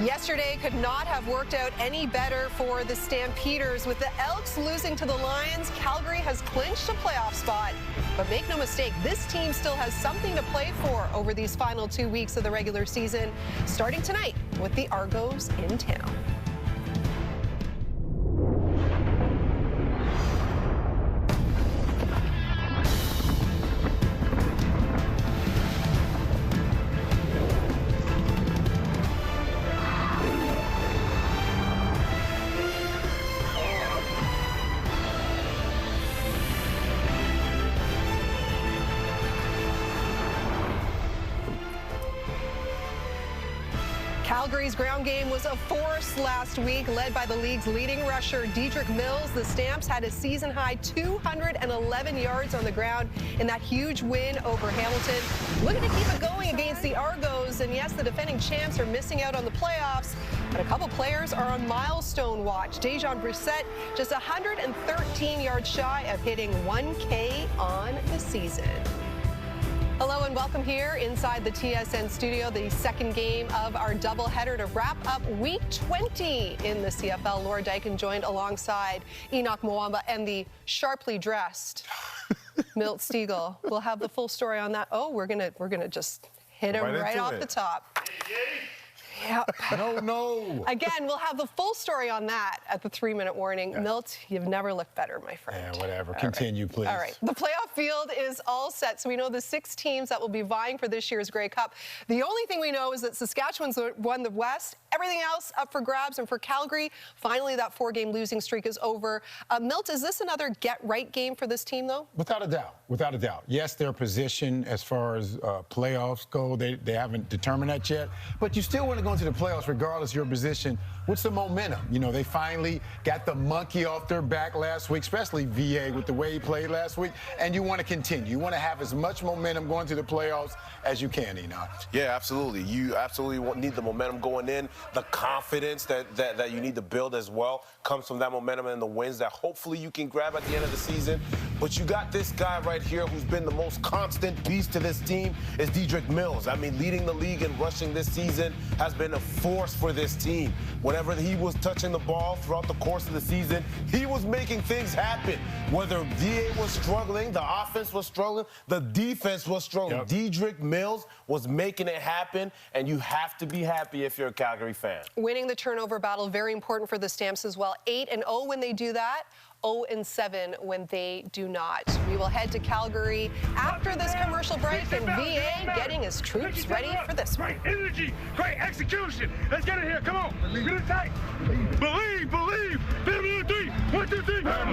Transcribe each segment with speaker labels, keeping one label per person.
Speaker 1: Yesterday could not have worked out any better for the Stampeders. With the Elks losing to the Lions, Calgary has clinched a playoff spot. But make no mistake, this team still has something to play for over these final 2 weeks of the regular season, starting tonight with the Argos in town. Calgary's ground game was a force last week, led by the league's leading rusher, Dedrick Mills. The Stamps had a season-high 211 yards on the ground in that huge win over Hamilton. Looking to keep it going against the Argos, and yes, the defending champs are missing out on the playoffs, but a couple players are on milestone watch. Dejon Brissett just 113 yards shy of hitting 1K on the season. Hello and welcome here inside the TSN studio, the second game of our doubleheader to wrap up week 20 in the CFL. Laura Dyken joined alongside Enoch Mwamba and the sharply dressed Milt Stegall. We'll have the full story on that. Oh, we're gonna just hit him right off the top. Yep.
Speaker 2: No.
Speaker 1: Again, we'll have the full story on that at the 3-minute warning. Yes. Milt, you've never looked better, my friend.
Speaker 2: Yeah, whatever. Continue, please.
Speaker 1: All right. The playoff field is all set, so we know the 6 teams that will be vying for this year's Grey Cup. The only thing we know is that Saskatchewan's won the West. Everything else up for grabs, and for Calgary, finally that 4-game losing streak is over. Milt, is this another get-right game for this team, though?
Speaker 2: Without a doubt. Without a doubt. Yes, their position as far as playoffs go, they haven't determined that yet, but you still want to go into the playoffs regardless of your position. What's the momentum? You know, they finally got the monkey off their back last week, especially VA with the way he played last week, and you want to continue. You want to have as much momentum going to the playoffs as you can, Enoch.
Speaker 3: Yeah, absolutely. You absolutely need the momentum going in. The confidence that you need to build as well comes from that momentum and the wins that hopefully you can grab at the end of the season. But you got this guy right here who's been the most constant piece to this team is Dedrick Mills. I mean, leading the league in rushing this season has been a force for this team. Whenever he was touching the ball throughout the course of the season, he was making things happen. Whether VA was struggling, the offense was struggling, the defense was struggling. Yep. Dedrick Mills was making it happen, and you have to be happy if you're a Calgary fan.
Speaker 1: Winning the turnover battle, very important for the Stamps as well. 8-0 when they do that. 0-7 when they do not. We will head to Calgary after this commercial break, and VA getting his troops ready for this one.
Speaker 4: Great energy, great execution. Let's get it here. Come on. Get it tight. Believe. 3, 1, 2, 3.
Speaker 5: Never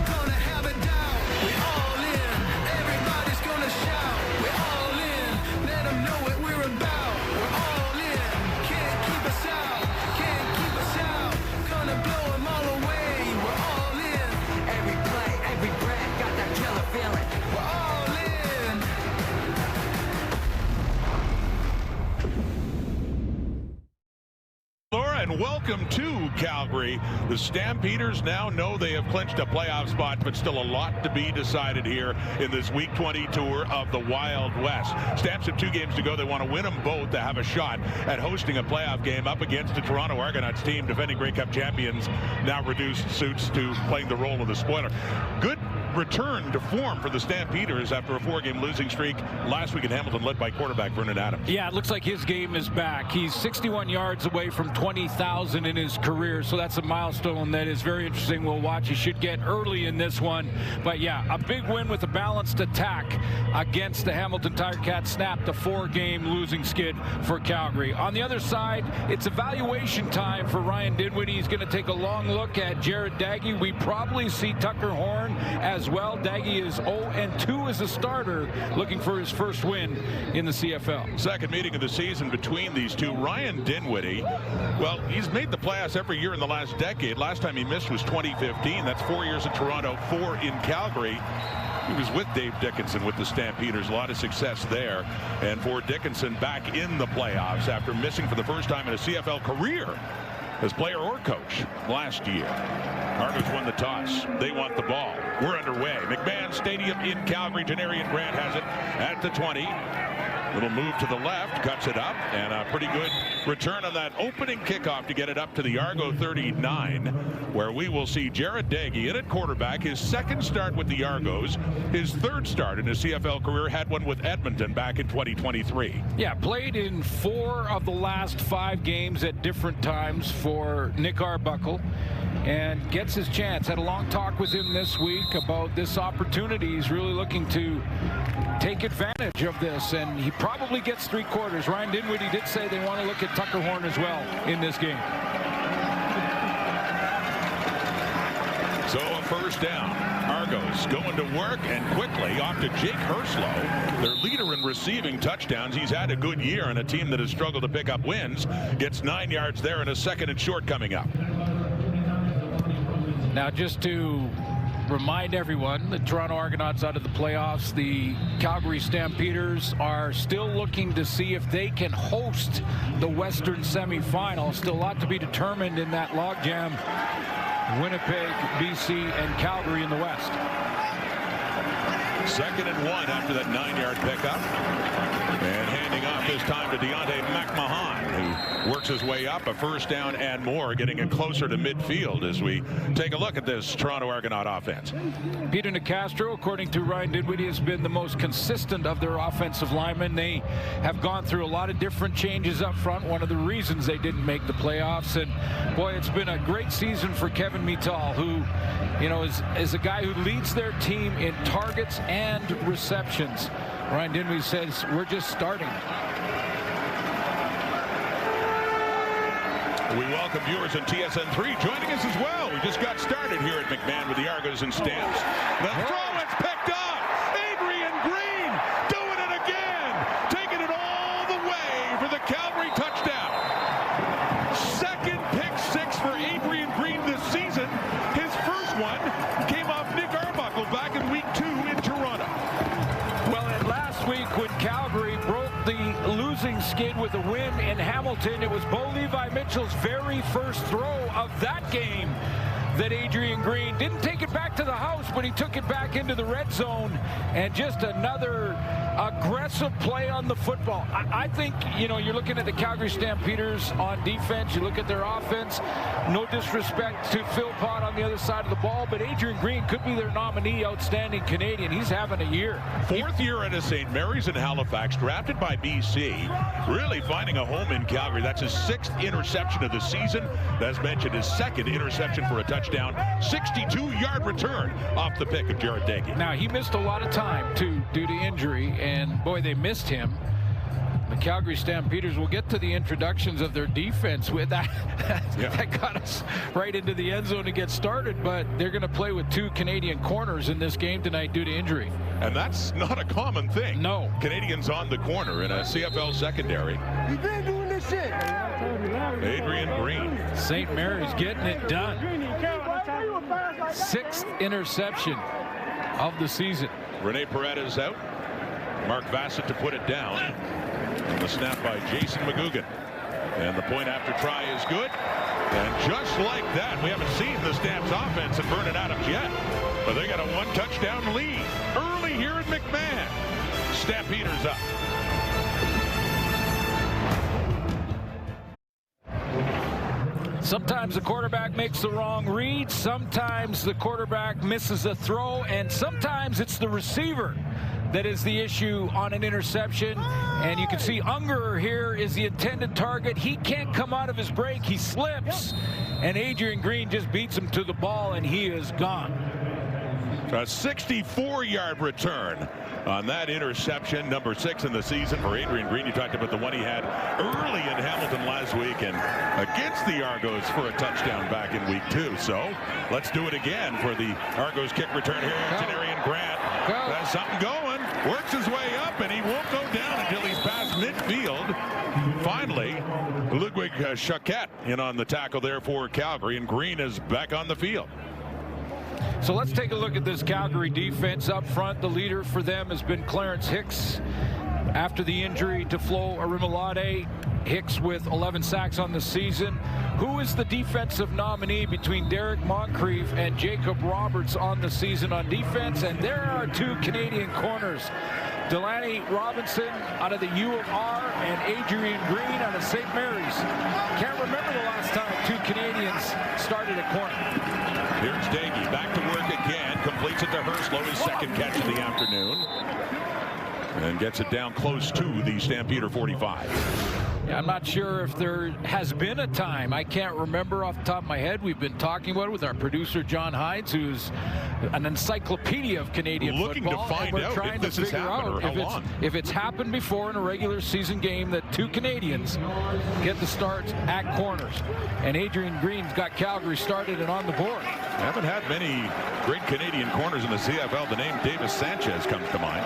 Speaker 5: gonna have it down. We all in. Everybody's gonna shout. We all in. Let them know what we're about. We're all in. Can't keep us out. Can't keep us out. Gonna blow them all away. We're all in. Every play, every breath, got that killer feeling. We're all in.
Speaker 6: Laura, and welcome to Calgary. The Stampeders now know they have clinched a playoff spot, but still a lot to be decided here in this Week 20 tour of the Wild West. Stamps have 2 games to go. They want to win them both to have a shot at hosting a playoff game up against the Toronto Argonauts team, defending Grey Cup champions, now reduced suits to playing the role of the spoiler. Good return to form for the Stampeders after a 4-game losing streak last week in Hamilton, led by quarterback Vernon Adams.
Speaker 7: Yeah, it looks like his game is back. He's 61 yards away from 20,000 in his career, so that's a milestone that is very interesting. We'll watch. He should get early in this one. But yeah, a big win with a balanced attack against the Hamilton Tiger Cats. Snapped a 4-game losing skid for Calgary. On the other side, it's evaluation time for Ryan Dinwiddie. He's going to take a long look at Jared Daggy. We probably see Tucker Horn as well. Daggy is 0-2 as a starter, looking for his first win in the CFL.
Speaker 6: Second meeting of the season between these two. Ryan Dinwiddie, well, he's made the playoffs every year in the last decade. Last time he missed was 2015. That's 4 years in Toronto, 4 in Calgary. He was with Dave Dickenson with the Stampeders. A lot of success there. And for Dickenson back in the playoffs after missing for the first time in a CFL career as player or coach last year. Argos won the toss. They want the ball. We're underway. McMahon Stadium in Calgary. Janarian Grant has it at the 20. Little move to the left, cuts it up, and a pretty good return on that opening kickoff to get it up to the Argo 39, where we will see Jared Daggy in at quarterback, his second start with the Argos, his third start in his CFL career, had one with Edmonton back in 2023.
Speaker 7: Yeah, played in 4 of the last 5 games at different times for Nick Arbuckle, and gets his chance. Had a long talk with him this week about this opportunity. He's really looking to take advantage of this, and he probably gets 3 quarters. Ryan Dinwiddie did say they want to look at Tucker Horn as well in this game.
Speaker 6: So a first down. Argos going to work and quickly off to Jake Herslow, their leader in receiving touchdowns. He's had a good year on a team that has struggled to pick up wins. Gets 9 yards there and a second and short coming up.
Speaker 7: Now, just to remind everyone, the Toronto Argonauts out of the playoffs, the Calgary Stampeders are still looking to see if they can host the Western semifinal. Still a lot to be determined in that logjam. Winnipeg, BC, and Calgary in the West.
Speaker 6: 2nd and 1 after that 9-yard pickup. And handing off this time to Deontay McMahon, who works his way up, a first down and more, getting it closer to midfield as we take a look at this Toronto Argonaut offense.
Speaker 7: Peter Nicastro, according to Ryan Dinwiddie, has been the most consistent of their offensive linemen. They have gone through a lot of different changes up front. One of the reasons they didn't make the playoffs. And boy, it's been a great season for Kevin Mittal, who, you know, is a guy who leads their team in targets and receptions. Ryan Dinwiddie says, we're just starting.
Speaker 6: We welcome viewers on TSN3 joining us as well. We just got started here at McMahon with the Argos and Stamps. The throw is picked up. Adrian Green doing it again. Taking it all the way for the Calgary touchdown. Second pick 6 for Adrian Green this season. His first one came off Nick Arbuckle back in week 2 in Toronto.
Speaker 7: Well, and last week when Calgary broke the losing skid with a win in Hamilton, it was Bo Levi Mitchell's very first throw of that game that Adrian Green didn't take it back to the house, but he took it back into the red zone, and just another aggressive play on the football. I think, you know, you're looking at the Calgary Stampeders on defense. You look at their offense. No disrespect to Phil Pott on the other side of the ball, but Adrian Green could be their nominee outstanding Canadian. He's having a year.
Speaker 6: 4th year at St. Mary's in Halifax, drafted by BC, really finding a home in Calgary. That's his 6th interception of the season. As mentioned, his 2nd interception for a touchdown. 62-yard return off the pick of Jared Daggy.
Speaker 7: Now, he missed a lot of time, too, due to injury, and boy, they missed him. The Calgary Stampeders will get to the introductions of their defense with that. That got us right into the end zone to get started, but they're going to play with 2 Canadian corners in this game tonight due to injury.
Speaker 6: And that's not a common thing.
Speaker 7: No.
Speaker 6: Canadians on the corner in a CFL secondary.
Speaker 5: You've been doing this shit.
Speaker 6: Adrian Green.
Speaker 7: St. Mary's getting it done. 6th interception of the season.
Speaker 6: Rene Paredes out. Mark Bassett to put it down. And the snap by Jason McGugan. And the point after try is good. And just like that, we haven't seen the Stamps offense at Vernon Adams yet. But they got a 1-touchdown lead early here at McMahon. Stampeders up.
Speaker 7: Sometimes the quarterback makes the wrong read. Sometimes the quarterback misses a throw. And sometimes it's the receiver that is the issue on an interception. And you can see Unger here is the intended target. He can't come out of his break. He slips. And Adrian Green just beats him to the ball, and he is gone.
Speaker 6: A 64-yard return on that interception, number 6 in the season for Adrian Green. You talked about the one he had early in Hamilton last week and against the Argos for a touchdown back in week 2. So let's do it again for the Argos kick return here. Janarian Grant has something going, works his way up, and he won't go down until he's past midfield. Finally, Ludwig Choquette in on the tackle there for Calgary, and Green is back on the field.
Speaker 7: So let's take a look at this Calgary defense up front. The leader for them has been Clarence Hicks. After the injury to Flo Arimolade, Hicks with 11 sacks on the season. Who is the defensive nominee between Derek Moncrief and Jacob Roberts on the season on defense? And there are 2 Canadian corners. Delaney Robinson out of the U of R and Adrian Green out of St. Mary's. Can't remember the last time 2 Canadians started a corner.
Speaker 6: Here's Daggy back to work again. Completes it to Herslow, his second catch of the afternoon. And gets it down close to the Stampeder 45.
Speaker 7: Yeah, I'm not sure if there has been a time. I can't remember off the top of my head. We've been talking about it with our producer, John Hides, who's an encyclopedia of Canadian
Speaker 6: Looking
Speaker 7: football.
Speaker 6: to find out if this has happened or how long.
Speaker 7: If it's happened before in a regular season game that 2 Canadians get the starts at corners. And Adrian Green's got Calgary started and on the board.
Speaker 6: Haven't had many great Canadian corners in the CFL. The name Davis Sanchez comes to mind.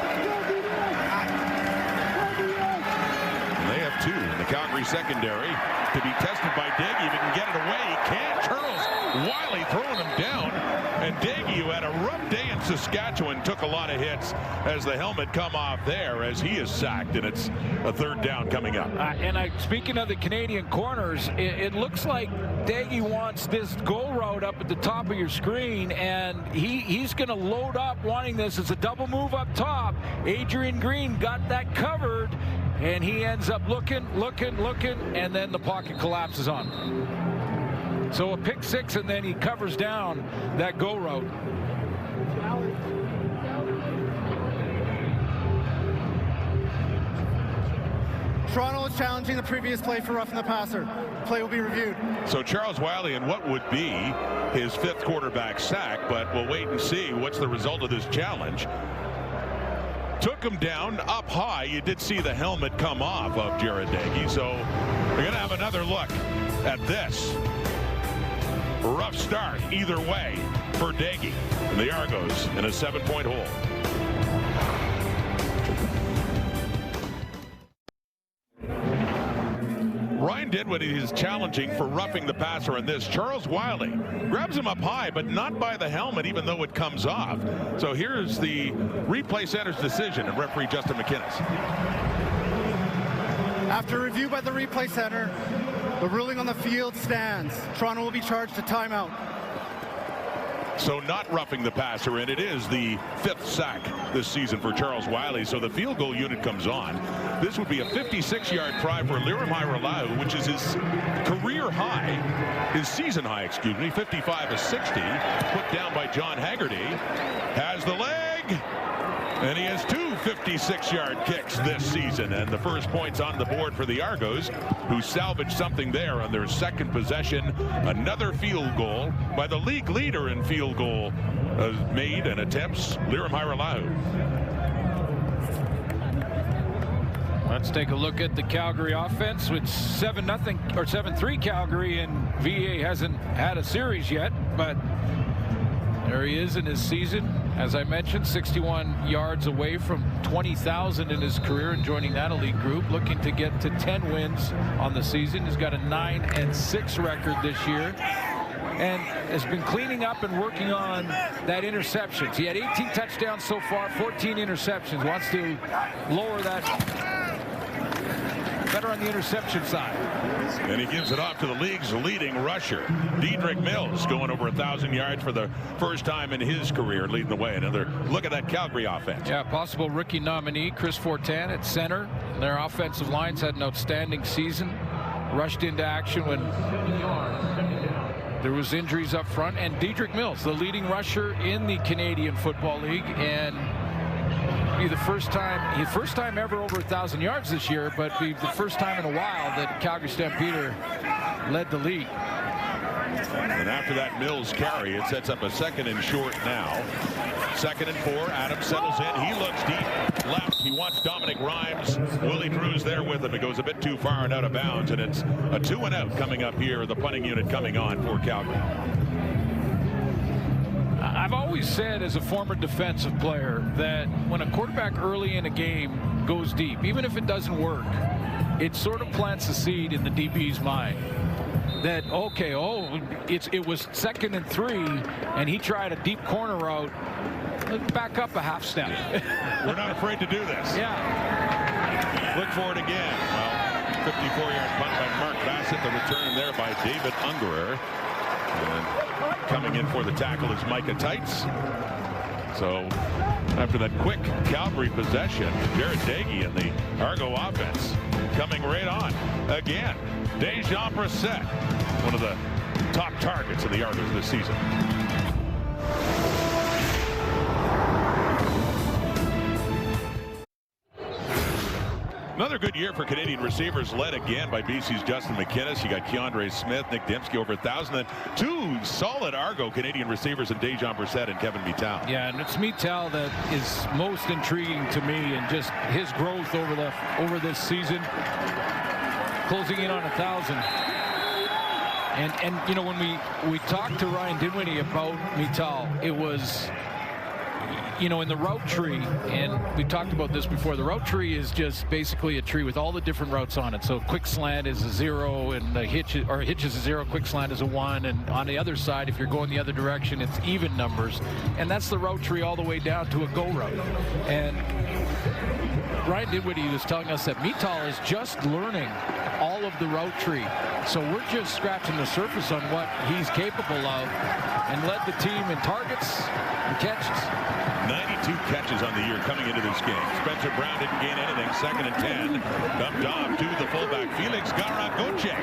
Speaker 6: They have 2 in the Calgary secondary to be tested by Daggy. If he can get it away, he can. Charles Wiley throwing him down. And Daggy, who had a rough day in Saskatchewan, took a lot of hits as the helmet come off there as he is sacked, and it's a 3rd down coming up.
Speaker 7: Speaking of the Canadian corners, it looks like Daggy wants this goal route up at the top of your screen, and he's going to load up wanting this. It's a double move up top. Adrian Green got that covered, and he ends up looking, and then the pocket collapses on him. So a pick 6, and then he covers down that go route.
Speaker 8: Toronto is challenging the previous play for roughing the passer. Play will be reviewed.
Speaker 6: So Charles Wiley in what would be his 5th quarterback sack, but we'll wait and see what's the result of this challenge. Took him down up high. You did see the helmet come off of Jared Daggy, so we're going to have another look at this. Rough start either way for Daggy and the Argos in a 7-point hole. Ryan did what he is challenging for roughing the passer in this. Charles Wiley grabs him up high, but not by the helmet, even though it comes off. So here's the replay center's decision, and referee Justin McInnes.
Speaker 8: After review by the replay center, the ruling on the field stands. Toronto will be charged a timeout.
Speaker 6: So not roughing the passer, and it is the 5th sack this season for Charles Wiley. So the field goal unit comes on. This would be a 56-yard try for Liram Hiralau, which is his career high, his season high, excuse me, 55 of 60, put down by John Haggerty. Has the leg, and he has 2 56-yard kicks this season, and the first points on the board for the Argos, who salvaged something there on their 2nd possession. Another field goal by the league leader in field goal made and attempts, Liram Hiralau.
Speaker 7: Let's take a look at the Calgary offense with 7-0 or 7-3 Calgary, and VA hasn't had a series yet, but there he is in his season. As I mentioned, 61 yards away from 20,000 in his career and joining that elite group, looking to get to 10 wins on the season. He's got a 9-6 record this year and has been cleaning up and working on that interceptions. He had 18 touchdowns so far, 14 interceptions. Wants to lower that, better on the interception side.
Speaker 6: And he gives it off to the league's leading rusher, Dedrick Mills, going over 1,000 yards for the first time in his career, leading the way. Another look at that Calgary offense.
Speaker 7: Yeah, possible rookie nominee, Chris Fortin at center. Their offensive lines had an outstanding season. Rushed into action when there was injuries up front. And Dedrick Mills, the leading rusher in the Canadian Football League, and be the first time ever over 1,000 yards this year, but be the first time in a while that Calgary Stampeder led the league.
Speaker 6: And after that Mills carry, it sets up a 2nd and short now. 2nd and 4. Adams settles in. He looks deep left. He wants Dominic Rhymes. Willie Drew's there with him. It goes a bit too far and out of bounds, and it's a 2-and-out coming up here. The punting unit coming on for Calgary.
Speaker 7: I've always said as a former defensive player that when a quarterback early in a game goes deep, even if it doesn't work, it sort of plants a seed in the DB's mind that, okay, it was 2nd and 3 and he tried a deep corner route. Let's back up a half step.
Speaker 6: We're not afraid to do this.
Speaker 7: Yeah.
Speaker 6: Look for it again. Well, 54-yard punt by Mark Bassett. The return there by David Ungerer. And coming in for the tackle is Micah Tights. So after that quick Calgary possession, Jared Dagey and the Argo offense coming right on again. Dejan Brissett, one of the top targets of the Argos this season. Another good year for Canadian receivers, led again by BC's Justin McInnes. You got Keandre Smith, Nick Dembski over 1,000. Then two solid Argo Canadian receivers in Dejan Brissett and Kevin Mittal.
Speaker 7: Yeah, and it's Mittal that is most intriguing to me, and just his growth over this season, closing in on 1,000. And you know, when we talked to Ryan Dinwiddie about Mittal, it was, you know, in the route tree, and we talked about this before, the route tree is just basically a tree with all the different routes on it. So quick slant is a 0, and the hitch is a 0, quick slant is a 1, and on the other side, if you're going the other direction, it's even numbers. And that's the route tree all the way down to a go route. And Ryan Dinwiddie was telling us that Mittal is just learning all of the route tree. So we're just scratching the surface on what he's capable of, and led the team in targets and catches.
Speaker 6: 92 catches on the year coming into this game. Spencer Brown didn't gain anything. 2nd and 10. Dumped off to the fullback, Felix Garagoche.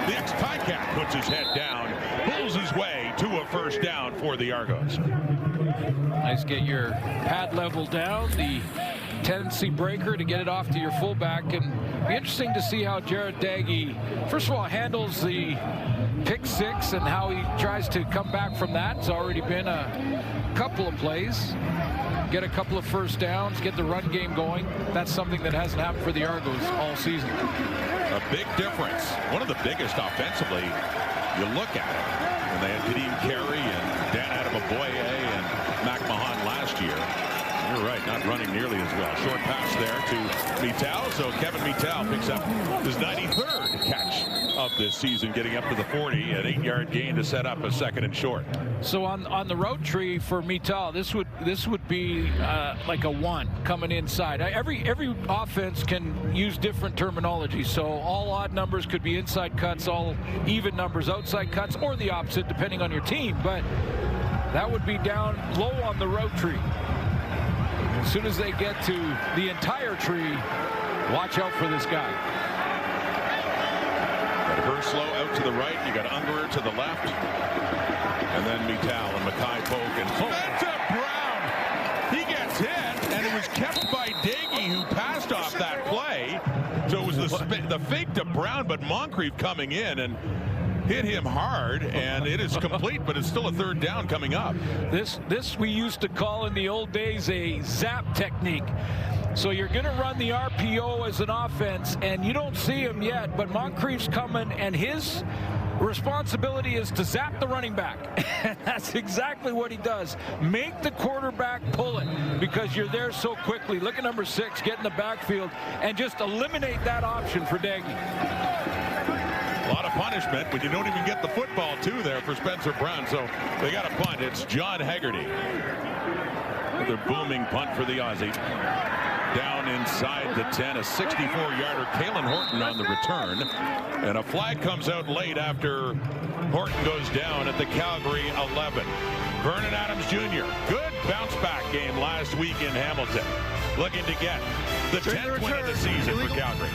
Speaker 6: The ex-Ticat puts his head down, pulls his way to a first down for the Argos.
Speaker 7: Nice, get your pad level down, the tendency breaker to get it off to your fullback. And be interesting to see how Jared Dagey, first of all, handles the pick 6 and how he tries to come back from that. It's already been a couple of plays, get a couple of first downs, get the run game going. That's something that hasn't happened for the Argos all season.
Speaker 6: A big difference, one of the biggest offensively. You look at it, and they had Kadeem Carey and Dan Adamaboye and Mac Mahan last year. You're right, not running nearly as well. Short pass there to Mittal, so Kevin Mittal picks up his 93rd catch of this season, getting up to the 40, an 8-yard gain to set up a 2nd and short.
Speaker 7: So on the route tree for Mittal, this would be like a 1 coming inside. Every offense can use different terminology. So all odd numbers could be inside cuts, all even numbers outside cuts, or the opposite depending on your team. But that would be down low on the route tree. As soon as they get to the entire tree, watch out for this guy.
Speaker 6: Got Herslow out to the right. You got Ungerer to the left. And then Mittal and Mackay Polk and Spencer Brown. He gets hit, and it was kept by Dagey, who passed off that play. So it was the fake to Brown, but Moncrief coming in and hit him hard, and it is complete, but it's still a 3rd down coming up.
Speaker 7: This we used to call in the old days a zap technique. So you're going to run the RPO as an offense, and you don't see him yet, but Moncrief's coming, and his responsibility is to zap the running back. And that's exactly what he does. Make the quarterback pull it, because you're there so quickly. Look at number 6, get in the backfield, and just eliminate that option for Dagey.
Speaker 6: A lot of punishment, but you don't even get the football, too, there for Spencer Brown. So they got a punt. It's John Haggerty. Another booming punt for the Aussie. Down inside the 10, a 64-yarder. Kalen Horton on the return. And a flag comes out late after Horton goes down at the Calgary 11. Vernon Adams Jr., good bounce-back game last week in Hamilton. Looking to get the 10th win of the season for Calgary.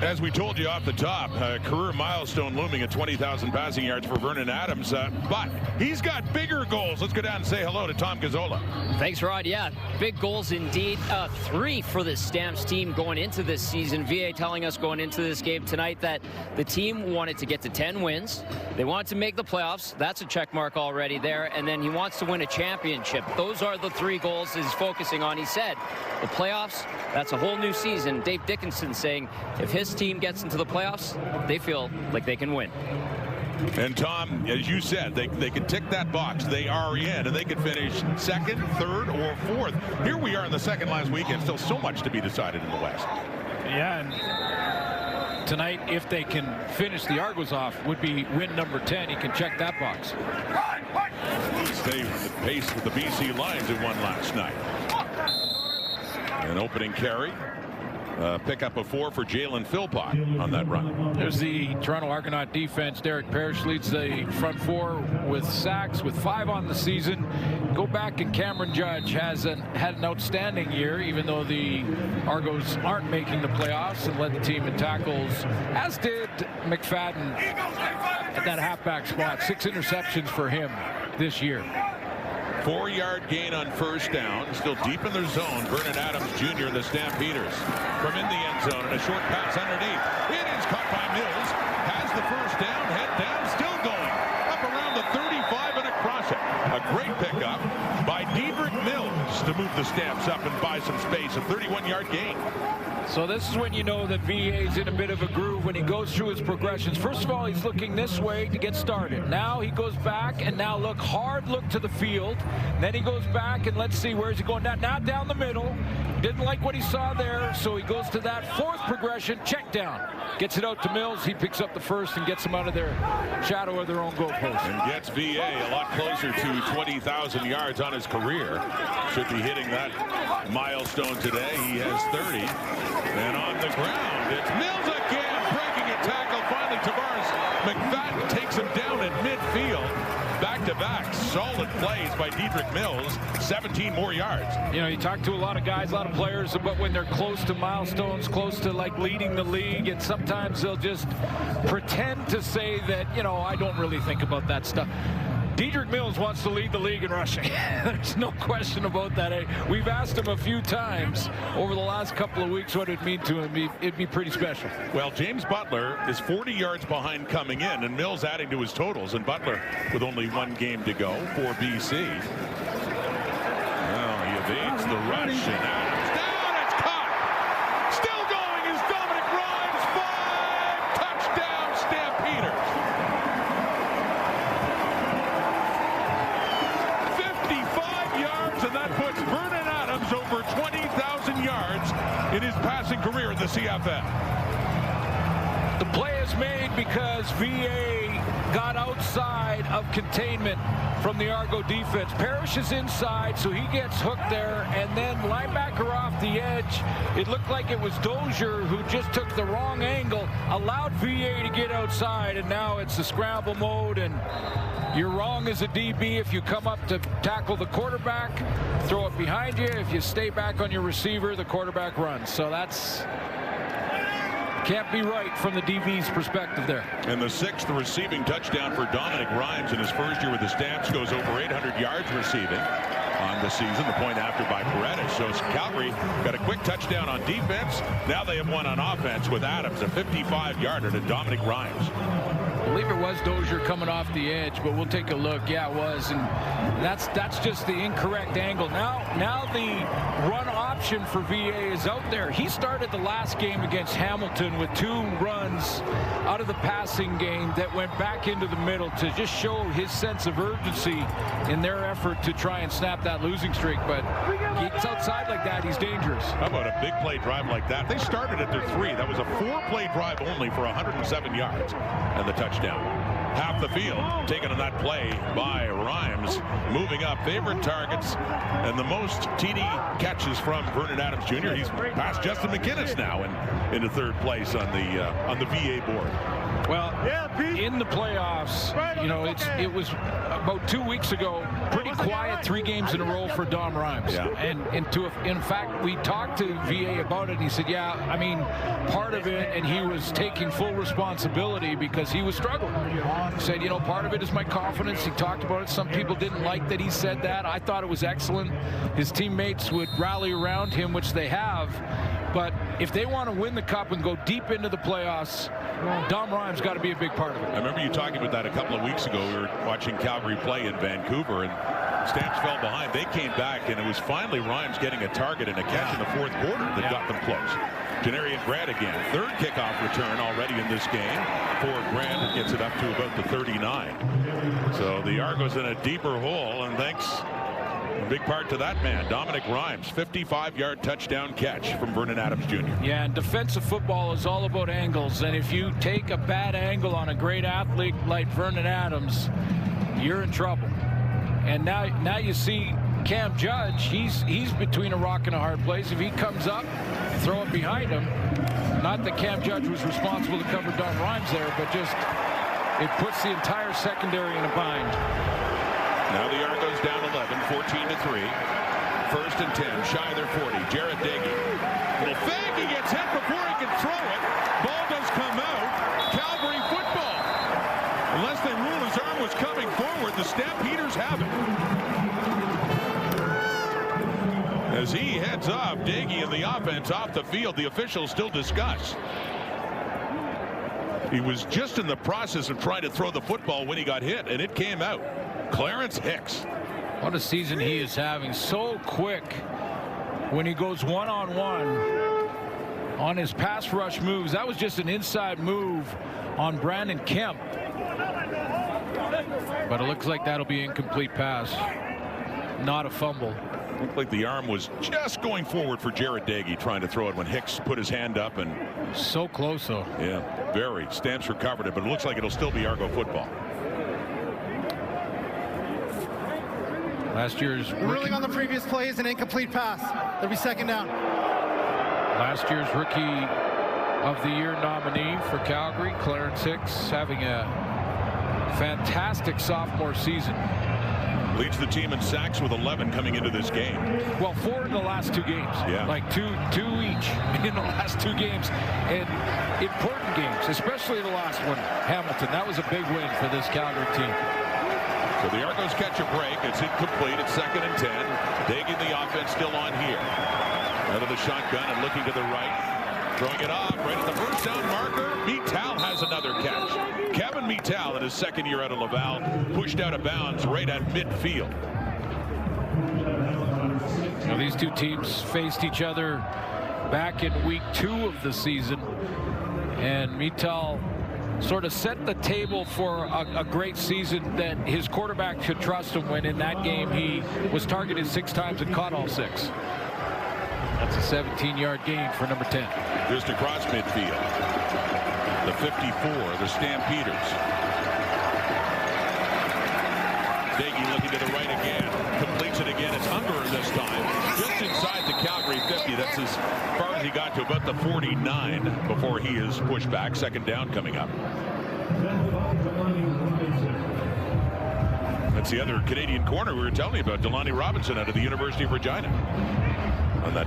Speaker 6: As we told you off the top, career milestone looming at 20,000 passing yards for Vernon Adams, but he's got bigger goals. Let's go down and say hello to Tom Gazzola.
Speaker 9: Thanks, Rod. Yeah, big goals indeed. 3 for the Stamps team going into this season. VA telling us going into this game tonight that the team wanted to get to 10 wins. They wanted to make the playoffs. That's a check mark already there. And then he wants to win a championship. Those are the 3 goals he's focusing on. He said the playoffs, that's a whole new season. Dave Dickinson saying if his team gets into the playoffs, they feel like they can win.
Speaker 6: And Tom, as you said, they can tick that box. They are in, and they could finish 2nd, 3rd, or 4th. Here we are in the second last weekend. Still so much to be decided in the West.
Speaker 7: Yeah, and tonight, if they can finish the Argos off, would be win number 10. He can check that box.
Speaker 6: Stay with the pace with the BC Lions who won last night. An opening carry. Pickup of 4 for Jalen Philpott on that run.
Speaker 7: There's the Toronto Argonaut defense. Derek Parrish leads the front 4 with sacks, with 5 on the season. Go back, and Cameron Judge had an outstanding year, even though the Argos aren't making the playoffs, and led the team in tackles, as did McFadden at that halfback spot. 6 interceptions for him this year.
Speaker 6: 4-yard gain on first down. Still deep in their zone. Vernon Adams Jr. and the Stampeders from in the end zone, and a short pass underneath. It is caught by Mills. Has the first down. Head down. Still going. Up around the 35 and across it. A great pickup by Diedrich Mills to move the Stamps up and buy some space. A 31-yard gain.
Speaker 7: So this is when you know that VA is in a bit of a groove, when he goes through his progressions. First of all, he's looking this way to get started. Now he goes back, and now look to the field. Then he goes back, and let's see, where's he going? Now down the middle. Didn't like what he saw there, so he goes to that 4th progression, check down. Gets it out to Mills. He picks up the first and gets them out of their shadow of their own goalpost.
Speaker 6: And gets VA a lot closer to 20,000 yards on his career. Should be hitting that milestone today. He has 30. And on the ground, it's Mills again, breaking a tackle. Finally, Tavares McFadden takes him down at midfield. Back-to-back solid plays by Diedrich Mills. 17 more yards.
Speaker 7: You know, you talk to a lot of guys, a lot of players, but when they're close to milestones, close to like leading the league, and sometimes they'll just pretend to say that, you know, I don't really think about that stuff. Diedrich Mills wants to lead the league in rushing. There's no question about that. We've asked him a few times over the last couple of weeks what it'd mean to him. It'd be pretty special.
Speaker 6: Well, James Butler is 40 yards behind coming in, and Mills adding to his totals, and Butler with only 1 game to go for BC. Well, he evades the rush, and Adams down. It's caught. Still going is Dominic Rhymes. 5 touchdown Stampeders. 55 yards, and that puts Vernon Adams over 20,000 yards in his passing career in the CFL.
Speaker 7: The play is made because VA got outside of containment from the Argo defense. Parrish is inside, so he gets hooked there, and then linebacker off the edge. It looked like it was Dozier who just took the wrong angle, allowed VA to get outside, and now it's the scramble mode, and you're wrong as a DB if you come up to tackle the quarterback, throw it behind you. If you stay back on your receiver, the quarterback runs. So that's can't be right from the DB's perspective there.
Speaker 6: And the 6th receiving touchdown for Dominic Rhymes in his first year with the Stamps. Goes over 800 yards receiving on the season. The point after by Paredes. So Calgary got a quick touchdown on defense. Now they have one on offense with Adams, a 55-yarder to Dominic Rhymes.
Speaker 7: I believe it was Dozier coming off the edge, but we'll take a look. Yeah, it was, and that's just the incorrect angle. Now the run option for VA is out there. He started the last game against Hamilton with 2 runs out of the passing game that went back into the middle to just show his sense of urgency in their effort to try and snap that losing streak. But he's outside like that, he's dangerous.
Speaker 6: How about a big play drive like that? They started at their 3. That was a 4-play drive only for 107 yards and the touchdown. Half the field taken on that play by Rhymes. Moving up, favorite targets and the most TD catches from Vernon Adams Jr. He's past Justin McInnes now and into 3rd place on the VA board.
Speaker 7: Well, in the playoffs, you know, it was about 2 weeks ago, pretty quiet 3 games in a row for Dom Rhymes.
Speaker 6: Yeah.
Speaker 7: And in fact, we talked to VA about it, and he said, yeah, I mean, part of it, and he was taking full responsibility because he was struggling. He said, you know, part of it is my confidence. He talked about it. Some people didn't like that he said that. I thought it was excellent. His teammates would rally around him, which they have. But if they want to win the cup and go deep into the playoffs, Dom Rhymes got to be a big part of it.
Speaker 6: I remember you talking about that a couple of weeks ago. We were watching Calgary play in Vancouver, and Stamps fell behind. They came back, and it was finally Rhymes getting a target and a catch in the 4th quarter that got them close. Janarian Grant again. 3rd kickoff return already in this game for Grant. Gets it up to about the 39. So the Argos in a deeper hole, and thanks a big part to that man, Dominic Rhymes. 55-yard touchdown catch from Vernon Adams Jr.
Speaker 7: Yeah, and defensive football is all about angles, and if you take a bad angle on a great athlete like Vernon Adams, you're in trouble. And now you see Cam Judge, he's between a rock and a hard place. If he comes up, throw it behind him. Not that Cam Judge was responsible to cover Don Rhymes there, but just it puts the entire secondary in a bind.
Speaker 6: Now the Argos down 11, 14-3. 1st and 10, shy of their 40. Jared Dagey. Little fake, he gets hit before he can throw it. Ball does come out. Calgary football. Unless they rule his arm was coming forward, the Stampeders have it. As he heads off, Dagey and the offense off the field, the officials still discuss. He was just in the process of trying to throw the football when he got hit, and it came out. Clarence Hicks.
Speaker 7: What a season he is having. So quick when he goes one-on-one on his pass rush moves. That was just an inside move on Brandon Kemp. But it looks like that'll be incomplete pass. Not a fumble.
Speaker 6: Looked like the arm was just going forward for Jared Dagey trying to throw it when Hicks put his hand up. And
Speaker 7: so close, though.
Speaker 6: Yeah, very. Stamps recovered it, but it looks like it'll still be Argo football.
Speaker 7: Last year's
Speaker 8: ruling on the previous play is an incomplete pass. It'll be 2nd down.
Speaker 7: Last year's Rookie of the Year nominee for Calgary, Clarence Hicks, having a fantastic sophomore season.
Speaker 6: Leads the team in sacks with 11 coming into this game.
Speaker 7: Well, 4 in the last 2 games.
Speaker 6: Yeah.
Speaker 7: Like two each in the last 2 games. And important games, especially the last one, Hamilton. That was a big win for this Calgary team.
Speaker 6: So the Argos catch a break. It's incomplete. It's 2nd and 10. Dagey the offense still on here. Out of the shotgun and looking to the right. Throwing it off right at the first down marker. Mital has another catch. Kevin Mital in his 2nd year out of Laval pushed out of bounds right at midfield.
Speaker 7: Now these two teams faced each other back in week 2 of the season, and Mital sort of set the table for a great season that his quarterback should trust him when in that game he was targeted 6 times and caught all 6. That's a 17-yard gain for number 10.
Speaker 6: Just across midfield. The 54, the Stampeders. Dagey looking to the right again. Completes it again. It's Unger this time. Just inside the Calgary 50. That's as far as he got to about the 49 before he is pushed back. 2nd down coming up. That's the other Canadian corner we were telling you about. Delaney Robinson out of the University of Regina. On that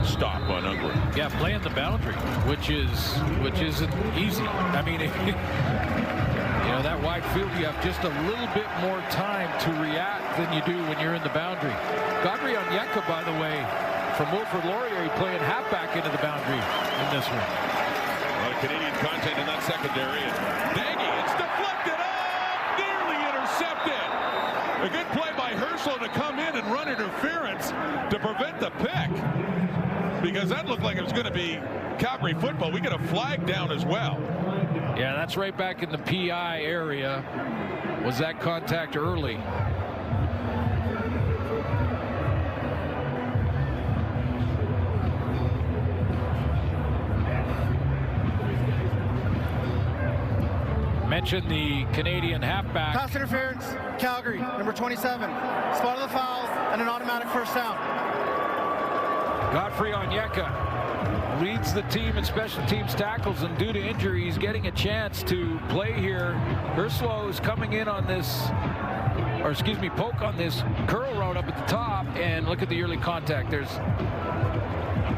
Speaker 6: stop on Unger.
Speaker 7: Yeah, playing the boundary, which isn't easy. I mean, you know, that wide field, you have just a little bit more time to react than you do when you're in the boundary. Godfrey Onyeka, by the way, from Wilfrid Laurier, playing halfback into the boundary in this one.
Speaker 6: A lot of Canadian content in that secondary. And Dagey, it's deflected off, nearly intercepted. A good play by Herslow to come in and run interference to prevent the pick. Because that looked like it was going to be Calgary football. We get a flag down as well.
Speaker 7: Yeah, that's right back in the PI area. Was that contact early? Mentioned the Canadian halfback.
Speaker 8: Pass interference, Calgary, number 27. Spot of the foul and an automatic 1st down.
Speaker 7: Godfrey Onyeka leads the team in special teams tackles, and due to injury, he's getting a chance to play here. Herslow is coming in on this, or excuse me, poke on this curl route up at the top, and look at the early contact. There's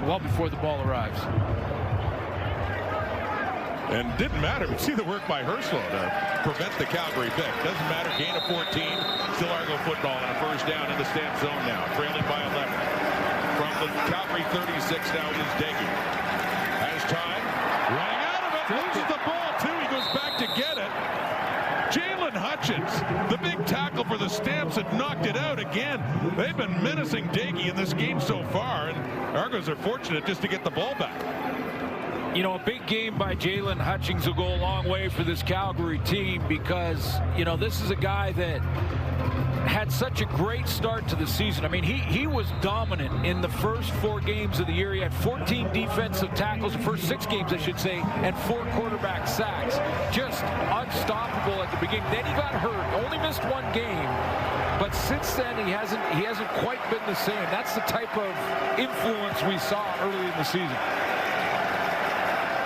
Speaker 7: well before the ball arrives.
Speaker 6: And didn't matter. We see the work by Herslow to prevent the Calgary pick. Doesn't matter. Gain of 14. Still Argo football on a 1st down in the Stamp zone now. Trailing by 11. From the Calgary 36 now it is Dagey. Has time. Running out of it. Loses the ball too. He goes back to get it. Jalen Hutchins, the big tackle for the Stamps, had knocked it out again. They've been menacing Dagey in this game so far, and Argos are fortunate just to get the ball back.
Speaker 7: You know, a big game by Jalen Hutchins will go a long way for this Calgary team because, you know, this is a guy that had such a great start to the season. I mean, he was dominant in the first 4 games of the year. He had 14 defensive tackles, the first 6 games, I should say, and 4 quarterback sacks. Just unstoppable at the beginning. Then he got hurt, only missed 1 game. But since then, he hasn't quite been the same. That's the type of influence we saw early in the season.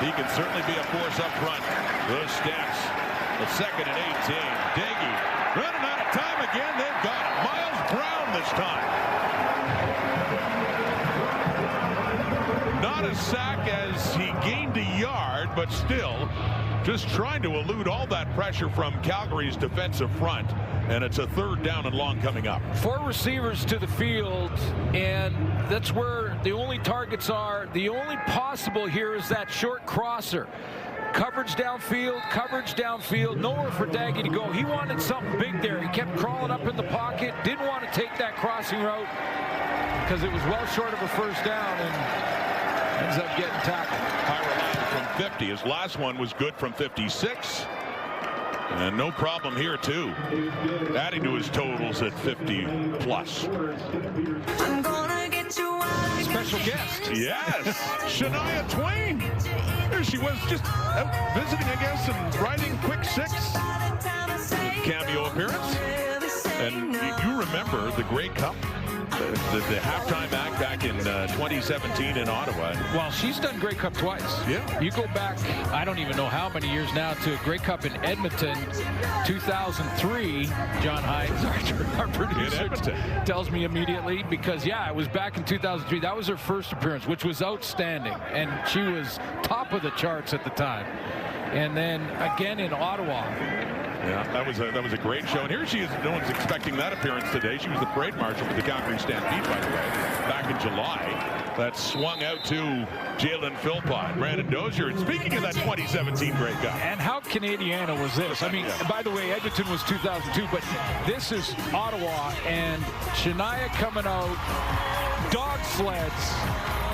Speaker 6: He can certainly be a force up front. Those Stamps, the 2nd and 18. Daggy running out of time again. They've got it. Miles Brown this time. Not a sack as he gained a yard, but still just trying to elude all that pressure from Calgary's defensive front. And it's a 3rd down and long coming up.
Speaker 7: 4 receivers to the field, and that's where the only targets are. The only possible here is that short crosser. Coverage downfield, nowhere for Daggy to go. He wanted something big there. He kept crawling up in the pocket, didn't want to take that crossing route because it was well short of a 1st down, and ends up getting tackled.
Speaker 6: From 50. His last one was good from 56. And no problem here, too. Adding to his totals at 50 plus.
Speaker 5: I'm gonna get you out.
Speaker 7: Special guest.
Speaker 6: Yes. Shania Twain. There she was, just out visiting, I guess, and riding quick 6. Cameo appearance. And you remember the Grey Cup? The halftime act back in 2017 in Ottawa.
Speaker 7: Well, she's done Grey Cup twice.
Speaker 6: Yeah.
Speaker 7: You go back, I don't even know how many years now, to a Grey Cup in Edmonton, 2003. John Hines, our producer, tells me immediately because, yeah, it was back in 2003. That was her first appearance, which was outstanding. And she was top of the charts at the time. And then again in Ottawa.
Speaker 6: Yeah, that was a great show. And here she is. No one's expecting that appearance today. She was the parade marshal for the Calgary Stampede, by the way, back in July. That swung out to Jalen Philpott, Brandon Dozier. And speaking of that 2017 Grey Cup.
Speaker 7: And how Canadiana was this? I mean, by the way, Edmonton was 2002, but this is Ottawa, and Shania coming out, dog sleds,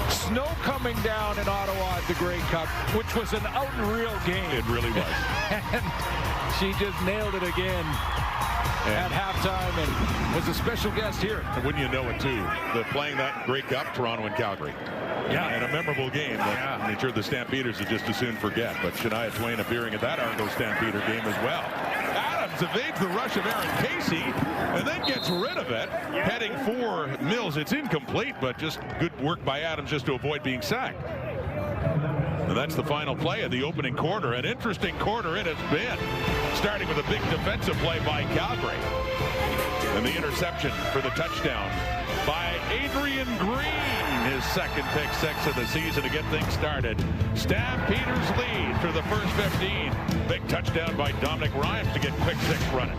Speaker 7: snow coming down in Ottawa at the Grey Cup, which was an unreal game.
Speaker 6: It really was.
Speaker 7: And she just nailed it again at halftime and was a special guest here.
Speaker 6: And wouldn't you know it, too? They're playing that Grey Cup, Toronto and Calgary.
Speaker 7: Yeah.
Speaker 6: And a memorable game that I'm sure the Stampeders would just as soon forget. But Shania Twain appearing at that Argo Stampeder game as well. Adams evades the rush of Aaron Casey and then gets rid of it, heading for Mills. It's incomplete, but just good work by Adams just to avoid being sacked. And that's the final play of the opening quarter. An interesting quarter it has been, starting with a big defensive play by Calgary. And the interception for the touchdown by Adrian Green, his 2nd pick 6 of the season to get things started. Stampeders lead through the first 15. Big touchdown by Dominic Rhymes to get quick 6 running.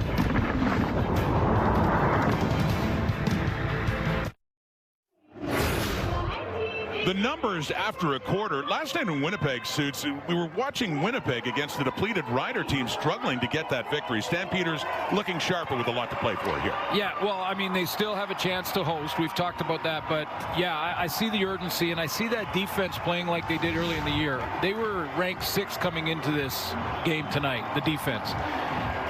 Speaker 6: The numbers after a quarter. Last night in Winnipeg, Suits, we were watching Winnipeg against the depleted Rider team struggling to get that victory. Stampeders looking sharper with a lot to play for here.
Speaker 7: Yeah, well, I mean, they still have a chance to host. We've talked about that. But, yeah, I see the urgency, and I see that defense playing like they did early in the year. They were ranked 6th coming into this game tonight, the defense.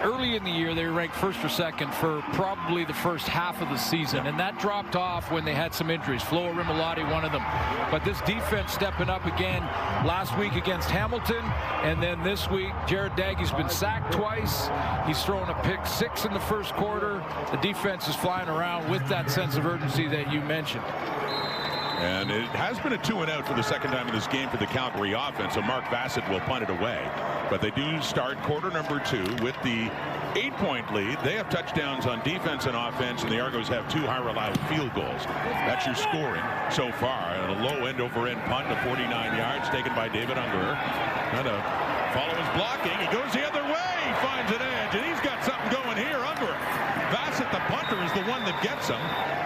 Speaker 7: Early in the year, they were ranked 1st or 2nd for probably the first half of the season, and that dropped off when they had some injuries. Flo Rimolotti, one of them. But this defense stepping up again last week against Hamilton, and then this week, Jared Daggy's been sacked twice. He's thrown a pick 6 in the first quarter. The defense is flying around with that sense of urgency that you mentioned.
Speaker 6: And it has been a 2-and-out for the 2nd time in this game for the Calgary offense, so Mark Bassett will punt it away. But they do start quarter number 2 with the 8-point lead. They have touchdowns on defense and offense, and the Argos have 2 high-relied field goals. That's your scoring so far. And a low end-over-end punt of 49 yards taken by David Ungerer. Trying to follow his blocking. He goes the other way. He finds an edge, and he's got something going here. Ungerer. Bassett, the punter, is the one that gets him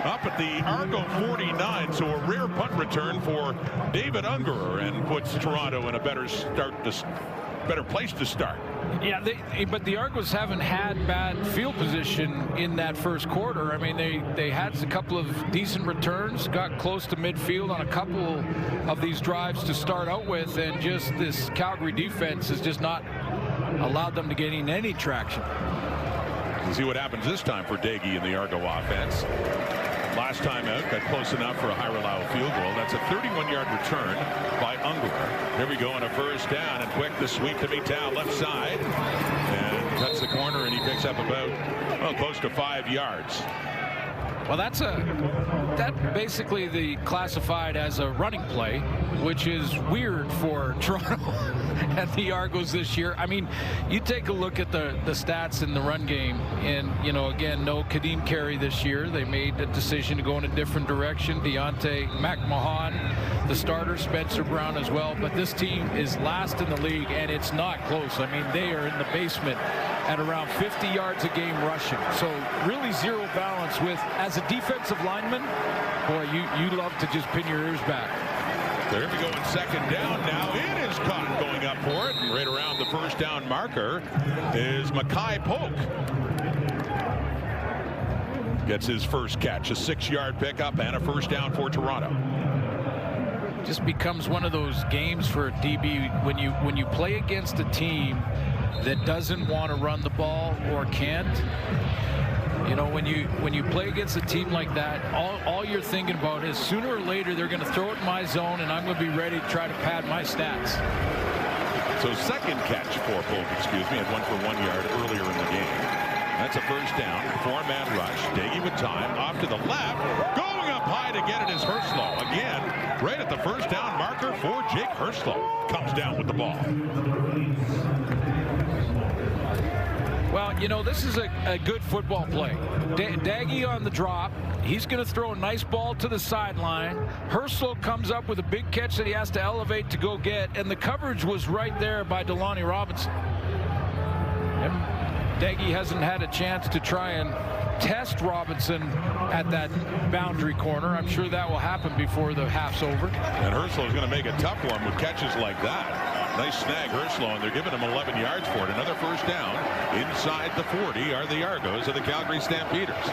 Speaker 6: up at the Argo 49. So a rare punt return for David Ungerer and puts Toronto in a better place to start.
Speaker 7: Yeah, but the Argos haven't had bad field position in that first quarter. I mean, they had a couple of decent returns, got close to midfield on a couple of these drives to start out with, and just this Calgary defense has just not allowed them to gain any traction.
Speaker 6: We'll see what happens this time for Daggy and the Argo offense. Last time out, got close enough for a high-reliable field goal. That's a 31-yard return by Ungerer. Here we go on a first down, and quick the sweep to Mittal left side. And cuts the corner, and he picks up about Well, close to 5 yards.
Speaker 7: Well, that basically the classified as a running play, which is weird for Toronto and the Argos this year. I mean, you take a look at the stats in the run game, and again, no Kadeem Carey this year. They made a decision to go in a different direction. Deontay McMahon, the starter, Spencer Brown as well. But this team is last in the league, and it's not close. I mean, they are in the basement at around 50 yards a game rushing. So really zero balance with, as a defensive lineman, boy, you love to just pin your ears back.
Speaker 6: So here we go in second down now. It is caught going up for it. And right around the first down marker is Mackay Polk. Gets his first catch, a 6-yard pickup and a first down for Toronto.
Speaker 7: Just becomes one of those games for a DB when you play against a team that doesn't want to run the ball or can't. When you play against a team like that, all you're thinking about is sooner or later they're going to throw it in my zone, and I'm going to be ready to try to pad my stats.
Speaker 6: So second catch for Polk, had one for 1 yard earlier in the game. That's a first down, 4-man rush. Daggy with time, off to the left, going up high to get it is Herslow. Again, right at the first down marker for Jake Herslow. Comes down with the ball.
Speaker 7: Well, this is a good football play. Daggy on the drop. He's going to throw a nice ball to the sideline. Herslow comes up with a big catch that he has to elevate to go get, and the coverage was right there by Delaney Robinson. And Daggy hasn't had a chance to try and test Robinson at that boundary corner. I'm sure that will happen before the half's over.
Speaker 6: And Herslow is going to make a tough one with catches like that. Nice snag, Herslow, and they're giving him 11 yards for it. Another first down. Inside the 40 are the Argos of the Calgary Stampeders.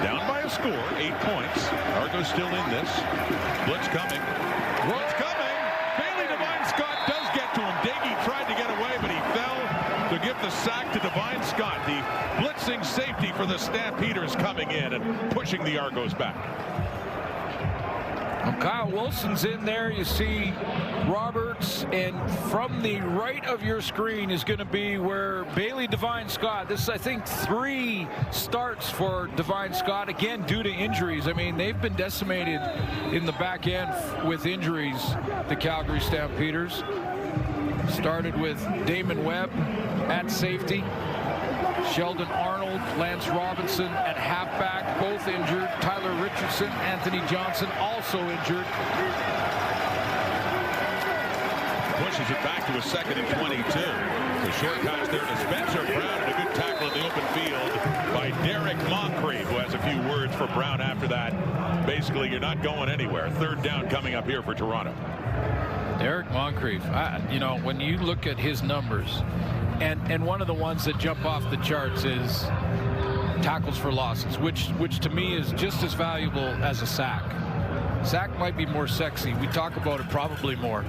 Speaker 6: Down by a score, 8 points. Argos still in this. Blitz coming. Blitz coming. Bailey Devine Scott does get to him. Daggy tried to get away, but he fell to give the sack to Devine Scott. The blitzing safety for the Stampeders coming in and pushing the Argos back.
Speaker 7: Kyle Wilson's in there. You see Roberts, and from the right of your screen is going to be where Bailey Devine Scott. This is, I think, 3 starts for Devine Scott, again due to injuries. I mean, they've been decimated in the back end with injuries, the Calgary Stampeders. Started with Damon Webb at safety, Sheldon Arnold, Lance Robinson at halfback, both injured. Tyler Richardson, Anthony Johnson also injured.
Speaker 6: Pushes it back to a 2nd and 22. The short pass there to Spencer Brown, and a good tackle in the open field by Derek Moncrief, who has a few words for Brown after that. Basically, you're not going anywhere. 3rd down coming up here for Toronto.
Speaker 7: Derek Moncrief, when you look at his numbers, and one of the ones that jump off the charts is tackles for losses, which to me is just as valuable as a sack. Sack might be more sexy. We talk about it probably more.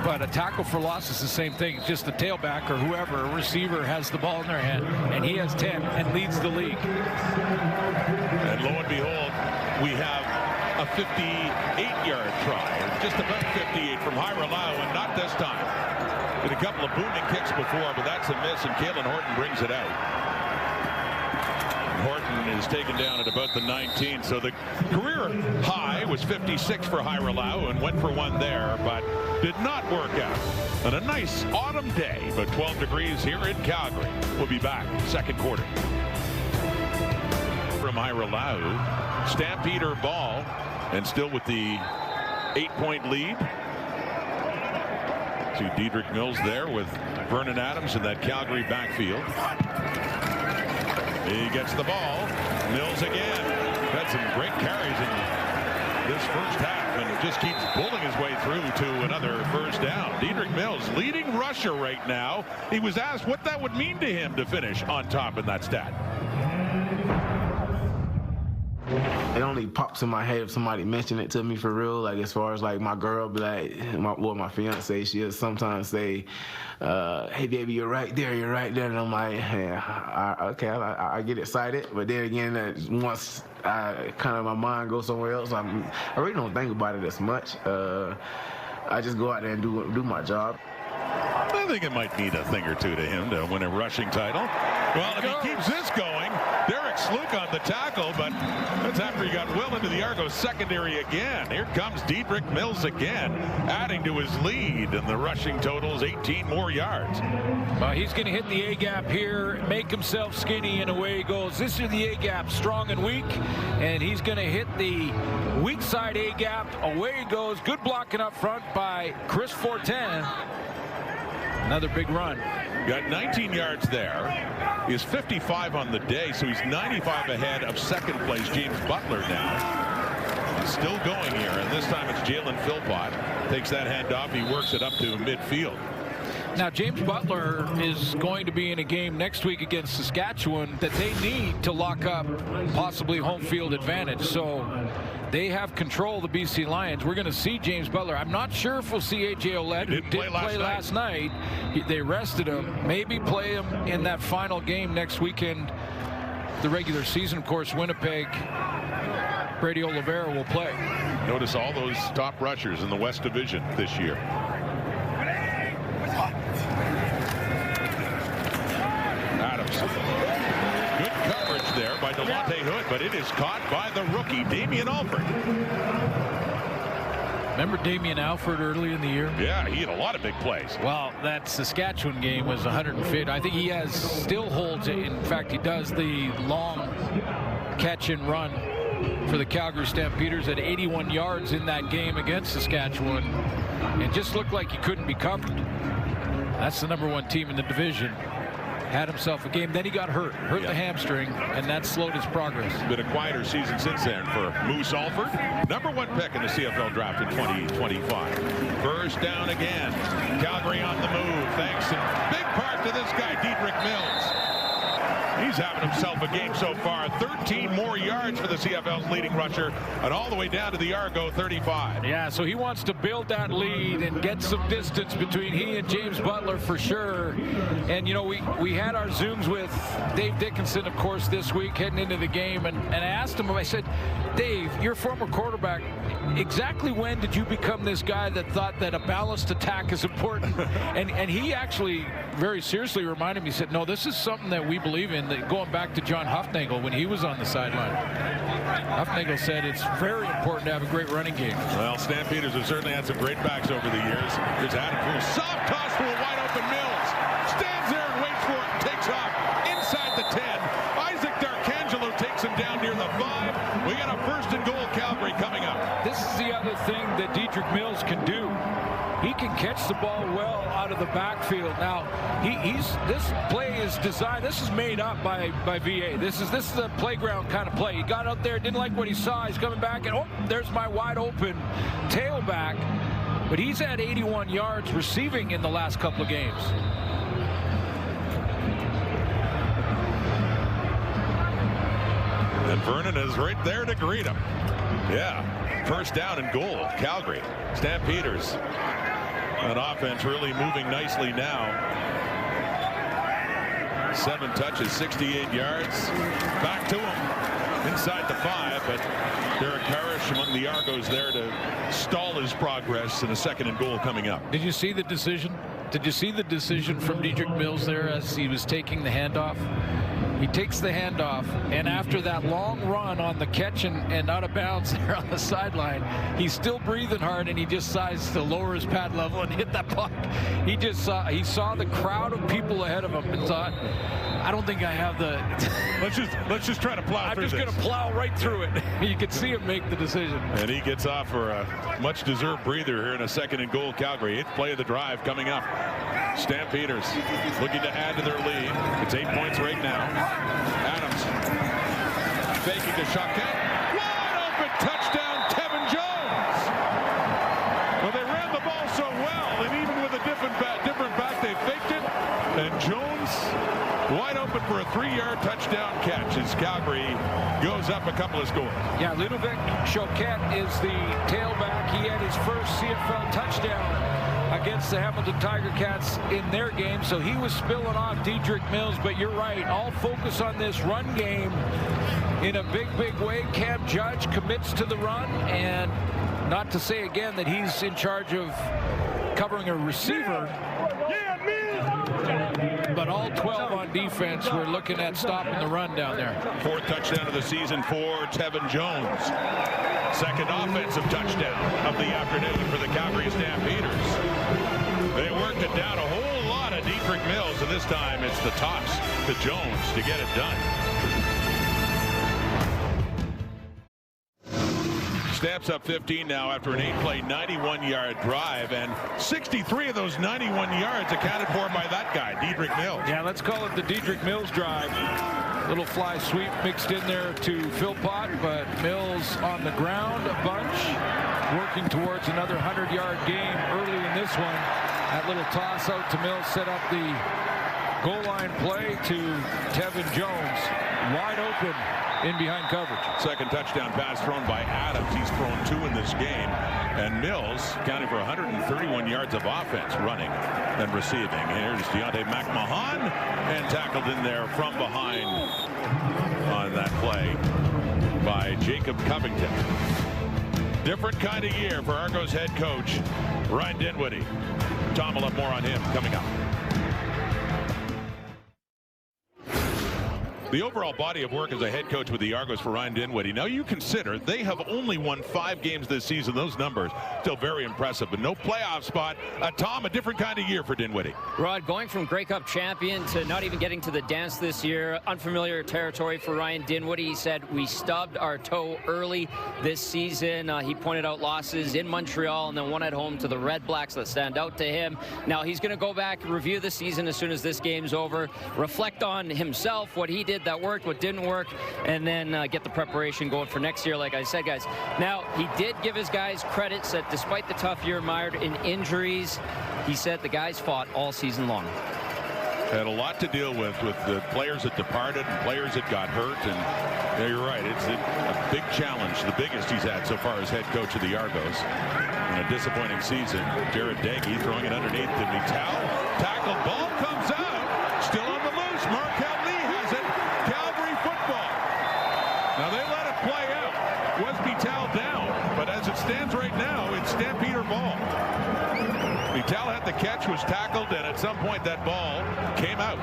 Speaker 7: But a tackle for loss is the same thing. It's just the tailback or whoever, a receiver, has the ball in their hand, and he has 10 and leads the league.
Speaker 6: And lo and behold, we have a 58-yard try, or just about 58 from Hyralau, and not this time. Did a couple of booming kicks before, but that's a miss, and Kalen Horton brings it out. Horton is taken down at about the 19, so the career high was 56 for Hyralau and went for one there, but did not work out. And a nice autumn day, but 12 degrees here in Calgary. We'll be back second quarter. From Hyralau, Stampeder ball, and still with the 8-point lead. To Dedrick Mills there with Vernon Adams in that Calgary backfield. He gets the ball. Mills again. Had some great carries in this first half, and just keeps pulling his way through to another first down. Dedrick Mills, leading rusher right now. He was asked what that would mean to him to finish on top in that stat.
Speaker 10: It only pops in my head if somebody mentioned it to me for real. Like, as far as like my girl, be like, my fiance, she'll sometimes say, hey baby, you're right there, and I'm like, yeah, okay, I get excited, but then again, once my mind goes somewhere else, I really don't think about it as much. I just go out there and do my job.
Speaker 6: I think it might mean a thing or two to him to win a rushing title. Well, if he keeps this going, Derek Sluk on the tackle, but that's after he got well into the Argos secondary again. Here comes Diedrich Mills again, adding to his lead, and the rushing total is 18 more yards.
Speaker 7: He's going to hit the A-gap here, make himself skinny, and away he goes. This is the A-gap, strong and weak, and he's going to hit the weak side A-gap. Away he goes. Good blocking up front by Chris Fortin. Another big run.
Speaker 6: Got 19 yards there. He is 55 on the day, so he's 95 ahead of second place James Butler now. He's still going here, and this time it's Jalen Philpott. Takes that handoff. He works it up to midfield.
Speaker 7: Now, James Butler is going to be in a game next week against Saskatchewan that they need to lock up possibly home field advantage. So they have control of the BC Lions. We're going to see James Butler. I'm not sure if we'll see A.J. Ouellette, who did play last night. They rested him. Maybe play him in that final game next weekend. The regular season, of course, Winnipeg, Brady Oliveira will play.
Speaker 6: Notice all those top rushers in the West Division this year. Adams. Good coverage there by Delonte Hood, but it is caught by the rookie, Damien Alford.
Speaker 7: Remember Damien Alford early in the year?
Speaker 6: Yeah, he had a lot of big plays.
Speaker 7: Well, that Saskatchewan game was 150. I think he still holds it. In fact, he does the long catch and run for the Calgary Stampeders at 81 yards in that game against Saskatchewan. It just looked like he couldn't be covered. That's the #1 team in the division. Had himself a game. Then he got hurt the hamstring, and that slowed his progress.
Speaker 6: Been a quieter season since then for Moose Alford. #1 pick in the CFL draft in 2025. First down again. Calgary on the move. Thanks in big part to this guy, Diedrich Mills. He's having himself a game so far. 13 more yards for the CFL's leading rusher, and all the way down to the Argo 35.
Speaker 7: Yeah, so he wants to build that lead and get some distance between he and James Butler for sure. And, you know, we had our Zooms with Dave Dickinson, of course, this week heading into the game. And I asked him, I said, Dave, you're a former quarterback. Exactly when did you become this guy that thought that a balanced attack is important? and he actually very seriously reminded me, he said, no, this is something that we believe in, that going back to John Huffnagel when he was on the sideline. Huffnagel said it's very important to have a great running game.
Speaker 6: Well, Stampeders have certainly had some great backs over the years. Here's Adam, soft toss to a wide open Mills. Stands there and waits for it and takes off inside the 10. Isaac D'Arcangelo takes him down near the 5. We got a first and goal Calgary coming up.
Speaker 7: This is the other thing that Diedrich Mills can do. He can catch the ball well out of the backfield. Now, this play is designed. This is made up by VA. This is a playground kind of play. He got out there, didn't like what he saw. He's coming back, and oh, there's my wide open tailback. But he's at 81 yards receiving in the last couple of games.
Speaker 6: And Vernon is right there to greet him. Yeah, first down and goal, Calgary. Stampeders. An offense really moving nicely now. 7 touches, 68 yards. Back to him inside the 5, but Derek Parrish among the Argos there to stall his progress in a second and goal coming up.
Speaker 7: Did you see the decision? Did you see the decision from Diedrich Mills there as he was taking the handoff? He takes the handoff, and after that long run on the catch and out of bounds there on the sideline, he's still breathing hard, and he just decides to lower his pad level and hit that puck. He saw the crowd of people ahead of him and thought, I don't think I have the.
Speaker 6: let's just try to plow through this.
Speaker 7: I'm just going to plow right through it. You can see him make the decision.
Speaker 6: And he gets off for a much-deserved breather here in a second and goal. Calgary, 8th play of the drive coming up. Stampeders looking to add to their lead. It's 8 points right now. Adams faking to Choquette. Wide open touchdown, Kevin Jones. Well, they ran the ball so well, and even with a different back, they faked it. And Jones wide open for a 3-yard touchdown catch as Calgary goes up a couple of scores.
Speaker 7: Yeah, Ludovic Choquette is the tailback. He had his first CFL touchdown against the Hamilton Tiger Cats in their game, so he was spilling off Diedrich Mills. But you're right, all focus on this run game in a big way. Cam Judge commits to the run, and not to say again that he's in charge of covering a receiver.
Speaker 4: Yeah, man.
Speaker 7: but all 12 on defense. We're looking at stopping the run down there.
Speaker 6: 4th touchdown of the season for Tevin Jones. 2nd offensive touchdown of the afternoon for the Calgary Stampeders. They worked it down a whole lot of Dietrich Mills, and this time it's the toss to Jones to get it done. Stamps up 15 now after an 8-play, 91-yard drive, and 63 of those 91 yards accounted for by that guy, Dietrich Mills.
Speaker 7: Yeah, let's call it the Dietrich Mills drive. Little fly sweep mixed in there to Philpott, but Mills on the ground a bunch, working towards another 100-yard game early in this one. That little toss out to Mills set up the goal line play to Tevin Jones, wide open in behind coverage. 2nd touchdown pass thrown by Adams. He's thrown 2 in this game, and Mills counting for 131 yards of offense running and receiving. Here's Deontay McMahon, and tackled in there from behind on that play by Jacob Covington. Different kind of year for Argos head coach Ryan Dinwiddie. Tom will have more on him coming up. The overall body of work as a head coach with the Argos for Ryan Dinwiddie. Now you consider they have only won 5 games this season. Those numbers still very impressive, but no playoff spot. Tom, a different kind of year for Dinwiddie.
Speaker 9: Rod, going from Grey Cup champion to not even getting to the dance this year, unfamiliar territory for Ryan Dinwiddie. He said, we stubbed our toe early this season. He pointed out losses in Montreal and then one at home to the Red Blacks that stand out to him. Now he's going to go back, review the season as soon as this game's over, reflect on himself, what he did that worked, what didn't work, and then get the preparation going for next year, like I said, guys. Now, he did give his guys credits that despite the tough year mired in injuries, he said the guys fought all season long.
Speaker 6: Had a lot to deal with the players that departed and players that got hurt, and yeah, you're right, it's a big challenge, the biggest he's had so far as head coach of the Argos. In a disappointing season, Jared Daggy throwing it underneath to Vital. Tackled, ball comes out, still on the loose. Markel Lee has it. Calgary football. Now they let it play out. Was Vital down? But as it stands right now, it's Stampeder ball. Vital had the catch, was tackled, and at some point that ball came out.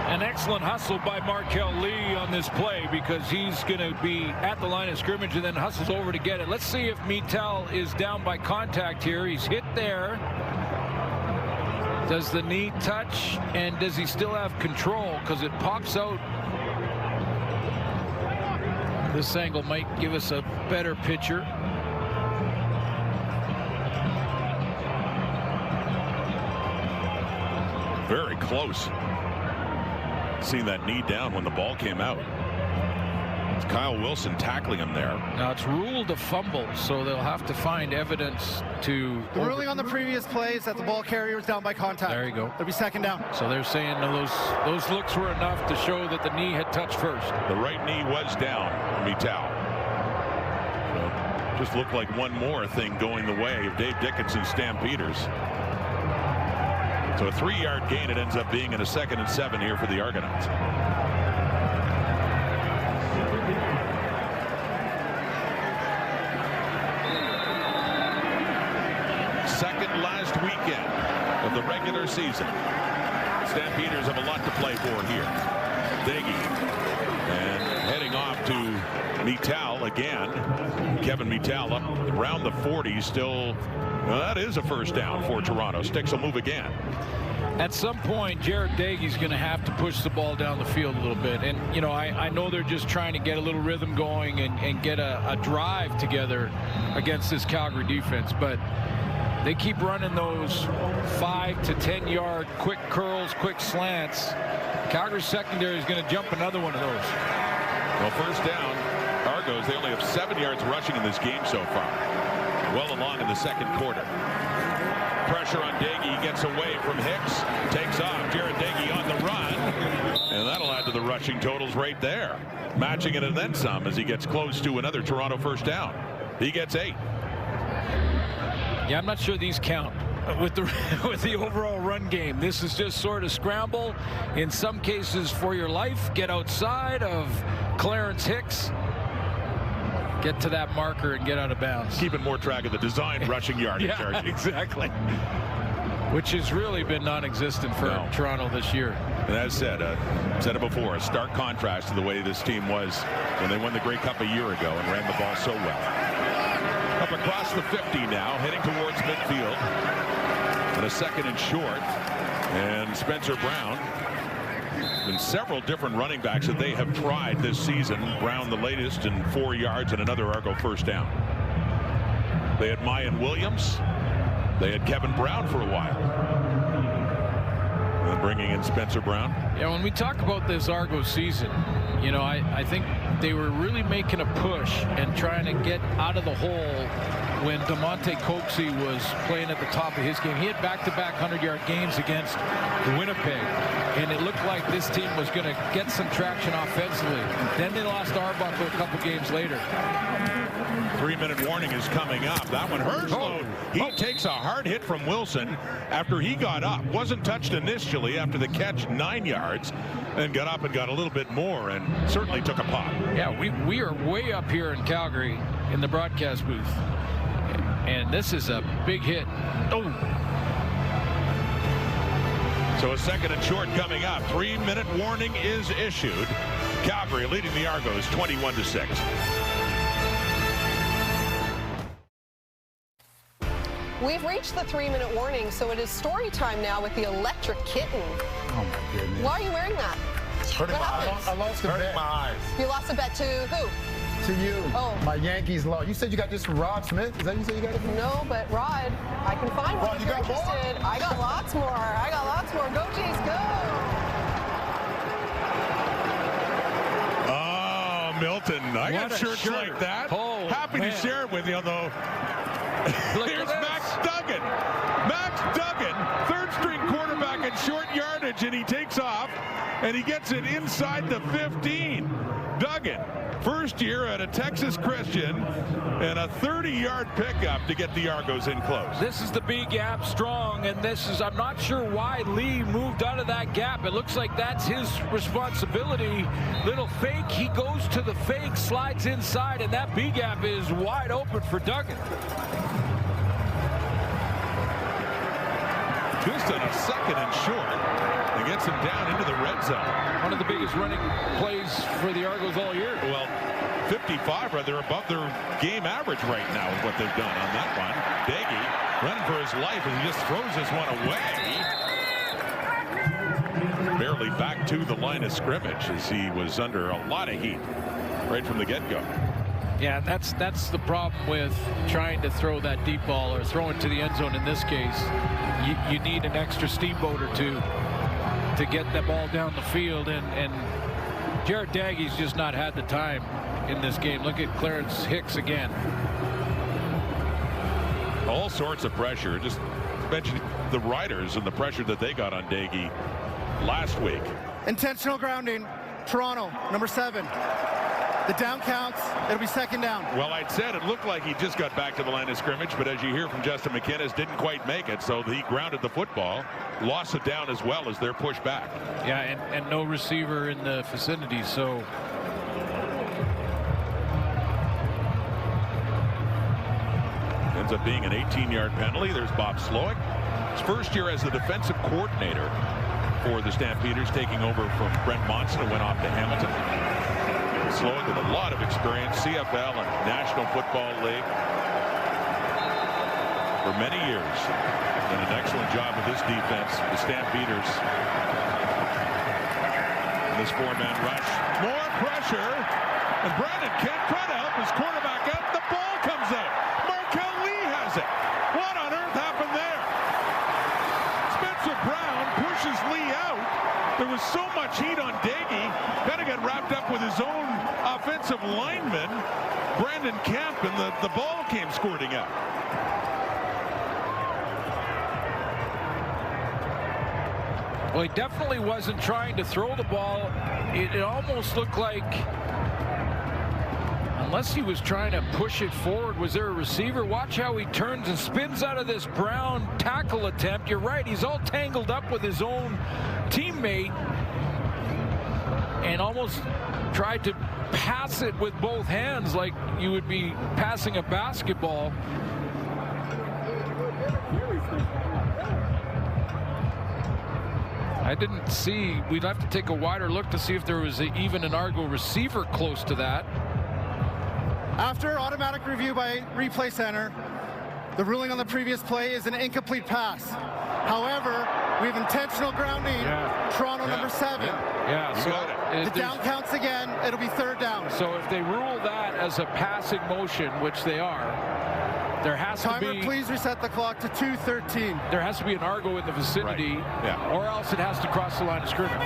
Speaker 7: An excellent hustle by Markel Lee on this play because he's going to be at the line of scrimmage and then hustles over to get it. Let's see if Vital is down by contact here. He's hit there. Does the knee touch, and does he still have control? Because it pops out. This angle might give us a better picture.
Speaker 6: Very close. Seeing that knee down when the ball came out. It's Kyle Wilson tackling him there.
Speaker 7: Now it's ruled a fumble, so they'll have to find evidence to...
Speaker 8: The ruling on the previous play is that the ball carrier was down by contact.
Speaker 7: There you go.
Speaker 8: There'll be 2nd down.
Speaker 7: So they're saying those looks were enough to show that the knee had touched first.
Speaker 6: The right knee was down, Vital. So just looked like one more thing going the way of Dave Dickinson's Stampeders. So a 3-yard gain, it ends up being in a 2nd and 7 here for the Argonauts. Second last weekend of the regular season. Stampeders have a lot to play for here. Daggy and heading off to Vital again. Kevin Vital up around the 40, still. Well, that is a first down for Toronto. Sticks will move again.
Speaker 7: At some point, Jared Daggy's going to have to push the ball down the field a little bit. And, you know, I know they're just trying to get a little rhythm going and get a drive together against this Calgary defense. But they keep running those 5 to 10 yard quick curls, quick slants. Calgary's secondary is going to jump another one of those.
Speaker 6: Well, first down, Argos, they only have 7 yards rushing in this game so far. Well along in the 2nd quarter. Pressure on Daggy, he gets away from Hicks, takes off. Jared Daggy on the run, and that'll add to the rushing totals right there. Matching it and then some as he gets close to another Toronto first down. He gets 8.
Speaker 7: Yeah, I'm not sure these count with the overall run game. This is just sort of scramble, in some cases for your life. Get outside of Clarence Hicks. Get to that marker and get out of bounds.
Speaker 6: Keeping more track of the designed rushing yardage.
Speaker 7: Yeah, exactly. which has really been non-existent for Toronto this year.
Speaker 6: And as said it before, a stark contrast to the way this team was when they won the Grey Cup a year ago and ran the ball so well. Up across the 50 now, heading towards midfield. And a second and short. And Spencer Brown. And several different running backs that they have tried this season. Brown the latest in 4 yards and another Argo first down. They had Mayan Williams. They had Kevin Brown for a while. And then bringing in Spencer Brown.
Speaker 7: Yeah, when we talk about this Argo season, you know, I think they were really making a push and trying to get out of the hole when DeMonte Coxey was playing at the top of his game. He had back-to-back 100-yard games against Winnipeg, and it looked like this team was going to get some traction offensively. Then they lost Arbuckle a couple games later.
Speaker 6: 3-minute warning is coming up. That one hurts. He takes a hard hit from Wilson after he got up. Wasn't touched initially after the catch 9 yards, and got up and got a little bit more and certainly took a pop.
Speaker 7: Yeah, we are way up here in Calgary in the broadcast booth. And this is a big hit. Oh.
Speaker 6: So a second and short coming up. 3-minute warning is issued. Calgary leading the Argos 21-6.
Speaker 1: We've reached the 3-minute warning, so it is story time now with the electric kitten.
Speaker 2: Oh my goodness.
Speaker 1: Why are you wearing that?
Speaker 2: It's hurting my eyes. I lost a bet.
Speaker 3: My eyes.
Speaker 1: You lost a bet to who?
Speaker 2: To you.
Speaker 1: Oh.
Speaker 2: My Yankees lost. You said you got this from Rod Smith. Is that you said you got it from?
Speaker 1: No, but Rod, I can find one
Speaker 2: Rod,
Speaker 1: if
Speaker 2: you
Speaker 1: you're
Speaker 2: got more?
Speaker 1: interested. I got lots more. I got lots more. Go, Jays, go.
Speaker 6: Oh, Milton. I got shirts
Speaker 7: shirt.
Speaker 6: like that.
Speaker 7: Oh,
Speaker 6: Happy
Speaker 7: man.
Speaker 6: to share it with you, though. Here's Max Duggan. Max Duggan, third-string quarterback at short yardage, and he takes off, and he gets it inside the 15. Duggan, first year at a Texas Christian, and a 30-yard pickup to get the Argos in close.
Speaker 7: This is the B gap strong, and this is, I'm not sure why Lee moved out of that gap. It looks like that's his responsibility. Little fake, he goes to the fake, slides inside, and that B gap is wide open for Duggan.
Speaker 6: Just on a second and short, and gets him down into the red zone.
Speaker 7: One of the biggest running plays for the Argos all year.
Speaker 6: Well, 55, rather above their game average right now with what they've done on that one. Daggy running for his life, and he just throws this one away. Barely back to the line of scrimmage as he was under a lot of heat right from the get-go.
Speaker 7: Yeah, that's the problem with trying to throw that deep ball or throw it to the end zone in this case. You need an extra steamboat or two to get that ball down the field, and Jared Daggy's just not had the time in this game. Look at Clarence Hicks again.
Speaker 6: All sorts of pressure. Just mention the Riders and the pressure that they got on Daggy last week.
Speaker 8: Intentional grounding, Toronto, number 7. The down counts. It'll be second down.
Speaker 6: Well, I'd said it looked like he just got back to the line of scrimmage, but as you hear from Justin McInnes, didn't quite make it, so he grounded the football, lost it down as well as their push back.
Speaker 7: Yeah, and no receiver in the vicinity, so
Speaker 6: ends up being an 18-yard penalty. There's Bob Slowick. His first year as the defensive coordinator for the Stampeders, taking over from Brent Monson, who went off to Hamilton. Slowick with a lot of experience, CFL and National Football League for many years. Done an excellent job with this defense, the Stampeders. This four-man rush. More pressure. And Brandon Kent trying to help his quarterback out. The ball comes out. Markel Lee has it. What on earth happened there? Spencer Brown pushes Lee out. There was so much heat on Daggy. Kind of got wrapped up with his own offensive lineman, Brandon Kemp, and the ball came squirting out.
Speaker 7: well, he definitely wasn't trying to throw the ball. It almost looked like, unless he was trying to push it forward, was there a receiver? Watch how he turns and spins out of this Brown tackle attempt. You're right, he's all tangled up with his own teammate and almost tried to pass it with both hands like you would be passing a basketball. I didn't see. We'd have to take a wider look to see if there was even an Argo receiver close to that.
Speaker 8: After automatic review by replay center, the ruling on the previous play is an incomplete pass. However, we have intentional grounding. Toronto number 7.
Speaker 7: So
Speaker 8: the down counts again. It'll be 3rd down.
Speaker 7: So if they rule that as a passing motion, which they are, there has to be.
Speaker 8: Timer, please reset the clock to 2:13.
Speaker 7: There has to be an Argo in the vicinity, or else it has to cross the line of scrimmage.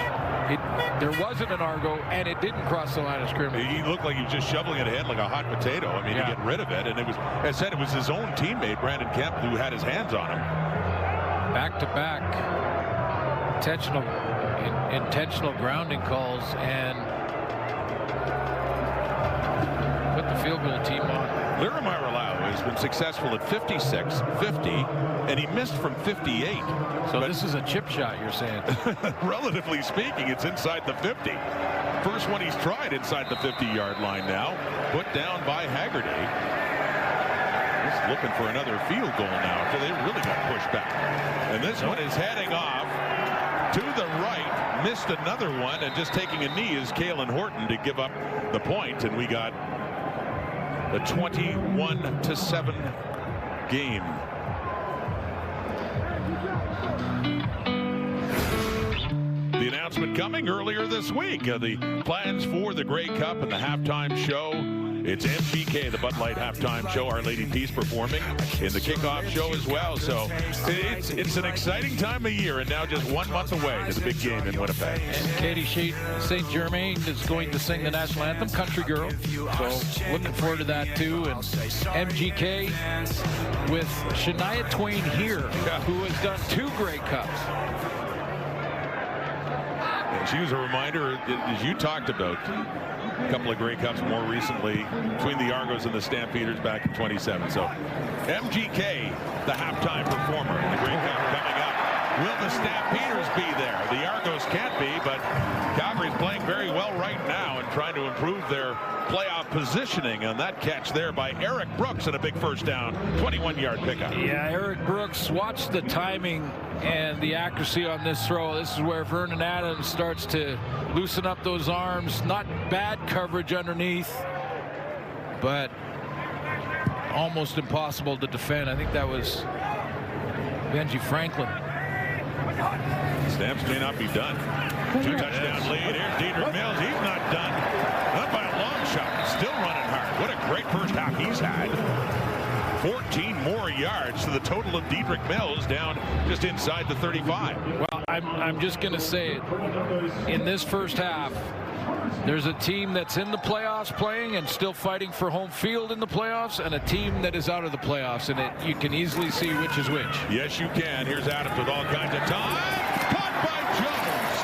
Speaker 7: There wasn't an Argo, and it didn't cross the line of scrimmage.
Speaker 6: He looked like he was just shoveling it ahead like a hot potato. I mean, to get rid of it, and it was, as I said, it was his own teammate Brandon Kemp who had his hands on him.
Speaker 7: Back-to-back intentional grounding calls, and put the field goal team on.
Speaker 6: Lirimairalau has been successful at 56, 50, and he missed from 58.
Speaker 7: So this is a chip shot, you're saying?
Speaker 6: Relatively speaking, it's inside the 50. First one he's tried inside the 50-yard line now. Put down by Haggerty. He's looking for another field goal now after they really got pushed back. And this one is heading off to the right. Missed another one, and just taking a knee is Kalen Horton to give up the point, and we got the 21-7 game. The announcement coming earlier this week. The plans for the Grey Cup and the halftime show. It's MGK, the Bud Light halftime show. Our Lady Peace performing in the kickoff show as well. So it's an exciting time of year, and now just 1 month away to the big game in Winnipeg.
Speaker 7: And Katie St. Germain is going to sing the national anthem, Country Girl. So looking forward to that too. And MGK with Shania Twain here, who has done 2 Grey Cups.
Speaker 6: And she was a reminder, as you talked about, a couple of Grey Cups more recently between the Argos and the Stampeders back in 27. So MGK, the halftime performer, the Grey Cup coming up. Will the Stampeders be there? The Argos can't be, but Calgary's playing very well right now and trying to improve their playoff positioning. On that catch there by Eric Brooks and a big first down, 21-yard pickup.
Speaker 7: Yeah, Eric Brooks, watch the timing and the accuracy on this throw. This is where Vernon Adams starts to loosen up those arms. Not bad coverage underneath, but almost impossible to defend. I think that was Benji Franklin.
Speaker 6: Stamps may not be done. 2 touchdown lead. Here's Diedrich Mills. He's not done. Not by a long shot. Still running hard. What a great first half he's had. 14 more yards to the total of Diedrich Mills, down just inside the 35.
Speaker 7: Well, I'm just going to say it. In this first half, there's a team that's in the playoffs playing and still fighting for home field in the playoffs, and a team that is out of the playoffs, and you can easily see which is which.
Speaker 6: Yes, you can. Here's Adams with all kinds of time. Caught by Jones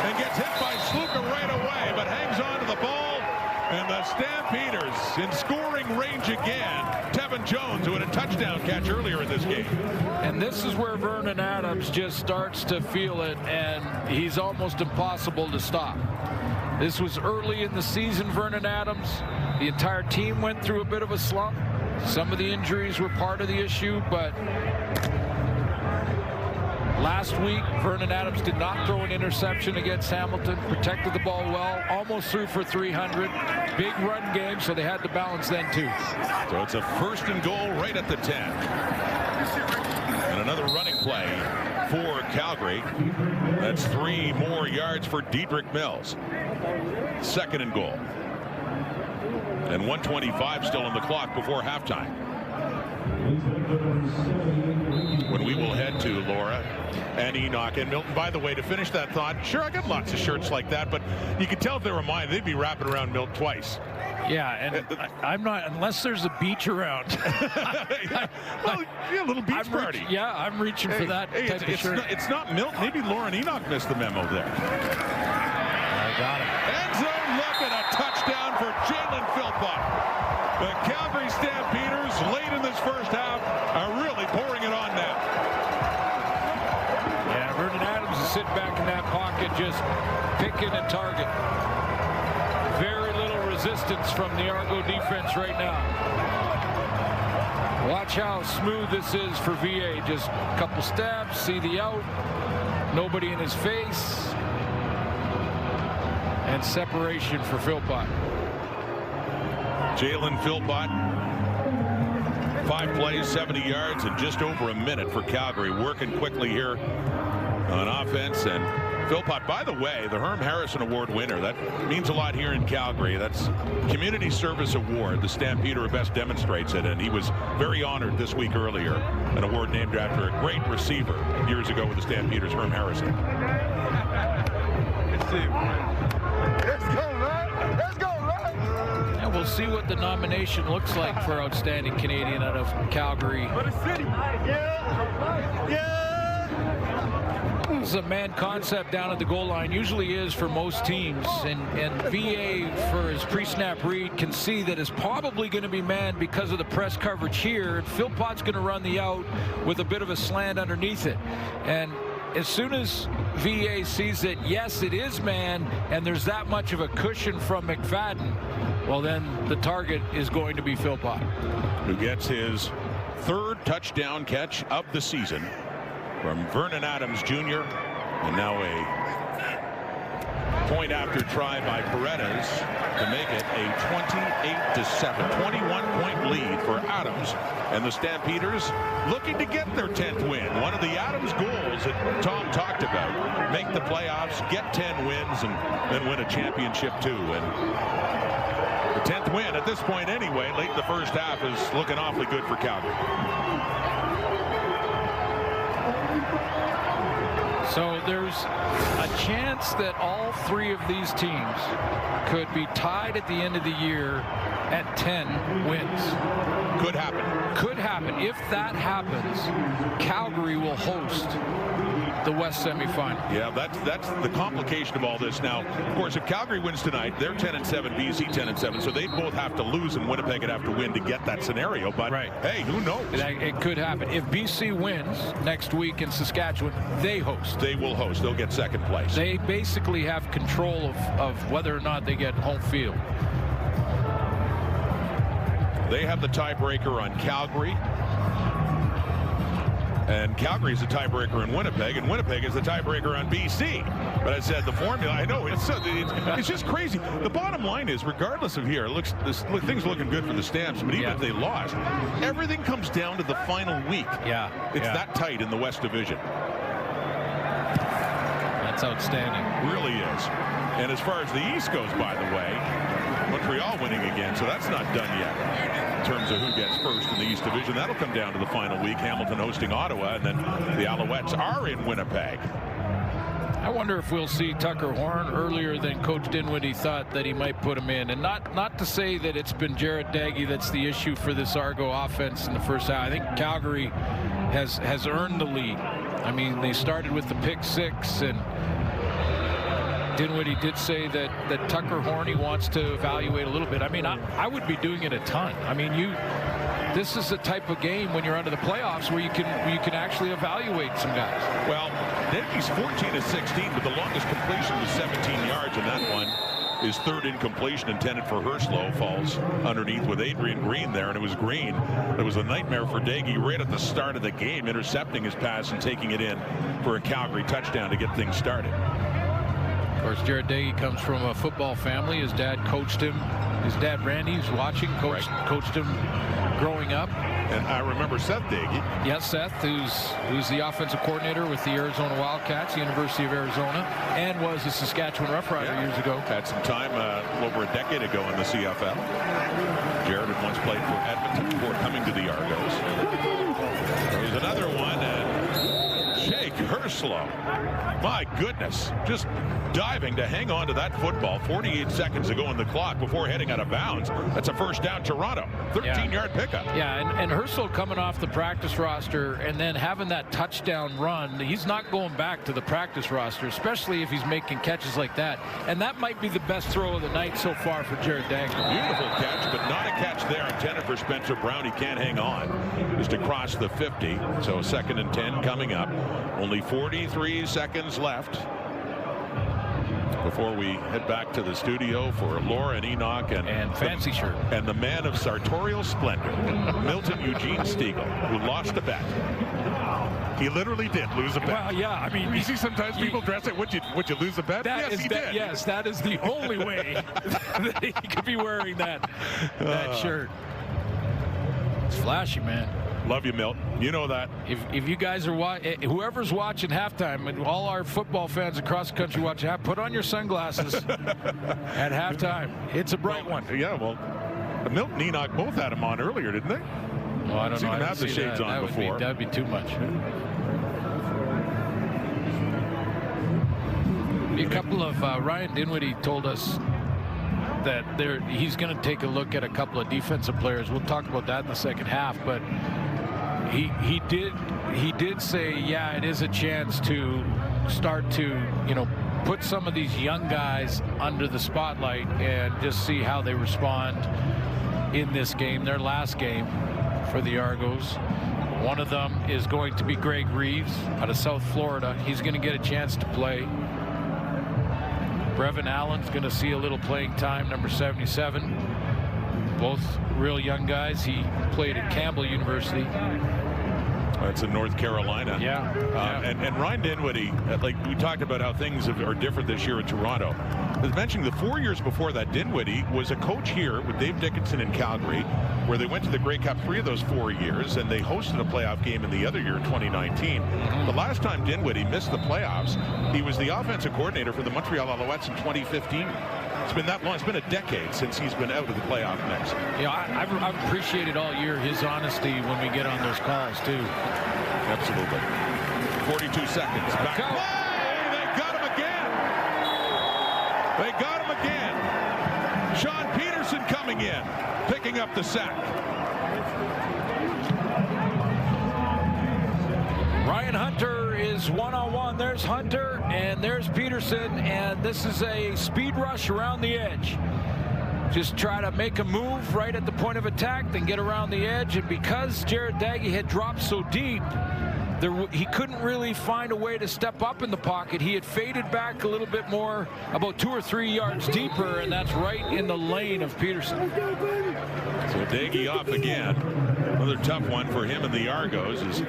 Speaker 6: and gets hit by Sluka right away, but hangs on to the ball. And the Stampeders in scoring range again. Tevin Jones, who had a touchdown catch earlier in this game.
Speaker 7: And this is where Vernon Adams just starts to feel it, and he's almost impossible to stop. This was early in the season, Vernon Adams. The entire team went through a bit of a slump. Some of the injuries were part of the issue, but last week, Vernon Adams did not throw an interception against Hamilton, protected the ball well, almost threw for 300. Big run game, so they had to balance then too.
Speaker 6: So it's a 1st and goal right at the 10. And another running play for Calgary. That's 3 more yards for Diedrich Mills. 2nd and goal. And 1:25 still on the clock before halftime. When we will head to Laura and Enoch and Milton. By the way, to finish that thought, sure, I got lots of shirts like that, but you can tell if they were mine, they'd be wrapping around Milton twice.
Speaker 7: Yeah, and I'm not, unless there's a beach around.
Speaker 6: Well, yeah, a little beach party.
Speaker 7: I'm reaching for that type of shirt.
Speaker 6: It's not Milton. Maybe Lauren Enoch missed the memo there.
Speaker 7: I got it.
Speaker 6: End zone look and a touchdown for Jalen Philpott. The Calgary Stampeders, late in this first half, are really pouring it on now.
Speaker 7: Yeah, Vernon Adams is sitting back in that pocket, just picking a target. Very little resistance from the Argo defense right now. Watch how smooth this is for VA. Just a couple steps, see the out, nobody in his face, and separation for Philpott.
Speaker 6: Jalen Philpott, 5 plays, 70 yards, and just over a minute for Calgary. Working quickly here on offense. And Philpott, by the way, the Herm Harrison Award winner. That means a lot here in Calgary. That's Community Service Award. The Stampeder best demonstrates it, and he was very honored this week earlier. An award named after a great receiver years ago with the Stampeders, Herm Harrison.
Speaker 4: Let's go, man. Let's go, man.
Speaker 7: And we'll see what the nomination looks like for Outstanding Canadian out of Calgary.
Speaker 4: For the city. Yeah. Yeah.
Speaker 7: This is a man concept down at the goal line, usually is for most teams, and VA for his pre-snap read can see that it's probably going to be man because of the press coverage here. And Philpott's going to run the out with a bit of a slant underneath it, and as soon as VA sees that yes, it is man, and there's that much of a cushion from McFadden, well, then the target is going to be Philpott,
Speaker 6: who gets his 3rd touchdown catch of the season from Vernon Adams Jr. And now a point after try by Paredes to make it a 28-7, 21-point lead for Adams. And the Stampeders looking to get their 10th win. One of the Adams goals that Tom talked about. Make the playoffs, get 10 wins, and then win a championship too. And the 10th win at this point anyway, late in the first half, is looking awfully good for Calgary.
Speaker 7: So there's a chance that all 3 of these teams could be tied at the end of the year at 10 wins.
Speaker 6: Could happen.
Speaker 7: Could happen. If that happens, Calgary will host the West semifinal.
Speaker 6: Yeah, that's the complication of all this. Now, of course, if Calgary wins tonight, they're 10-7, BC 10-7, so they both have to lose and Winnipeg would have to win to get that scenario. But hey, who knows?
Speaker 7: It could happen. If BC wins next week in Saskatchewan, they host.
Speaker 6: They will host. They'll get 2nd place.
Speaker 7: They basically have control of whether or not they get home field.
Speaker 6: They have the tiebreaker on Calgary. And Calgary is the tiebreaker in Winnipeg, and Winnipeg is the tiebreaker on BC. But I said the formula, I know, it's just crazy. The bottom line is, regardless of here, things looking good for the Stamps, but even if they lost, everything comes down to the final week.
Speaker 7: Yeah.
Speaker 6: It's that tight in the West Division.
Speaker 7: That's outstanding.
Speaker 6: Really is. And as far as the East goes, by the way, Montreal winning again, so that's not done yet. In terms of who gets first in the East Division, that'll come down to the final week. Hamilton hosting Ottawa, and then the Alouettes are in Winnipeg.
Speaker 7: I wonder if we'll see Tucker Horn earlier than Coach Dinwiddie thought that he might put him in. And not to say that it's been Jared Daggy that's the issue for this Argo offense in the first half. I think Calgary has earned the lead. I mean, they started with the pick 6, and Dinwiddie did say that Tucker Horn wants to evaluate a little bit. I mean, I would be doing it a ton. I mean, this is the type of game when you're under the playoffs where you can actually evaluate some guys.
Speaker 6: Well, Denby's 14-16, but the longest completion was 17 yards, and that one is 3rd incompletion intended for Herslow. Falls underneath with Adrian Green there, and it was Green. It was a nightmare for Daggy right at the start of the game, intercepting his pass and taking it in for a Calgary touchdown to get things started.
Speaker 7: Of course, Jared Daggy comes from a football family. His dad coached him. His dad, Randy, was watching, coached him growing up.
Speaker 6: And I remember Seth Daggy.
Speaker 7: Yes, Seth, who's the offensive coordinator with the Arizona Wildcats, the University of Arizona, and was a Saskatchewan Rough Rider years ago.
Speaker 6: Had some time over a decade ago in the CFL. Jared had once played for Edmonton before coming to the Argos. There was another one, and Jake Herslow. My goodness, just diving to hang on to that football. 48 seconds to go in the clock before heading out of bounds. That's a first down, Toronto. 13-yard pickup.
Speaker 7: Yeah, and Herslow coming off the practice roster and then having that touchdown run. He's not going back to the practice roster, especially if he's making catches like that. And that might be the best throw of the night so far for Jared Daggy.
Speaker 6: Beautiful catch, but not a catch there intended for Spencer Brown. He can't hang on. Just across the 50. So 2nd and 10 coming up. Only 43 seconds left before we head back to the studio for Laura and Enoch and
Speaker 7: Fancy Shirt
Speaker 6: and the man of sartorial splendor, Milton Eugene Stiegel, who lost a bet. He literally did lose a bet.
Speaker 7: Well, yeah, I mean,
Speaker 6: you see sometimes people dress it. Would you lose a bet? Yes, he did.
Speaker 7: Yes, that is the only way that he could be wearing that shirt. It's flashy, man.
Speaker 6: Love you, Milt. You know that.
Speaker 7: If you guys are whoever's watching halftime, and all our football fans across the country watching, put on your sunglasses at halftime. It's a bright one.
Speaker 6: Yeah, well, Milt and Enoch both had them on earlier, didn't they?
Speaker 7: Well, I don't know.
Speaker 6: Seen them have the shades on before.
Speaker 7: That'd be too much. A couple of Ryan Dinwiddie told us that he's going to take a look at a couple of defensive players. We'll talk about that in the second half, but he did say, yeah, it is a chance to start to put some of these young guys under the spotlight and just see how they respond in this game, their last game for the Argos. One of them is going to be Greg Reeves out of South Florida. He's going to get a chance to play. Brevin Allen's going to see a little playing time, number 77. Both real young guys. He played at Campbell University.
Speaker 6: That's in North Carolina.
Speaker 7: Yeah.
Speaker 6: And Ryan Dinwiddie, like we talked about how things are different this year in Toronto. As mentioned, the 4 years before that, Dinwiddie was a coach here with Dave Dickinson in Calgary, where they went to the Grey Cup 3 of those 4 years, and they hosted a playoff game in the other year in 2019. The last time Dinwiddie missed the playoffs, he was the offensive coordinator for the Montreal Alouettes in 2015. It's been that long. It's been a decade since he's been out of the playoff mix.
Speaker 7: Yeah, I've appreciated all year his honesty when we get on those calls, too.
Speaker 6: Absolutely. 42 seconds. Back play! They got him again. They got him again. Sean Peterson coming in, picking up the sack.
Speaker 7: Ryan Hunter is one-on-one. There's Hunter, and there's Peterson, and this is a speed rush around the edge. Just try to make a move right at the point of attack, then get around the edge, and because Jared Daggy had dropped so deep, he couldn't really find a way to step up in the pocket. He had faded back a little bit more, about 2 or 3 yards deeper, and that's right in the lane of Peterson.
Speaker 6: So Daggy off again. Another tough one for him and the Argos as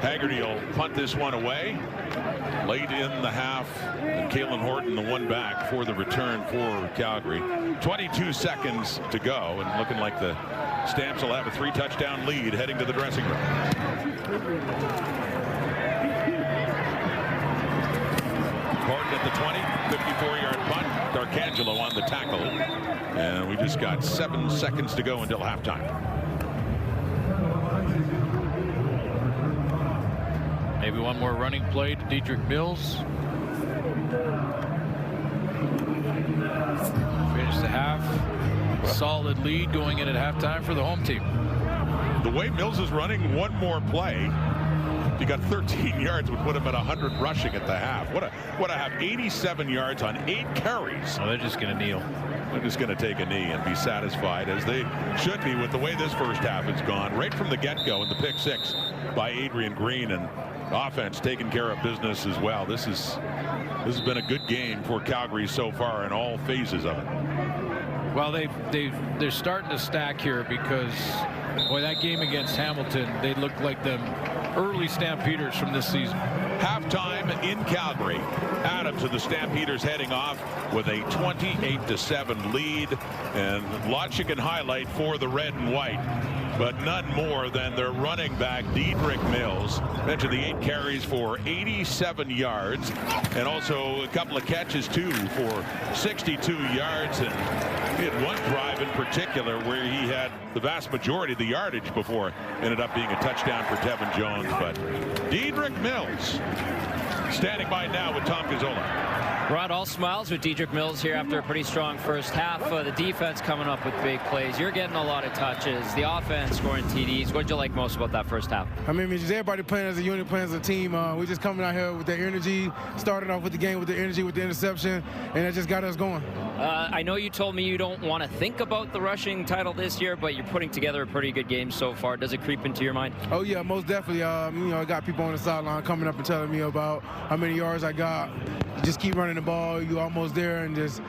Speaker 6: Haggerty will punt this one away. Late in the half, and Kalen Horton the one back for the return for Calgary. 22 seconds to go, and looking like the Stamps will have a 3-touchdown lead heading to the dressing room. Horton at the 20, 54-yard punt. D'Arcangelo on the tackle. And we just got 7 seconds to go until halftime.
Speaker 7: Maybe one more running play to Dedrick Mills. Finish the half. Solid lead going in at halftime for the home team.
Speaker 6: The way Mills is running, one more play. He got 13 yards, would put him at 100 rushing at the half. What a half. 87 yards on 8 carries.
Speaker 7: Oh, they're just going to kneel.
Speaker 6: They're just going to take a knee and be satisfied, as they should be with the way this first half has gone. Right from the get-go, and the pick 6 by Adrian Green, and offense taking care of business as well. This has been a good game for Calgary so far in all phases of it.
Speaker 7: Well, they're starting to stack here because, boy, that game against Hamilton, they look like them early Stampeders from this season.
Speaker 6: Halftime in Calgary. Adams of the Stampeders heading off with a 28-7 lead, and lots you can highlight for the red and white, but none more than their running back Dedrick Mills. Mentioned the 8 carries for 87 yards, and also a couple of catches too for 62 yards. And he had one drive in particular where he had the vast majority of the yardage before ended up being a touchdown for Tevin Jones. But Dedrick Mills standing by now with Tom Gazzola.
Speaker 9: Rod, all smiles with Dedrick Mills here after a pretty strong first half. The defense coming up with big plays. You're getting a lot of touches. The offense scoring TDs. What did you like most about that first half?
Speaker 10: I mean, just everybody playing as a unit, playing as a team. We just coming out here with the energy. Started off with the game with the energy, with the interception, and it just got us going.
Speaker 9: I know you told me you don't want to think about the rushing title this year, but you're putting together a pretty good game so far. Does it creep into your mind?
Speaker 10: Oh yeah, most definitely. I got people on the sideline coming up and telling me about how many yards I got. Just keep running the ball. You're almost there, and just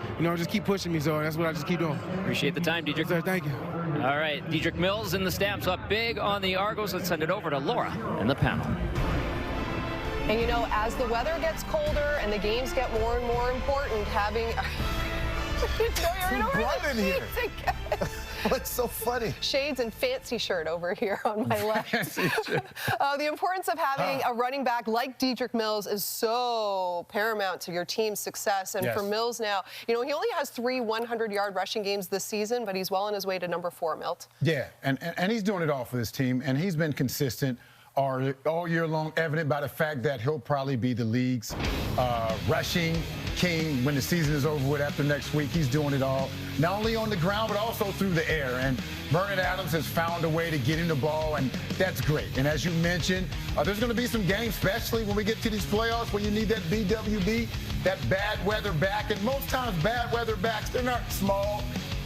Speaker 10: keep pushing me. So that's what I just keep doing.
Speaker 9: Appreciate the time, Dedrick.
Speaker 10: Yes, sir, thank you.
Speaker 9: All right, Dedrick Mills and the Stamps up big on the Argos. Let's send it over to Laura and the panel.
Speaker 1: And, you know, as the weather gets colder and the games get more and more important, having...
Speaker 3: Too bright in here. What's so funny?
Speaker 1: Shades and fancy shirt over here on my left. The importance of having a running back like Dedrick Mills is so paramount to your team's success. And for Mills now, you know, he only has 3 100-yard rushing games this season, but he's well on his way to number 4, Milt.
Speaker 2: Yeah, and he's doing it all for this team, and he's been consistent all year long, evident by the fact that he'll probably be the league's rushing king when the season is over with after next week. He's doing it all, not only on the ground, but also through the air. And Vernon Adams has found a way to get him the ball, and that's great. And as you mentioned, there's going to be some games, especially when we get to these playoffs, where you need that BWB, that bad weather back. And most times, bad weather backs, they're not small,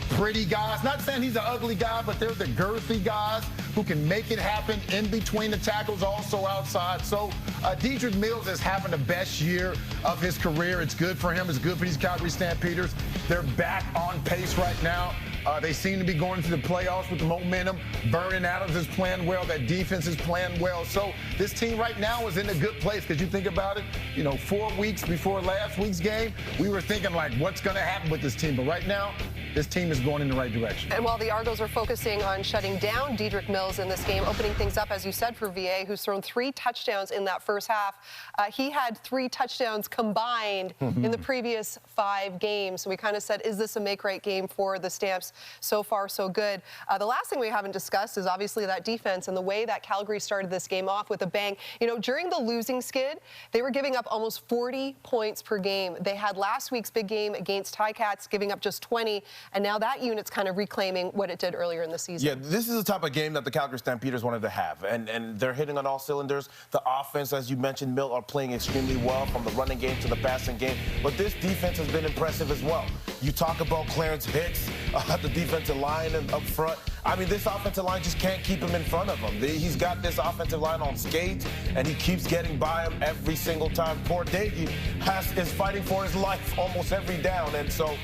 Speaker 2: pretty guys. Not saying he's an ugly guy, but they're the girthy guys who can make it happen in between the tackles, also outside. So Dedrick Mills is having the best year of his career. It's good for him. It's good for these Calgary Stampeders. They're back on pace right now. They seem to be going into the playoffs with the momentum. Vernon Adams is playing well. That defense is playing well. So this team right now is in a good place, because you think about it, you know, 4 weeks before last week's game, we were thinking, like, what's going to happen with this team? But right now, this team is going in the right direction.
Speaker 1: And while the Argos are focusing on shutting down Dedrick Mills in this game, opening things up, as you said, for VA, who's thrown 3 touchdowns in that first half, he had 3 touchdowns combined in the previous 5 games. So we kind of said, is this a make-right game for the Stamps? So far, so good. The last thing we haven't discussed is obviously that defense and the way that Calgary started this game off with a bang. You know, during the losing skid, they were giving up almost 40 points per game. They had last week's big game against Ticats, giving up just 20, and now that unit's kind of reclaiming what it did earlier in the season.
Speaker 3: Yeah, this is the type of game that the Calgary Stampeders wanted to have, and they're hitting on all cylinders. The offense, as you mentioned, Milt, are playing extremely well, from the running game to the passing game, but this defense has been impressive as well. You talk about Clarence Hicks, the defensive line and up front. I mean, this offensive line just can't keep him in front of him. He's got this offensive line on skates, and he keeps getting by him every single time. Poor Daggy is fighting for his life almost every down. And so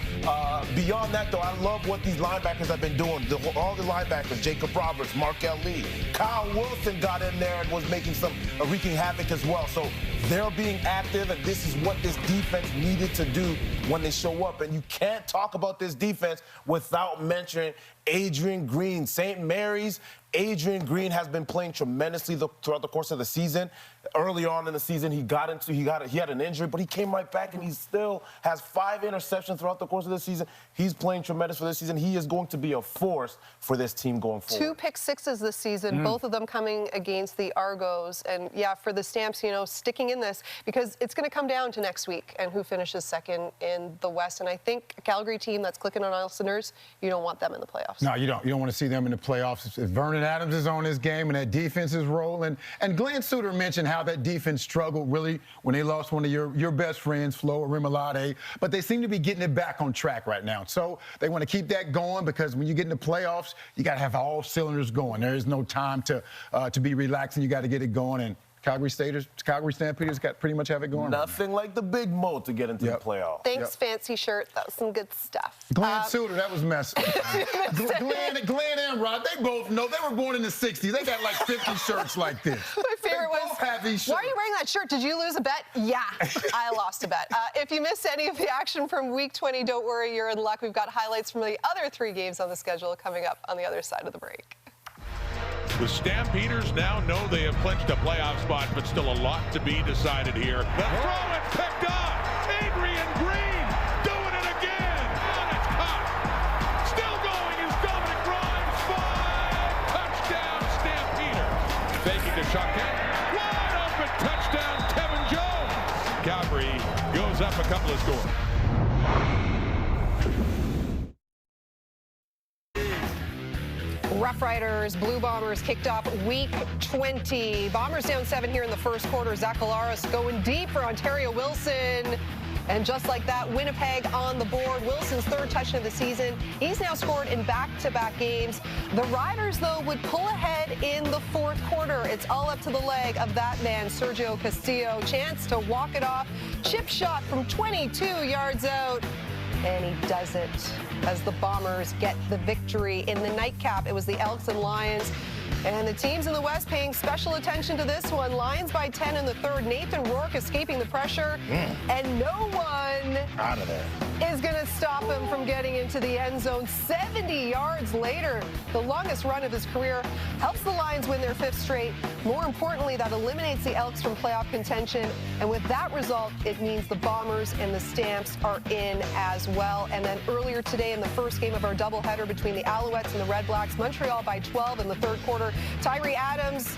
Speaker 3: beyond that, though, I love what these linebackers have been doing. All the linebackers, Jacob Roberts, Markel Lee, Kyle Wilson got in there and was making some wreaking havoc as well. So they're being active, and this is what this defense needed to do when they show up. And you can't talk about this defense without mentioning Adrian Green. St. Mary's, Adrian Green has been playing tremendously throughout the course of the season. Early on in the season, he had an injury, but he came right back, and he still has 5 interceptions throughout the course of the season. He's playing tremendous for this season. He is going to be a force for this team going forward.
Speaker 1: 2 pick-sixes this season, both of them coming against the Argos. And yeah, for the Stamps, you know, sticking in this, because it's going to come down to next week and who finishes second in the West. And I think a Calgary team that's clicking on all cylinders, you don't want them in the playoffs.
Speaker 2: No, you don't. You don't want to see them in the playoffs. If Vernon Adams is on his game and that defense is rolling. And Glenn Suter mentioned how that defense struggled really when they lost one of your best friends, Flo Remalade. But they seem to be getting it back on track right now. So they want to keep that going, because when you get in the playoffs, you got to have all cylinders going. There is no time to be relaxing. You got to get it going. And Calgary Stampeders got pretty much have it going.
Speaker 3: Nothing like the big mo to get into the playoffs.
Speaker 1: Thanks, fancy shirt. That was some good stuff.
Speaker 2: Glenn Suter, that was messy. Glenn and Rod, they both know. They were born in the 60s. They got like 50 shirts like this.
Speaker 1: My favorite was,
Speaker 2: have these shirts.
Speaker 1: Why are you wearing that shirt? Did you lose a bet? Yeah, I lost a bet. If you missed any of the action from Week 20, don't worry, you're in luck. We've got highlights from the other 3 games on the schedule coming up on the other side of the break.
Speaker 6: The Stampeders now know they have clinched a playoff spot, but still a lot to be decided here. The throw is picked off. Adrian Green doing it again. And it's caught. Still going is Dominic Grimes. 5 touchdown Stampeder. Faking to Choquette. Wide open touchdown Kevin Jones. Calgary goes up a couple of scores.
Speaker 1: Rough Riders, Blue Bombers kicked off Week 20. Bombers down 7 here in the first quarter. Zach Alaris going deep for Ontario Wilson. And just like that, Winnipeg on the board. Wilson's 3rd touchdown of the season. He's now scored in back-to-back games. The Riders, though, would pull ahead in the 4th quarter. It's all up to the leg of that man, Sergio Castillo. Chance to walk it off. Chip shot from 22 yards out. And he does it as the Bombers get the victory in the nightcap. It was the Elks and Lions And the teams in the West paying special attention to this one. Lions by 10 in the third. Nathan Rourke escaping the pressure. And no one
Speaker 2: Out of there.
Speaker 1: is going to stop him from getting into the end zone. 70 yards later, the longest run of his career, helps the Lions win their 5th straight. More importantly, that eliminates the Elks from playoff contention. And with that result, it means the Bombers and the Stamps are in as well. And then earlier today in the first game of our doubleheader between the Alouettes and the Red Blacks, Montreal by 12 in the third quarter. Tyree Adams,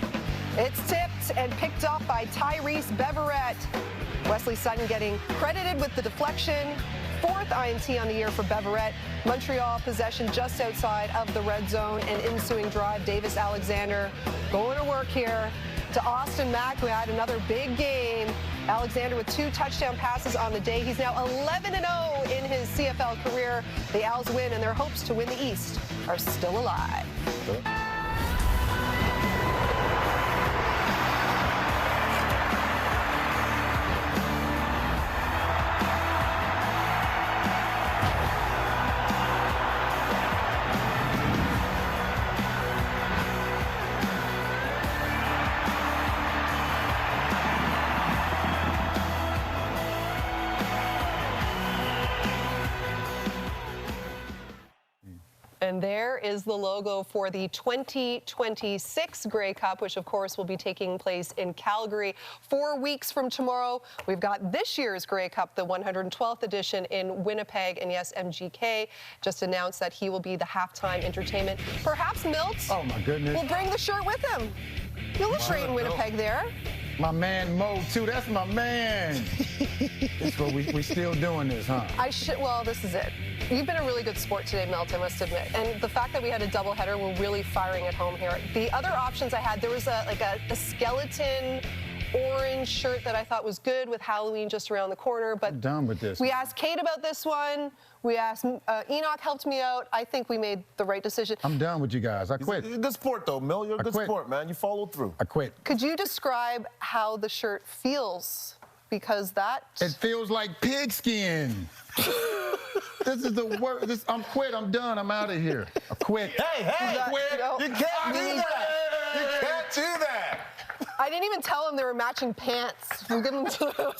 Speaker 1: it's tipped and picked off by Tyrese Beverette. Wesley Sutton getting credited with the deflection. 4th INT on the year for Beverette. Montreal possession just outside of the red zone. And ensuing drive, Davis Alexander going to work here to Austin Mack, who had another big game. Alexander with 2 touchdown passes on the day. He's now 11-0 in his CFL career. The Owls win, and their hopes to win the East are still alive. And there is the logo for the 2026 Grey Cup, which of course will be taking place in Calgary 4 weeks from tomorrow. We've got this year's Grey Cup, the 112th edition in Winnipeg. And yes, MGK just announced that he will be the halftime entertainment. Perhaps Milt will bring the shirt with him. Illustrate in Winnipeg there.
Speaker 2: My man Mo, too. That's my man. That's what we still doing this, huh?
Speaker 1: Well, this is it. You've been a really good sport today, Milt, I must admit. And the fact that we had a doubleheader, we're really firing at home here. The other options I had, there was a skeleton orange shirt that I thought was good with Halloween just around the corner. But
Speaker 2: I'm done with this.
Speaker 1: We asked Kate about this one. We asked Enoch, helped me out. I think we made the right decision.
Speaker 2: I'm done with you guys. I quit.
Speaker 3: You're a good sport, though, Mill. You're a good sport, man. You follow through.
Speaker 2: I quit.
Speaker 1: Could you describe how the shirt feels? Because that...
Speaker 2: It feels like pigskin. This is the worst. I'm quit. I'm done. I'm out of here. I quit.
Speaker 3: Hey, quit. You can't do that. You can't do that.
Speaker 1: I didn't even tell him they were matching pants. We'll give them to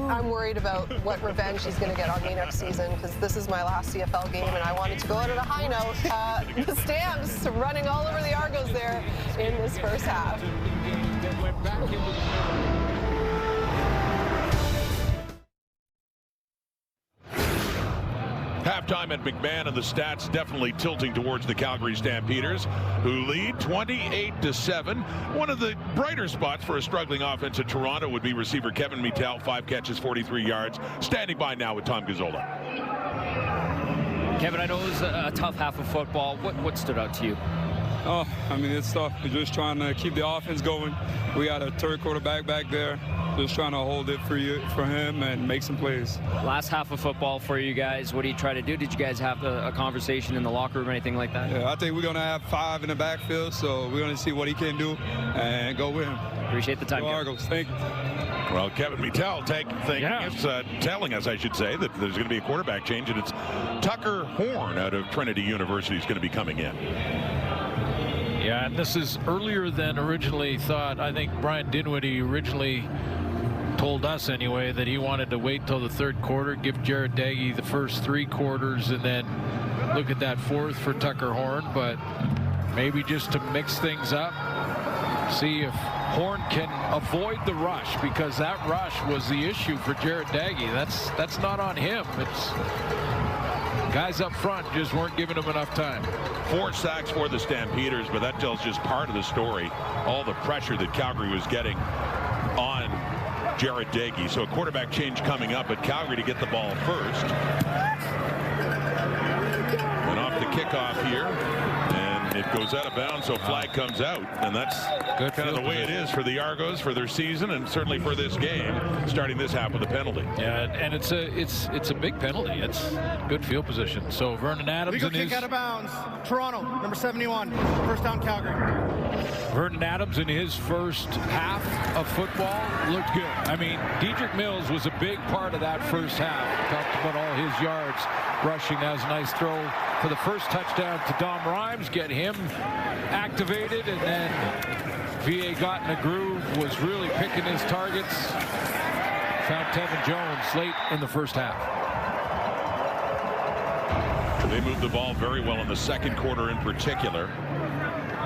Speaker 1: I'm worried about what revenge he's going to get on me next season, because this is my last CFL game, and I wanted to go out on a high note. The Stamps running all over the Argos there in this first half.
Speaker 6: Halftime at McMahon, and the stats definitely tilting towards the Calgary Stampeders, who lead 28-7. One of the brighter spots for a struggling offense at Toronto would be receiver Kevin Mittal, 5 catches, 43 yards. Standing by now with Tom Gazzola.
Speaker 9: Kevin, I know it was a tough half of football. What stood out to you?
Speaker 11: Oh, I mean, it's tough. We're just trying to keep the offense going. We got a third quarterback back there. Just trying to hold it for him and make some plays.
Speaker 9: Last half of football for you guys. What do you try to do? Did you guys have a conversation in the locker room or anything like that?
Speaker 11: Yeah, I think we're going to have 5 in the backfield, so we're going to see what he can do and go with him.
Speaker 9: Appreciate the time.
Speaker 11: Go Argos. Thank you.
Speaker 6: Well, Kevin Mittal telling us, I should say, that there's going to be a quarterback change, and it's Tucker Horn out of Trinity University is going to be coming in.
Speaker 7: Yeah, and this is earlier than originally thought. I think Brian Dinwiddie originally told us anyway that he wanted to wait till the third quarter, give Jared Daggy the first 3 quarters, and then look at that fourth for Tucker Horn. But maybe just to mix things up, see if Horn can avoid the rush, because that rush was the issue for Jared Daggy. That's not on him. It's guys up front just weren't giving him enough time.
Speaker 6: 4 sacks for the Stampeders, but that tells just part of the story. All the pressure that Calgary was getting on Jared Daggy. So a quarterback change coming up at Calgary to get the ball first. And off the kickoff here. And it goes out of bounds, so flag comes out. And that's kind of the way it is for the Argos for their season, and certainly for this game, starting this half with a penalty.
Speaker 7: Yeah, and it's a big penalty. It's good field position. So Vernon Adams
Speaker 8: legal kick out of bounds. Toronto, number 71. First down, Calgary.
Speaker 7: Vernon Adams in his first half of football looked good. I mean, Dedrick Mills was a big part of that first half. Talked about all his yards rushing. That was a nice throw for the first touchdown to Dom Rhymes. Get him activated, and then VA got in a groove, was really picking his targets. Found Tevin Jones late in the first half.
Speaker 6: They moved the ball very well in the second quarter in particular.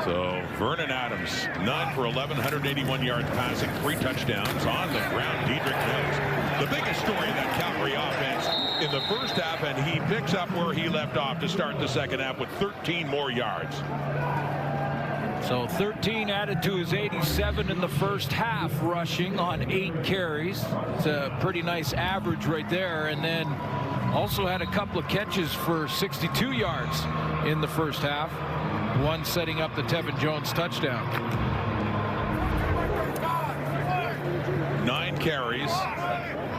Speaker 6: So Vernon Adams, 9 for 11, 181 yards passing, 3 touchdowns. On the ground, Diedrich Mills. The biggest story of that Calgary offense in the first half, and he picks up where he left off to start the second half with 13 more yards.
Speaker 7: So 13 added to his 87 in the first half, rushing on 8 carries. It's a pretty nice average right there. And then also had a couple of catches for 62 yards in the first half. One setting up the Tevin Jones touchdown.
Speaker 6: 9 carries.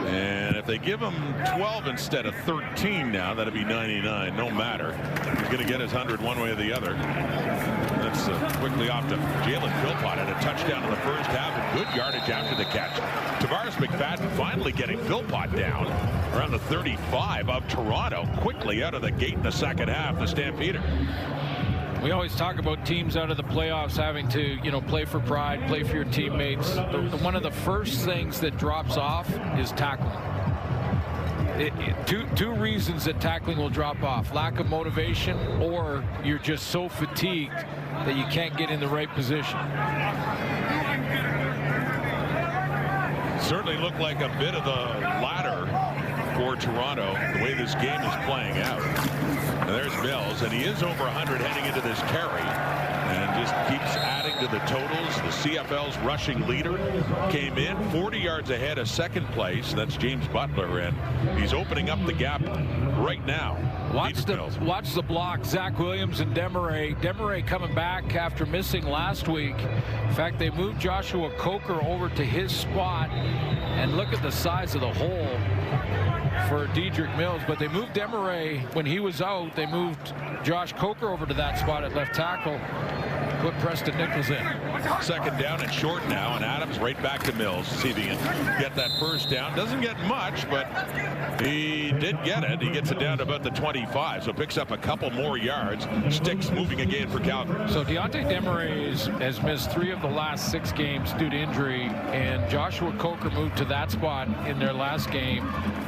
Speaker 6: And if they give him 12 instead of 13 now, that'd be 99. No matter. He's going to get his 100 one way or the other. That's quickly off to Jalen Philpott at a touchdown in the first half and good yardage after the catch. Tavares McFadden finally getting Philpott down around the 35 of Toronto. Quickly out of the gate in the second half, the Stampeder.
Speaker 7: We always talk about teams out of the playoffs having to, play for pride, play for your teammates. One of the first things that drops off is tackling. Two reasons that tackling will drop off: lack of motivation, or you're just so fatigued that you can't get in the right position.
Speaker 6: Certainly looked like a bit of the latter for Toronto, the way this game is playing out. And there's Mills, and he is over 100 heading into this carry, and just keeps adding to the totals. The CFL's rushing leader came in 40 yards ahead of second place. That's James Butler, and he's opening up the gap right now.
Speaker 7: Watch the block. Zach Williams and Desmarais. Desmarais coming back after missing last week. In fact, they moved Joshua Coker over to his spot, and look at the size of the hole for Diedrich Mills. But they moved Desmarais when he was out. They moved Josh Coker over to that spot at left tackle. Put Preston Nichols in.
Speaker 6: Second down and short now, and Adams right back to Mills. See if he can get that first down. Doesn't get much, but he did get it. He gets it down to about the 25, so picks up a couple more yards. Sticks moving again for Calgary.
Speaker 7: So Deontay Desmarais has missed 3 of the last 6 games due to injury, and Joshua Coker moved to that spot in their last game.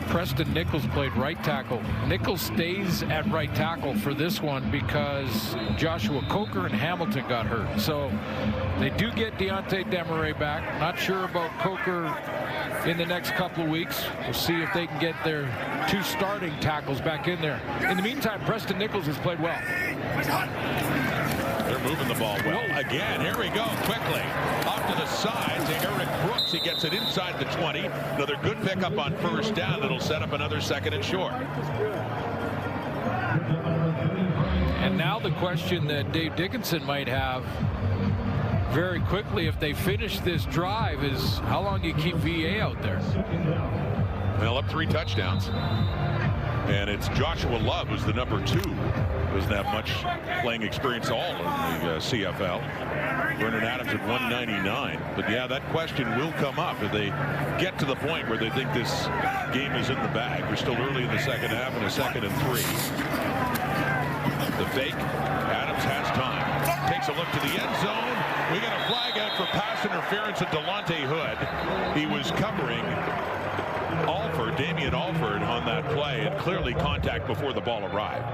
Speaker 7: Preston Nichols played right tackle. Nichols stays at right tackle for this one because Joshua Coker and Hamilton got hurt. So they do get Deontay Desmarais back. Not sure about Coker in the next couple of weeks. We'll see if they can get their 2 starting tackles back in there. In the meantime, Preston Nichols has played well.
Speaker 6: They're moving the ball well. Again, here we go, quickly. Off to the side to Eric Brooks. He gets it inside the 20. Another good pickup on first down that'll set up another second and short.
Speaker 7: And now the question that Dave Dickinson might have very quickly if they finish this drive is how long do you keep VA out there?
Speaker 6: Well, up 3 touchdowns. And it's Joshua Love who's the number 2. Doesn't have much playing experience all in the CFL. Vernon Adams at 199. But yeah, that question will come up if they get to the point where they think this game is in the bag. We're still early in the second half and a 2nd and 3. The fake. Adams has time. Takes a look to the end zone. We got a flag out for pass interference at Delonte Hood. He was covering Damian Alford on that play, and clearly contact before the ball arrived.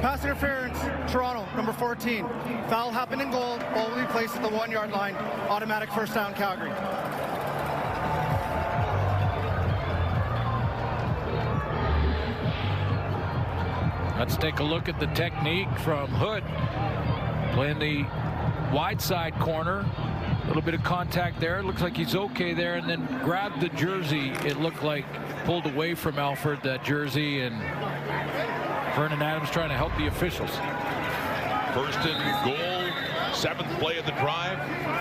Speaker 8: Pass interference, Toronto, number 14. Foul happened in goal. Ball will be placed at the 1-yard line. Automatic first down, Calgary.
Speaker 7: Let's take a look at the technique from Hood. Playing the wide side corner. A little bit of contact there. It looks like he's okay there, and then grabbed the jersey. It looked like pulled away from Alford, that jersey, and Vernon Adams trying to help the officials.
Speaker 6: First and goal, 7th play of the drive,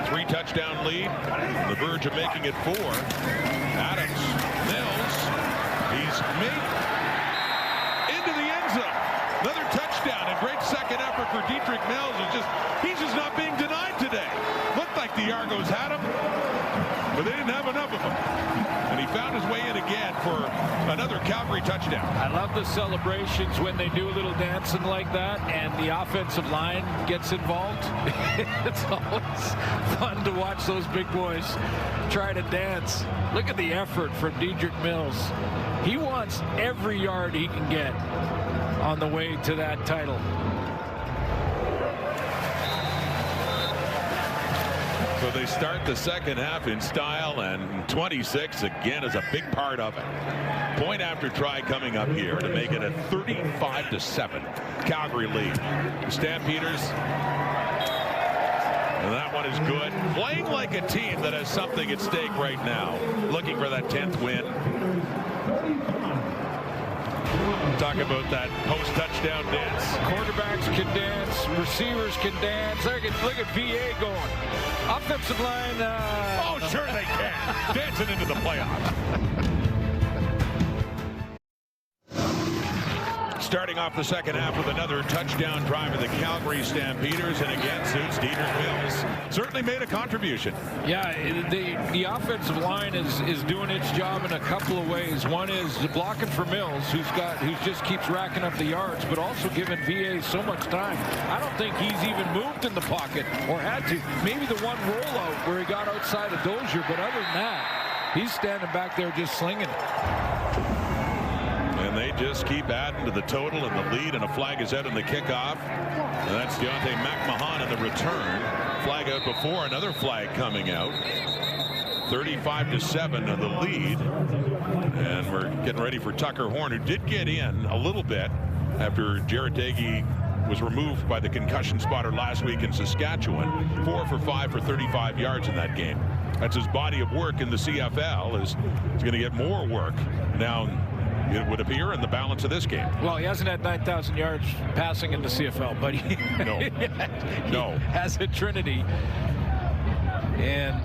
Speaker 6: 3 touchdown lead. On the verge of making it 4. Adams, Mills, he's made into the end zone. Another touchdown, a great second effort for Diedrich Mills. He's just not being denied today. Looked like the Argos had him, but they didn't have enough of him. And he found his way in again. for another Calgary touchdown.
Speaker 7: I love the celebrations when they do a little dancing like that and the offensive line gets involved. It's always fun to watch those big boys try to dance. Look at the effort from Dedrick Mills. He wants every yard he can get on the way to that title.
Speaker 6: So they start the second half in style, and 26 again is a big part of it. Point after try coming up here to make it a 35-7 Calgary lead. The Stampeders, and that one is good. Playing like a team that has something at stake right now. Looking for that 10th win. Talk about that post-touchdown dance.
Speaker 7: Quarterbacks can dance, receivers can dance. Look at VA going. Offensive line.
Speaker 6: Oh, sure they can. Dancing into the playoffs. Starting off the second half with another touchdown drive of the Calgary Stampeders, and again suits Dedrick Mills. Certainly made a contribution.
Speaker 7: Yeah, the offensive line is doing its job in a couple of ways. One is blocking for Mills, who just keeps racking up the yards, but also giving VA so much time. I don't think he's even moved in the pocket or had to. Maybe the one rollout where he got outside of Dozier, but other than that, he's standing back there just slinging it.
Speaker 6: And they just keep adding to the total, and the lead, and a flag is out in the kickoff. And that's Deontay McMahon in the return. Flag out before, another flag coming out. 35-7 of the lead. And we're getting ready for Tucker Horn, who did get in a little bit after Jared Dagey was removed by the concussion spotter last week in Saskatchewan. 4 for 5 for 35 yards in that game. That's his body of work in the CFL. He's going to get more work now, it would appear, in the balance of this game.
Speaker 7: Well, he hasn't had 9,000 yards passing in the CFL, but he,
Speaker 6: no.
Speaker 7: has at Trinity. And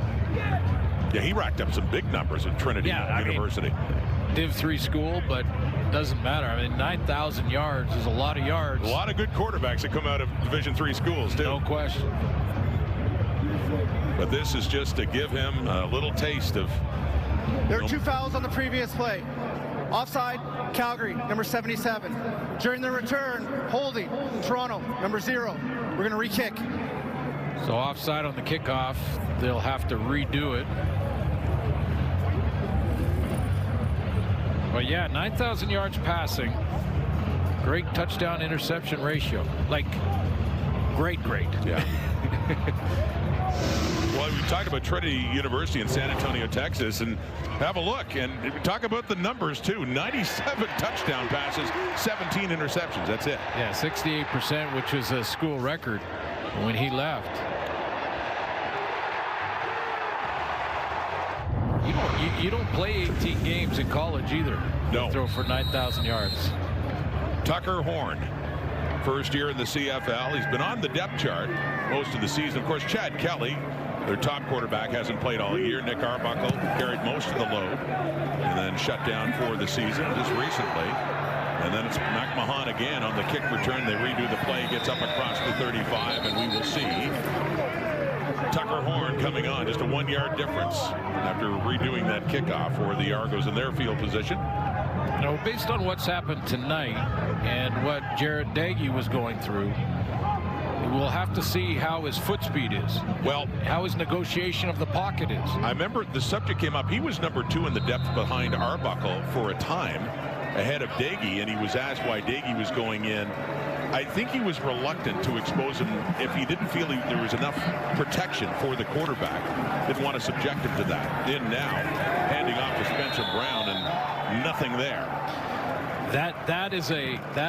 Speaker 6: yeah, he racked up some big numbers at Trinity University.
Speaker 7: Div 3 school, but doesn't matter. I mean, 9,000 yards is a lot of yards.
Speaker 6: A lot of good quarterbacks that come out of Division 3 schools, too.
Speaker 7: No question.
Speaker 6: But this is just to give him a little taste of...
Speaker 8: There were 2 fouls on the previous play. Offside, Calgary, number 77. During the return, holding, Toronto, number 0. We're going to re-kick.
Speaker 7: So offside on the kickoff, they'll have to redo it. But yeah, 9,000 yards passing. Great touchdown interception ratio. Like, great.
Speaker 6: Yeah. Well, we talked about Trinity University in San Antonio, Texas, and have a look and talk about the numbers too. 97 touchdown passes, 17 interceptions. That's it.
Speaker 7: Yeah, 68%, which was a school record when he left. You don't play 18 games in college either.
Speaker 6: No.
Speaker 7: You throw for 9,000 yards.
Speaker 6: Tucker Horn, first year in the CFL. He's been on the depth chart most of the season. Of course, Chad Kelly, their top quarterback, hasn't played all year. Nick Arbuckle carried most of the load and then shut down for the season just recently. And then it's McMahon again on the kick return. They redo the play, gets up across the 35, and we will see Tucker Horn coming on. Just a 1-yard difference after redoing that kickoff for the Argos in their field position.
Speaker 7: You know, based on what's happened tonight and what Jared Dagey was going through, we'll have to see how his foot speed is.
Speaker 6: Well,
Speaker 7: how his negotiation of the pocket is.
Speaker 6: I remember the subject came up. He was number 2 in the depth behind Arbuckle for a time, ahead of Dagey, and he was asked why Dagey was going in. I think he was reluctant to expose him if he didn't feel there was enough protection for the quarterback. Didn't want to subject him to that. In now, handing off to Spencer Brown, and nothing there.
Speaker 7: That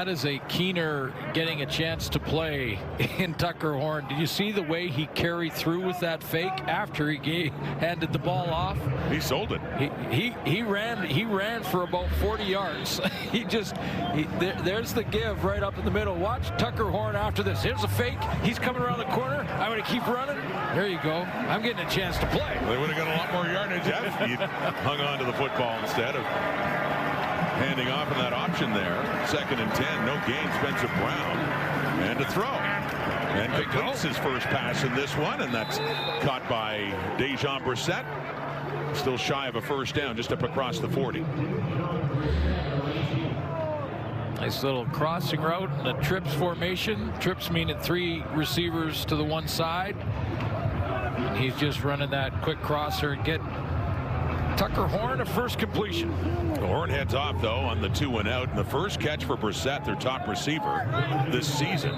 Speaker 7: is a keener getting a chance to play in Tucker Horn. Did you see the way he carried through with that fake after he handed the ball off?
Speaker 6: He sold it.
Speaker 7: He ran for about 40 yards. There's the give right up in the middle. Watch Tucker Horn after this. Here's a fake. He's coming around the corner. I'm going to keep running. There you go. I'm getting a chance to play.
Speaker 6: They would have got a lot more yardage if he'd hung on to the football instead of handing off in that option there. 2nd and 10, no gain. Spencer Brown, and to throw, and completes his first pass in this one, and that's caught by Dejon Brissett. Still shy of a first down, just up across the 40.
Speaker 7: Nice little crossing route in the trips formation. Trips meaning 3 receivers to the one side. And he's just running that quick crosser and getting Tucker Horn a first completion.
Speaker 6: Horn heads off, though, on the 2-and-out. And the first catch for Brissett, their top receiver this season,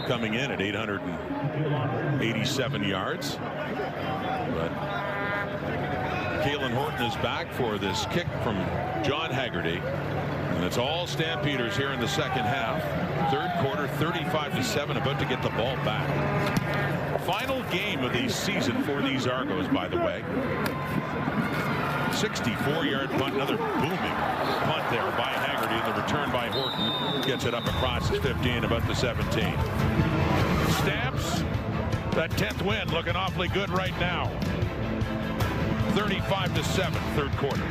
Speaker 6: coming in at 887 yards. But Kalen Horton is back for this kick from John Haggerty. And it's all Stampeders here in the second half. Third quarter, 35-7, about to get the ball back. Final game of the season for these Argos, by the way. 64-yard punt, another booming punt there by Haggerty, and the return by Horton gets it up across the 15, about the 17. Stamps, that 10th win looking awfully good right now. 35-7, third quarter.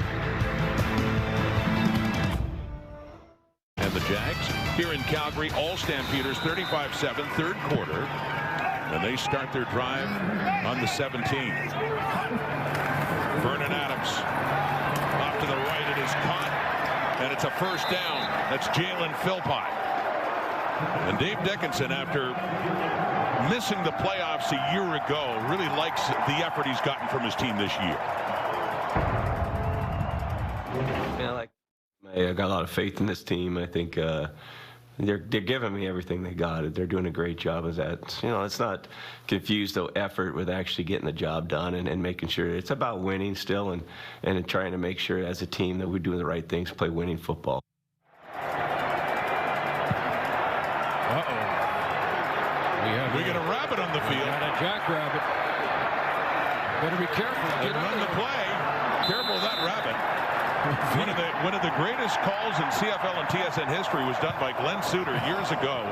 Speaker 6: And the Jags here in Calgary, all Stampeders, 35-7, third quarter. And they start their drive on the 17th. Vernon Adams off to the right. It is caught, and it's a first down. That's Jalen Philpott. And Dave Dickinson, after missing the playoffs a year ago, really likes the effort he's gotten from his team this year.
Speaker 12: Yeah, I got a lot of faith in this team. I think they're giving me everything they got. They're doing a great job of that. You know, it's not confused though effort with actually getting the job done and making sure it's about winning still and trying to make sure as a team that we're doing the right things, play winning football.
Speaker 6: We got a rabbit on the field.
Speaker 7: And a jackrabbit. Better be careful.
Speaker 6: Get on the play. Careful of that rabbit. One of the greatest calls in CFL and TSN history was done by Glenn Suter years ago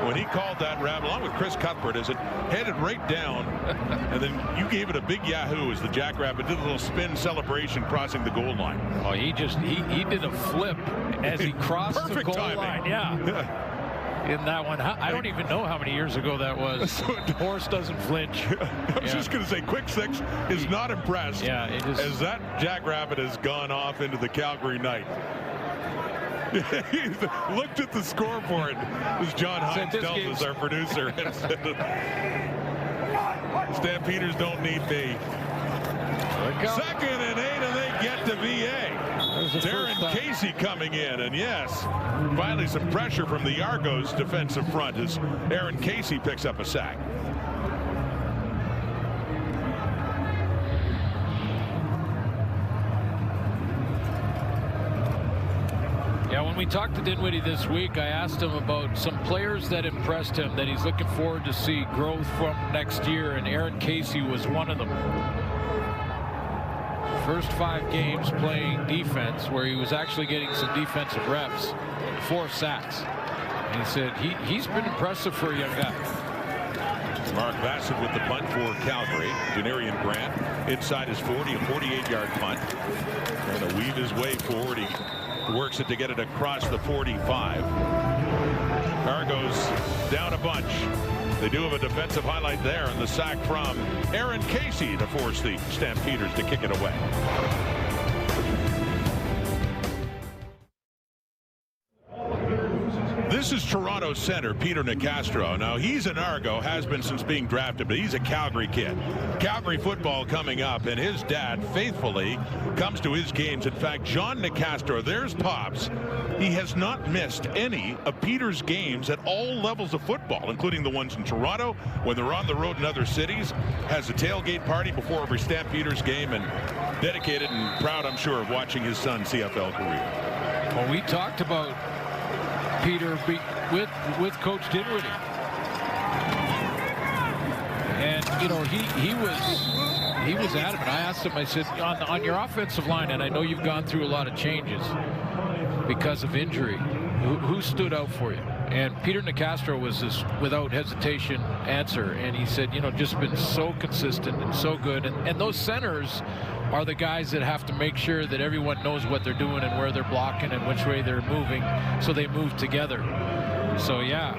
Speaker 6: when he called that rabbit, along with Chris Cuthbert, as it headed right down, and then you gave it a big yahoo as the jackrabbit did a little spin celebration crossing the goal line.
Speaker 7: Oh, he did a flip as he crossed the goal line. Yeah. In that one, I don't even know how many years ago that was. Horse doesn't flinch.
Speaker 6: I was just going to say, Quick Six is not impressed.
Speaker 7: Yeah,
Speaker 6: as that jackrabbit has gone off into the Calgary night. He looked at the scoreboard, as John Hines tells us, our producer. Stampeders don't need me. Second and 8, and they get to VA. Aaron Casey coming in, and yes, finally some pressure from the Argos defensive front as Aaron Casey picks up a sack.
Speaker 7: Yeah, when we talked to Dinwiddie this week, I asked him about some players that impressed him that he's looking forward to see growth from next year, and Aaron Casey was one of them. First 5 games playing defense, where he was actually getting some defensive reps, 4 sacks. And he said he's been impressive for a young guy.
Speaker 6: Mark Bassett with the punt for Calgary. Janarian Grant inside his 40, a 48-yard punt. Going to weave his way forward. He works it to get it across the 45. Argos down a bunch. They do have a defensive highlight there, and the sack from Aaron Casey to force the Stampeders to kick it away. This is Toronto center Peter Nicastro. Now, he's an Argo, has been since being drafted, but he's a Calgary kid. Calgary football coming up, and his dad faithfully comes to his games. In fact, John Nicastro, there's Pops. He has not missed any of Peter's games at all levels of football, including the ones in Toronto, when they're on the road in other cities, has a tailgate party before every Stampeders game, and dedicated and proud, I'm sure, of watching his son's CFL career.
Speaker 7: Well, we talked about Peter with Coach Dinwiddie, and you know he was adamant. I asked him, I said, on your offensive line, and I know you've gone through a lot of changes because of injury, who stood out for you? And Peter Nicastro was this without hesitation answer, and he said, you know, just been so consistent and so good, and those centers are the guys that have to make sure that everyone knows what they're doing and where they're blocking and which way they're moving, so they move together. So, yeah,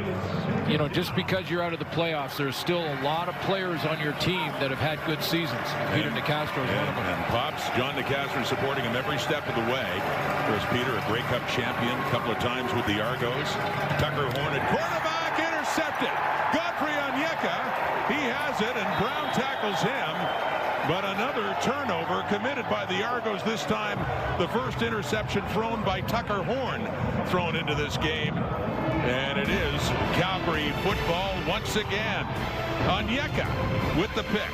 Speaker 7: you know, just because you're out of the playoffs, there's still a lot of players on your team that have had good seasons. Peter DeCastro is one of them.
Speaker 6: And Pops, John DeCastro supporting him every step of the way. Whereas Peter, a Grey Cup champion, a couple of times with the Argos. Tucker Horn at quarterback, intercepted. Godfrey Onyeka, he has it, and Brown tackles him. But another turnover committed by the Argos, this time the first interception thrown by Tucker Horn thrown into this game. And it is Calgary football once again. Onyeka with the pick.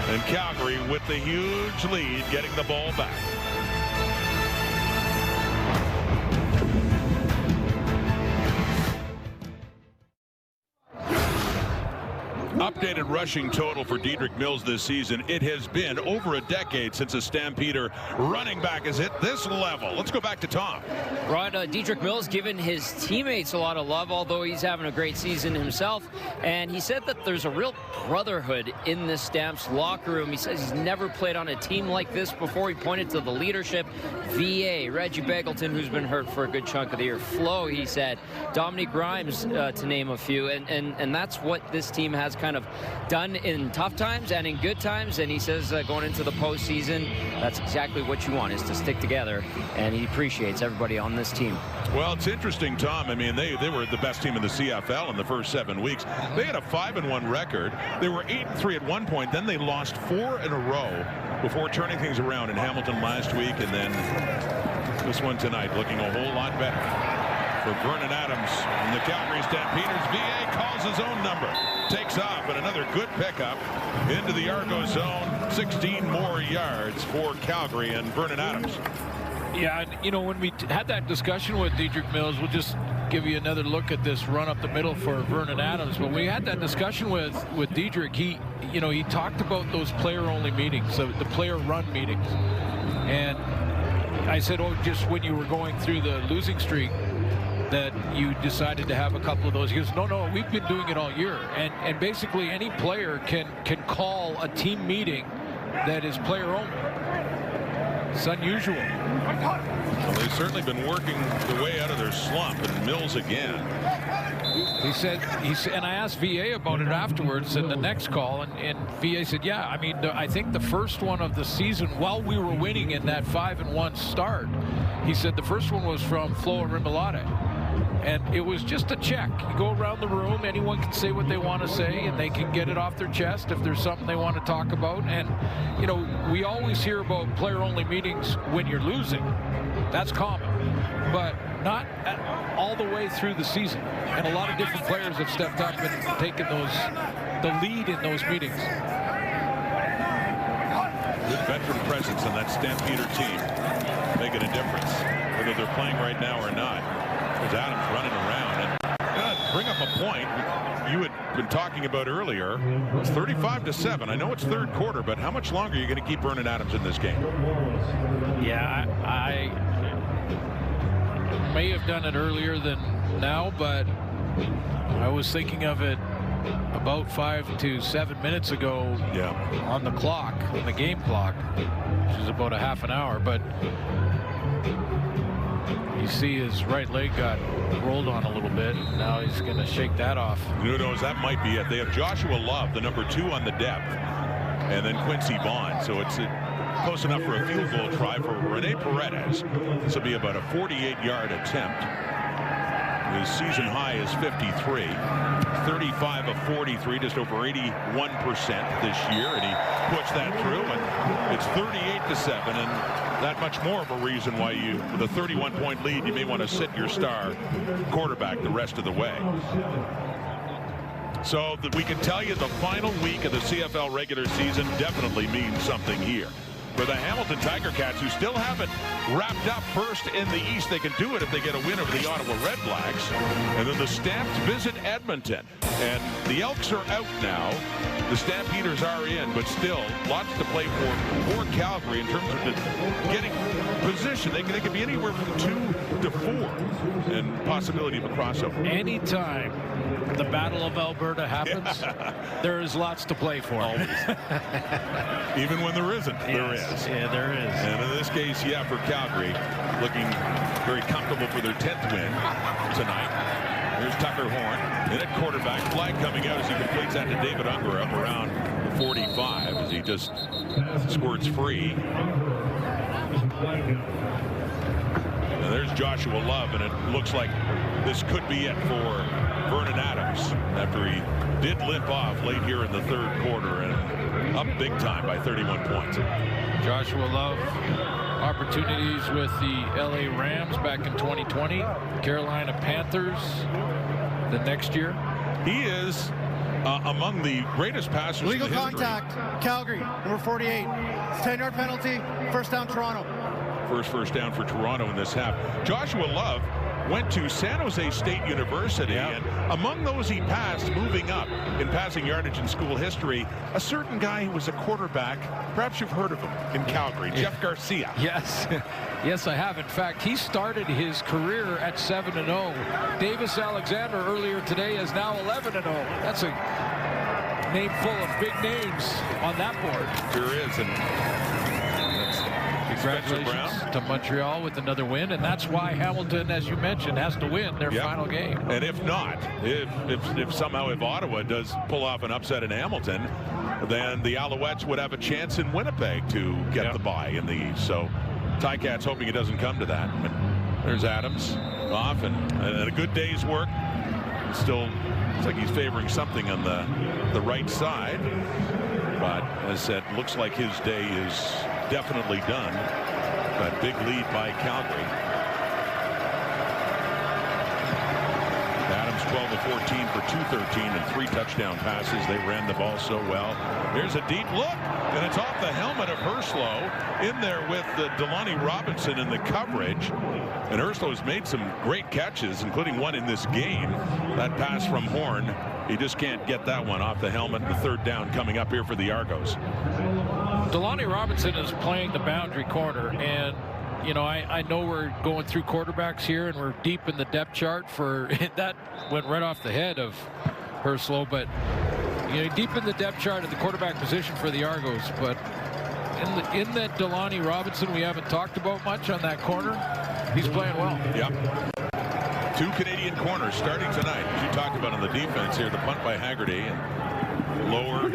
Speaker 6: And Calgary with the huge lead, getting the ball back. Updated rushing total for Dedrick Mills this season. It has been over a decade since a Stampeder running back has hit this level. Let's go back to Tom.
Speaker 9: Rod, Dedrick Mills giving his teammates a lot of love, although he's having a great season himself. And he said that there's a real brotherhood in this Stamps locker room. He says he's never played on a team like this before. He pointed to the leadership. VA, Reggie Beggleton, who's been hurt for a good chunk of the year. Flo, he said. Dominique Grimes, to name a few. And that's what this team has kind of done in tough times and in good times. And he says going into the postseason, that's exactly what you want, is to stick together. And he appreciates everybody on this team.
Speaker 6: Well, it's interesting, Tom. I mean, they were the best team in the CFL in the first 7 weeks. They had a 5-1 record. They were 8-3 at one point. Then they lost 4 in a row before turning things around in Hamilton last week. And then this one tonight looking a whole lot better for Vernon Adams and the Calgary Stampeders. VA calls his own number. Takes off, and another good pickup into the Argo zone. 16 more yards for Calgary and Vernon Adams.
Speaker 7: Yeah, and, you know, when we had that discussion with Dedrick Mills, we'll just give you another look at this run up the middle for Vernon Adams. But we had that discussion with Dedrick. He talked about those player-only meetings, the player-run meetings. And I said, oh, just when you were going through the losing streak, that you decided to have a couple of those. He goes, no, we've been doing it all year. And basically any player can call a team meeting that is player only. It's unusual.
Speaker 6: Well, they've certainly been working the way out of their slump, and Mills again.
Speaker 7: He said, and I asked VA about it afterwards in the next call, and VA said, yeah, I mean, I think the first one of the season, while we were winning in that 5-1 start, he said the first one was from Flo Rimolade. And it was just a check. You go around the room, anyone can say what they want to say, and they can get it off their chest if there's something they want to talk about. And, you know, we always hear about player-only meetings when you're losing. That's common. But not all the way through the season. And a lot of different players have stepped up and taken the lead in those meetings.
Speaker 6: Good veteran presence on that Stampeder team, making a difference, whether they're playing right now or not. There's Adams running around, and bring up a point you had been talking about earlier. It's 35-7. I know it's third quarter, but how much longer are you going to keep Vernon Adams in this game?
Speaker 7: Yeah, I may have done it earlier than now, but I was thinking of it about 5 to 7 minutes ago on the clock, on the game clock, which is about a half an hour. But you see his right leg got rolled on a little bit. Now he's going to shake that off.
Speaker 6: Who knows? That might be it. They have Joshua Love, the number 2 on the depth, and then Quincy Vaughn. So it's close enough for a field goal try for Rene Paredes. This will be about a 48-yard attempt. His season high is 53. 35 of 43, just over 81% this year, and he pushed that through, and it's 38-7, and that much more of a reason why you, with a 31-point lead, you may want to sit your star quarterback the rest of the way. So we can tell you the final week of the CFL regular season definitely means something here. For the Hamilton Tiger Cats, who still haven't wrapped up first in the East, they can do it if they get a win over the Ottawa Red Blacks. And then the Stamps visit Edmonton. And the Elks are out now. The Stampeders are in, but still lots to play for Calgary in terms of getting position. They can be anywhere from 2 to 4 and possibility of a crossover.
Speaker 7: Anytime the Battle of Alberta happens, there is lots to play for.
Speaker 6: Even when there isn't, there is.
Speaker 7: Yeah, there is.
Speaker 6: And in this case, for Calgary, looking very comfortable for their 10th win tonight. Here's Tucker Horn in at quarterback. Flag coming out as he completes that to David Unger up around 45 as he just squirts free. And there's Joshua Love, and it looks like this could be it for Vernon Adams after he did limp off late here in the third quarter and up big time by 31 points.
Speaker 7: Joshua Love, opportunities with the LA Rams back in 2020, Carolina Panthers the next year.
Speaker 6: He is among the greatest passers
Speaker 8: Legal
Speaker 6: in history.
Speaker 8: contact, Calgary, number 48. 10-yard penalty, first down Toronto.
Speaker 6: First down for Toronto in this half. Joshua Love went to San Jose State University, and among those he passed, moving up in passing yardage in school history, a certain guy who was a quarterback, perhaps you've heard of him, in Calgary, Jeff Garcia.
Speaker 7: Yes, yes, I have. In fact, he started his career at 7-0. Davis Alexander earlier today is now 11-0. That's a name full of big names on that board.
Speaker 6: Sure is, and
Speaker 7: congratulations to Montreal with another win, and that's why Hamilton, as you mentioned, has to win their final game.
Speaker 6: And if not, if somehow if Ottawa does pull off an upset in Hamilton, then the Alouettes would have a chance in Winnipeg to get the bye in the East. So Ticats hoping it doesn't come to that. But there's Adams off, and a good day's work. Still looks like he's favoring something on the right side, but as I said, looks like his day is definitely done. That big lead by Calgary. Adams 12 of 14 for 213 and 3 touchdown passes. They ran the ball so well. Here's a deep look, and it's off the helmet of Herslow in there with Delaney Robinson in the coverage. And Herslow's made some great catches, including one in this game. That pass from Horn, he just can't get that one off the helmet. The third down coming up here for the Argos.
Speaker 7: Delaney Robinson is playing the boundary corner, and you know, I know we're going through quarterbacks here and we're deep in the depth chart for that went right off the head of Herslow, but you know, deep in the depth chart at the quarterback position for the Argos. But in that Delaney Robinson we haven't talked about much on that corner, he's playing well.
Speaker 6: Yep. 2 Canadian corners starting tonight, as you talked about on the defense here. The punt by Haggerty and lower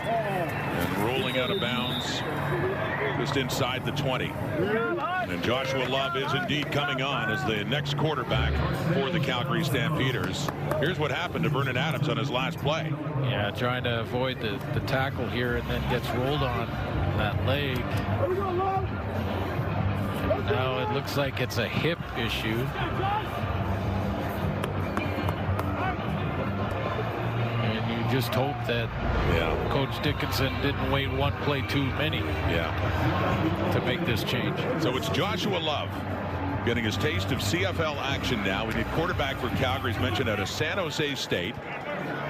Speaker 6: and rolling out of bounds just inside the 20. And Joshua Love is indeed coming on as the next quarterback for the Calgary Stampeders. Here's what happened to Vernon Adams on his last play.
Speaker 7: Yeah, trying to avoid the tackle here, and then gets rolled on that leg. And now it looks like it's a hip issue. Just hope that Coach Dickinson didn't wait one play too many to make this change.
Speaker 6: So it's Joshua Love getting his taste of CFL action now. We need quarterback for Calgary, as mentioned, out of San Jose State.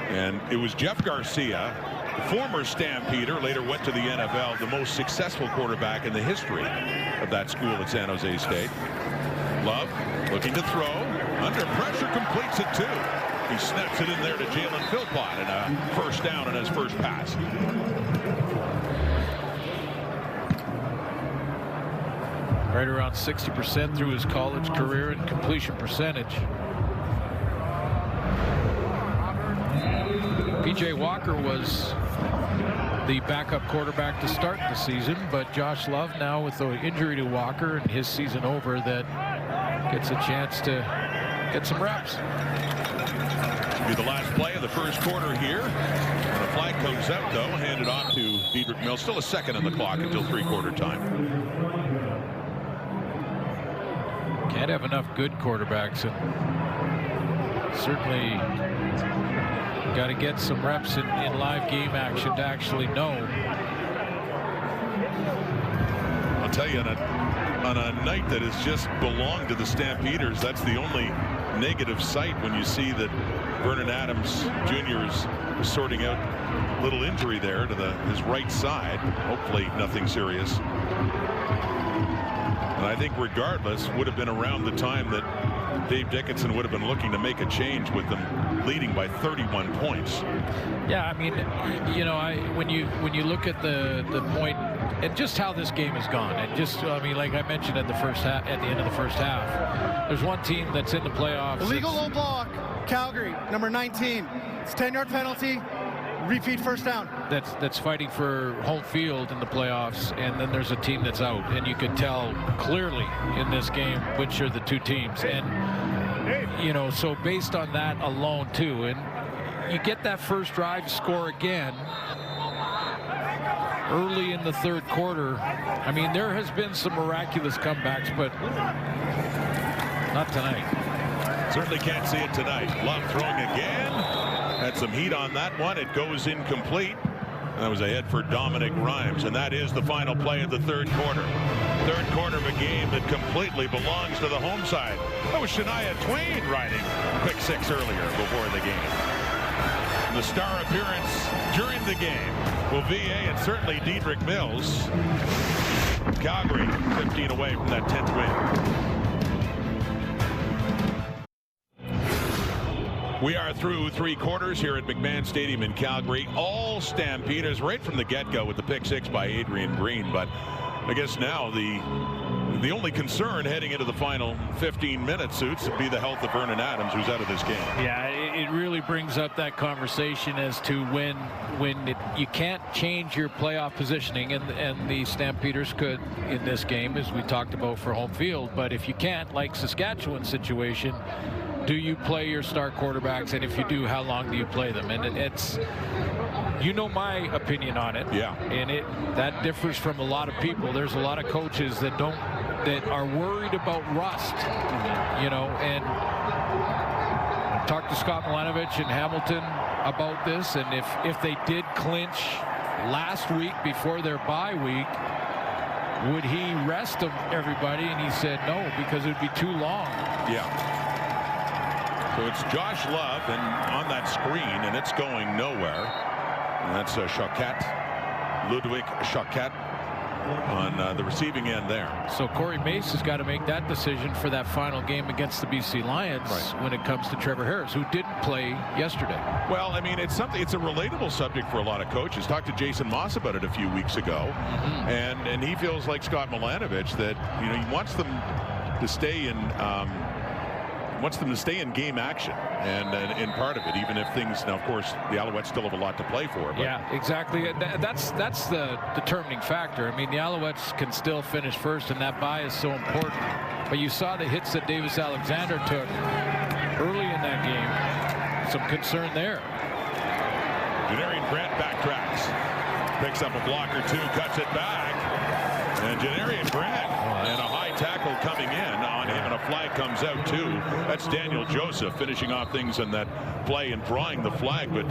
Speaker 6: And it was Jeff Garcia, the former Stampeder, later went to the NFL, the most successful quarterback in the history of that school at San Jose State. Love looking to throw, under pressure, completes it too. He snaps it in there to Jalen Philpott, and a first down on his first pass.
Speaker 7: Right around 60% through his college career in completion percentage. PJ Walker was the backup quarterback to start the season, but Josh Love now with the injury to Walker and his season over, that gets a chance to get some reps.
Speaker 6: Be the last play of the first quarter here. And a flag comes out, though, handed off to Diedrich Mills. Still a second on the clock until three-quarter time.
Speaker 7: Can't have enough good quarterbacks, and certainly got to get some reps in live game action to actually know.
Speaker 6: I'll tell you, on a night that has just belonged to the Stampeders, that's the only negative sight when you see that Vernon Adams Jr. is sorting out a little injury there to his right side. Hopefully nothing serious. And I think regardless would have been around the time that Dave Dickinson would have been looking to make a change with them leading by 31 points.
Speaker 7: Yeah, I mean, you know, when you look at the point and just how this game has gone, and just, I mean, like I mentioned at the end of the first half, there's one team that's in the playoffs.
Speaker 8: Illegal low block, Calgary, number 19. It's a 10-yard penalty. Repeat first down.
Speaker 7: That's fighting for home field in the playoffs, and then there's a team that's out, and you can tell clearly in this game which are the two teams. And you know, so based on that alone too, and you get that first drive score again early in the third quarter. I mean, there has been some miraculous comebacks, but not tonight.
Speaker 6: Certainly can't see it tonight. Love throwing again. Had some heat on that one. It goes incomplete. That was a hit for Dominic Rhymes, and that is the final play of the third quarter. Third quarter of a game that completely belongs to the home side. That was Shania Twain riding quick six earlier before the game. The star appearance during the game. Well, VA and certainly Dedrick Mills. Calgary 15 away from that 10th win. We are through three quarters here at McMahon Stadium in Calgary. All Stampeders right from the get-go with the pick six by Adrian Green. But I guess now the only concern heading into the final 15 minutes, Suits, would be the health of Vernon Adams, who's out of this game.
Speaker 7: Yeah, it really brings up that conversation as to when you can't change your playoff positioning, and the Stampeders could in this game, as we talked about for home field. But if you can't, like Saskatchewan's situation, do you play your star quarterbacks, and if you do, how long do you play them? And it's, you know, my opinion on it.
Speaker 6: Yeah.
Speaker 7: And that differs from a lot of people. There's a lot of coaches that are worried about rust, you know. And I talked to Scott Milanovich in Hamilton about this, and if they did clinch last week before their bye week, would he rest everybody? And he said no, because it would be too long.
Speaker 6: Yeah. So it's Josh Love, and on that screen, and it's going nowhere. And that's Choquette, Ludwig Choquette, on the receiving end there.
Speaker 7: So Corey Mace has got to make that decision for that final game against the BC Lions when it comes to Trevor Harris, who didn't play yesterday.
Speaker 6: Well, I mean, it's a relatable subject for a lot of coaches. Talked to Jason Moss about it a few weeks ago, and he feels like Scott Milanovich that, you know, he wants them to stay in. Wants them to stay in game action and in part of it, even if things, now of course the Alouettes still have a lot to play for. But.
Speaker 7: Yeah, exactly. That's the determining factor. I mean, the Alouettes can still finish first, and that bye is so important. But you saw the hits that Davis Alexander took early in that game. Some concern there.
Speaker 6: Janarian Grant backtracks, picks up a block or two, cuts it back, and Janarian Grant and a high tackle coming in on him, and a flag comes out too. That's Daniel Joseph finishing off things in that play and drawing the flag. But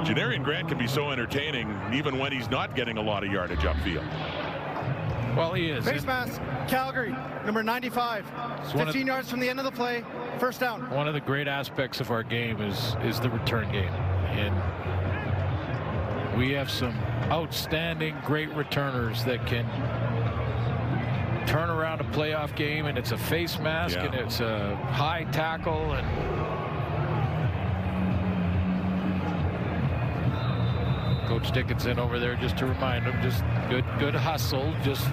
Speaker 6: Janarian Grant can be so entertaining even when he's not getting a lot of yardage upfield.
Speaker 7: Well, he is.
Speaker 8: Face mask, Calgary, number 95. 15 yards from the end of the play, first down.
Speaker 7: One of the great aspects of our game is the return game, and we have some outstanding, great returners that can turn around a playoff game, and it's a face mask, and it's a high tackle, and Coach Dickinson over there just to remind him, just good hustle, just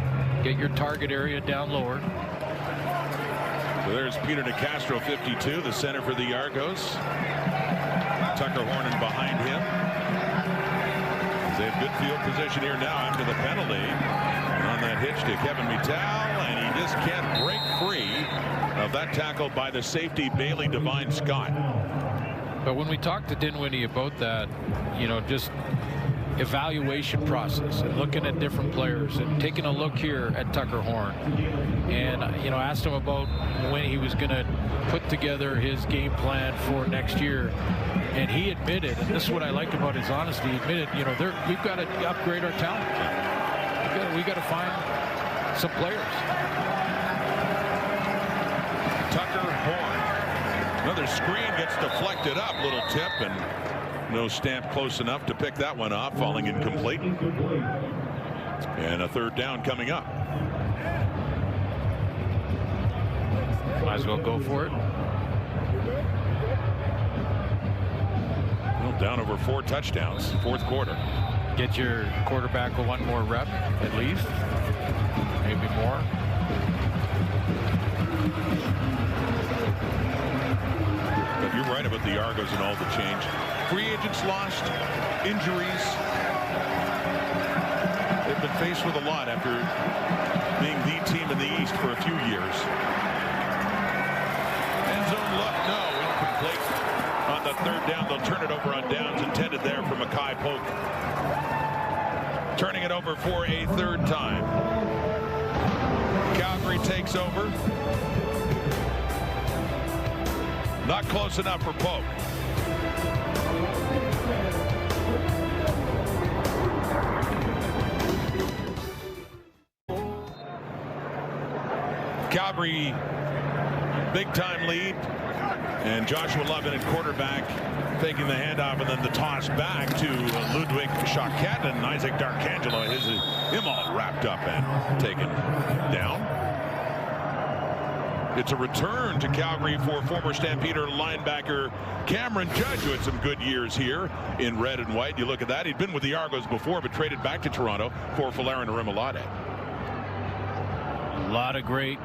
Speaker 7: get your target area down lower.
Speaker 6: So there's Peter DeCastro, 52, the center for the Argos. Tucker Hornan behind him. They have good field position here now after the penalty. And on that hitch to Kevin Mittal, and he just can't break free of that tackle by the safety Bailey Devine Scott.
Speaker 7: But when we talked to Dinwiddie about that, you know, just evaluation process and looking at different players and taking a look here at Tucker Horn, and you know, asked him about when he was going to put together his game plan for next year, and he admitted, and this is what I like about his honesty, he admitted, you know, we've got to upgrade our talent. We got to find some players.
Speaker 6: Tucker Horn, another screen gets deflected up, little tip, and no Stamp close enough to pick that one off, falling incomplete. And a third down coming up.
Speaker 7: Might as well go for it.
Speaker 6: Well, down over 4 touchdowns, fourth quarter.
Speaker 7: Get your quarterback a one more rep, at least. Maybe more.
Speaker 6: But you're right about the Argos and all the change. Free agents lost, injuries. They've been faced with a lot after being the team in the East for a few years. End zone look, no, incomplete. On the third down, they'll turn it over on downs intended there for Mackay Polk. Turning it over for a third time. Calgary takes over. Not close enough for Polk. Calgary, big time lead. And Joshua Lovin at quarterback, taking the handoff and then the toss back to Ludwig Choquette, and Isaac Darkangelo has him all wrapped up and taken down. It's a return to Calgary for former Stampeder linebacker Cameron Judge, who had some good years here in red and white. You look at that. He'd been with the Argos before, but traded back to Toronto for Folarin Arimolade.
Speaker 7: A lot of great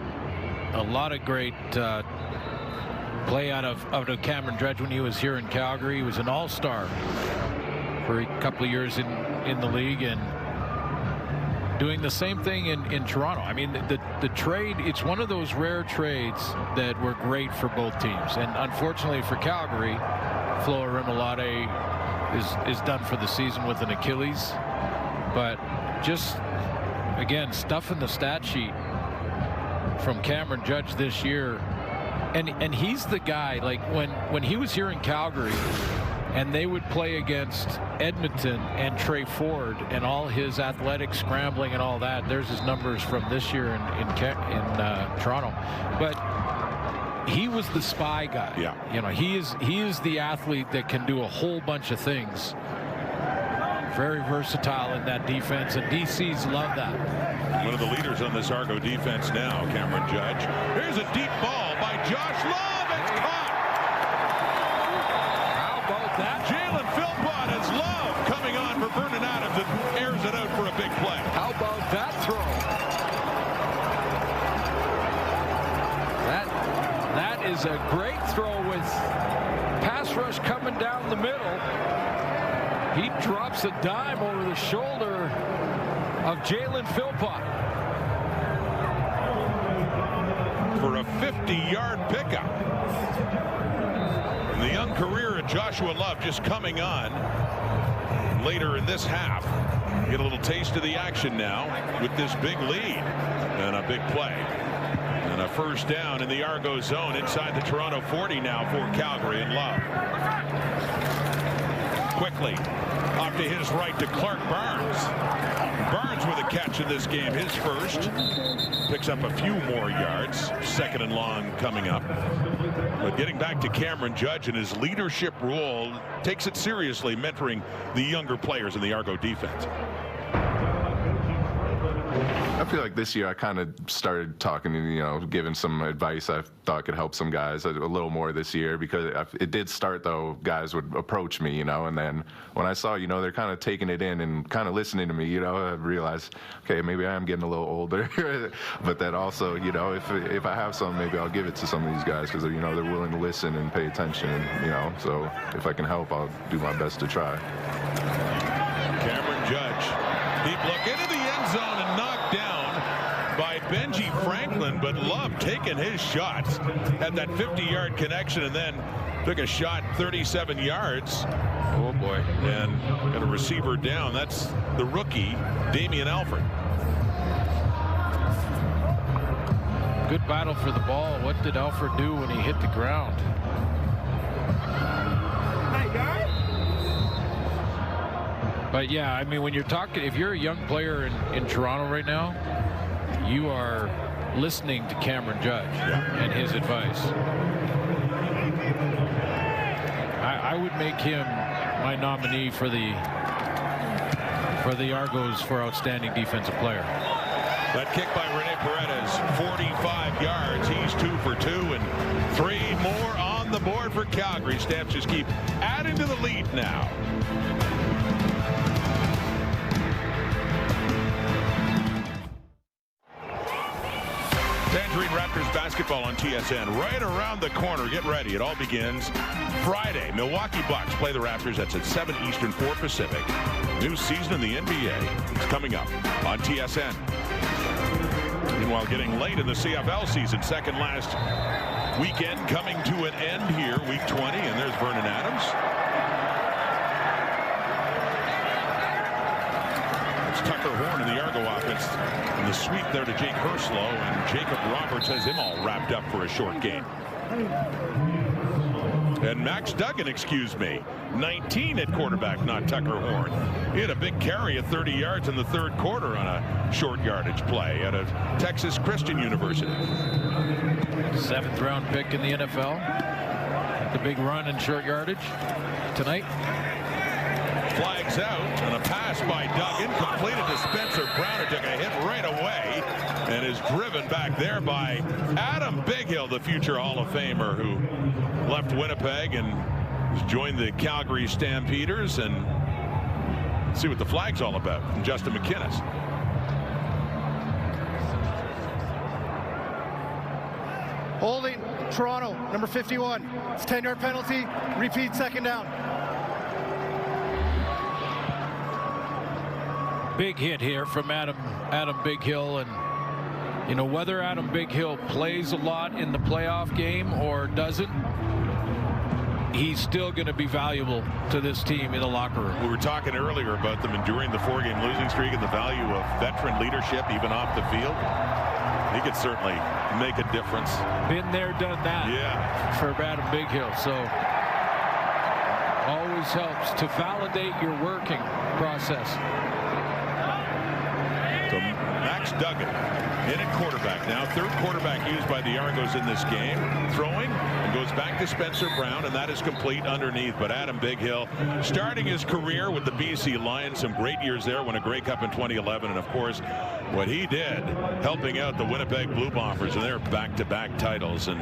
Speaker 7: play out of Cameron Judge when he was here in Calgary. He was an all-star for a couple of years in the league, and doing the same thing in Toronto. I mean, the trade, it's one of those rare trades that were great for both teams. And unfortunately for Calgary, Flo Arimolade is done for the season with an Achilles. But just, again, stuff in the stat sheet from Cameron Judge this year. And he's the guy, like when he was here in Calgary and they would play against Edmonton and Trey Ford and all his athletic scrambling and all that. There's his numbers from this year in Toronto. But he was the spy guy.
Speaker 6: Yeah.
Speaker 7: You know, he is the athlete that can do a whole bunch of things. Very versatile in that defense, and DCs love that.
Speaker 6: One of the leaders on this Argo defense now, Cameron Judge. Here's a deep ball by Josh Love. It's caught.
Speaker 7: How about that?
Speaker 6: Jalen Philpott has Love coming on for Vernon Adams and airs it out for a big play.
Speaker 7: How about that throw? That is a great throw with pass rush coming down the middle. He drops a dime over the shoulder of Jalen Philpott
Speaker 6: for a 50-yard pickup. And the young career of Joshua Love just coming on later in this half. Get a little taste of the action now with this big lead and a big play. And a first down in the Argo zone inside the Toronto 40 now for Calgary and Love. Quickly off to his right to Clark Barnes. Barnes with a catch in this game, his first. Picks up a few more yards. Second and long coming up. But getting back to Cameron Judge and his leadership role, takes it seriously, mentoring the younger players in the Argo defense.
Speaker 13: I feel like this year I kind of started talking and, giving some advice I thought could help some guys a little more this year, because it did start, though, guys would approach me, and then when I saw, they're kind of taking it in and kind of listening to me, I realized, okay, maybe I am getting a little older, but that also, if I have some, maybe I'll give it to some of these guys, because, they're willing to listen and pay attention, so if I can help, I'll do my best to try.
Speaker 6: Cameron Judge, deep look into the end zone and knocked down by Benji Franklin, but Love taking his shots. Had that 50-yard connection and then took a shot 37 yards.
Speaker 7: Oh, boy.
Speaker 6: And got a receiver down. That's the rookie, Damian Alfred.
Speaker 7: Good battle for the ball. What did Alfred do when he hit the ground? But yeah, I mean, when you're talking, if you're a young player in Toronto right now, you are listening to Cameron Judge and his advice. I would make him my nominee for the Argos for outstanding defensive player.
Speaker 6: That kick by Rene Paredes, 45 yards. He's 2 for 2, and 3 more on the board for Calgary. Stamps just keep adding to the lead now. Tangerine Raptors basketball on TSN right around the corner. Get ready. It all begins Friday. Milwaukee Bucks play the Raptors. That's at 7 Eastern, 4 Pacific. New season in the NBA is coming up on TSN. Meanwhile, getting late in the CFL season. Second last weekend coming to an end here, week 20. And there's Vernon Adams. Tucker Horn in the Argo offense, and the sweep there to Jake Herslow, and Jacob Roberts has him all wrapped up for a short game. And Max Duggan, 19 at quarterback, not Tucker Horn. He had a big carry of 30 yards in the third quarter on a short yardage play out of Texas Christian University.
Speaker 7: 7th round pick in the NFL. The big run in short yardage tonight.
Speaker 6: Flags out, and a pass by Duggan completed to Spencer Brown, who took a hit right away and is driven back there by Adam Bighill, the future Hall of Famer, who left Winnipeg and has joined the Calgary Stampeders. And see what the flag's all about from Justin McInnes.
Speaker 8: Holding Toronto, number 51. It's a 10-yard penalty. Repeat, second down.
Speaker 7: Big hit here from Adam Bighill, and you know, whether Adam Bighill plays a lot in the playoff game or doesn't, he's still going to be valuable to this team in the locker room.
Speaker 6: We were talking earlier about them enduring the 4-game losing streak and the value of veteran leadership even off the field. He could certainly make a difference.
Speaker 7: Been there, done that.
Speaker 6: Yeah.
Speaker 7: For Adam Bighill, so always helps to validate your working process.
Speaker 6: So Max Duggan in at quarterback now. Third quarterback used by the Argos in this game. Throwing and goes back to Spencer Brown, and that is complete underneath. But Adam Bighill starting his career with the BC Lions. Some great years there. Won a Grey Cup in 2011. And of course, what he did helping out the Winnipeg Blue Bombers and their back-to-back titles. And